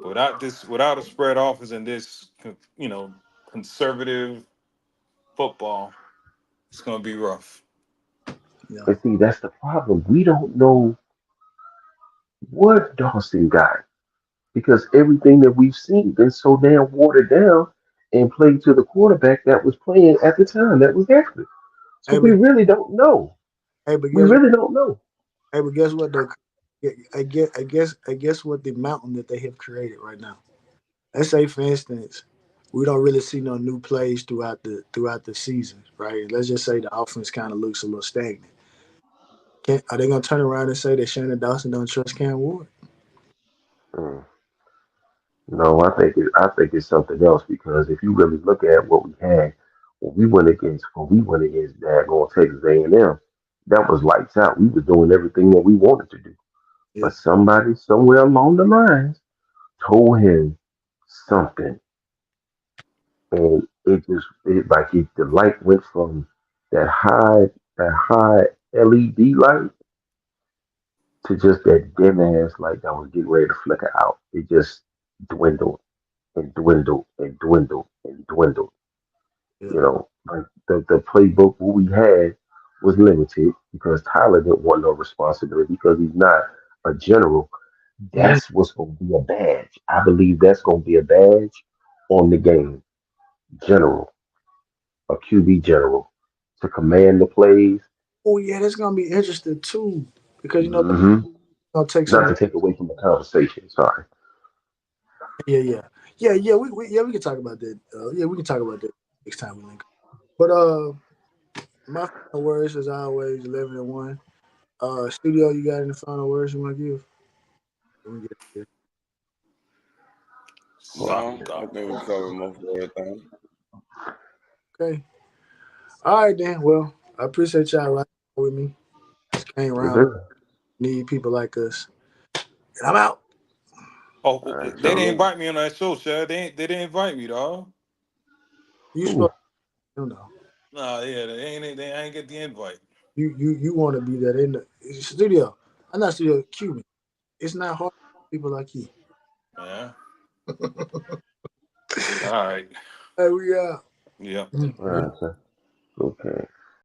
But without a spread offense and this, conservative football, it's gonna be rough. Yeah. but see, that's the problem. We don't know what Dawson got because everything that we've seen been so damn watered down and played to the quarterback that was playing at the time that was accurate. So Hey, we but really don't know. hey, but We guess what? really don't know. Hey, but guess what though? I guess what the mountain that they have created right now. Let's say, for instance, we don't really see no new plays throughout the season, right? Let's just say the offense kind of looks a little stagnant. Are they gonna turn around and say that Shannon Dawson don't trust Cam Ward? Mm. No, I think it's something else because if you really look at what we had when we went against Daggone Texas A&M, that was lights out. We were doing everything that we wanted to do. Yeah. But somebody somewhere along the lines told him something, and the light went from that high LED light to just that dim ass light that was getting ready to flicker out. It just dwindled and dwindled and dwindled and dwindled. Yeah. You know, like the playbook what we had was limited because Tyler didn't want no responsibility because he's not a general. Mhm. That's what's going to be a badge. I believe that's going to be a badge on the game. General, a QB general, to command the plays. Oh yeah, that's gonna be interesting too because that's Hmm. gonna take Not something. to take away from the conversation. Sorry. Yeah, yeah, yeah. We can talk about that. Yeah, we can talk about that next time we link. But my final words is always 11-1. Studio, you got any final words you want to give? Let me get it No, Sock I off. think we covered most of everything. here. Okay. All right then. Well, I appreciate y'all riding with me. Just came Yes, around. sir. Need people like us. And I'm out. Oh, All right, they didn't y'all. invite me on that show, Shad. They didn't invite me, dog. You Ooh, supposed to know. Nah, yeah, they ain't get the invite. You want to be that in the studio. I'm not studio Cuban. It's not hard for people like you. Yeah. All right. Hey, we out. Yeah. all right, sir. Okay.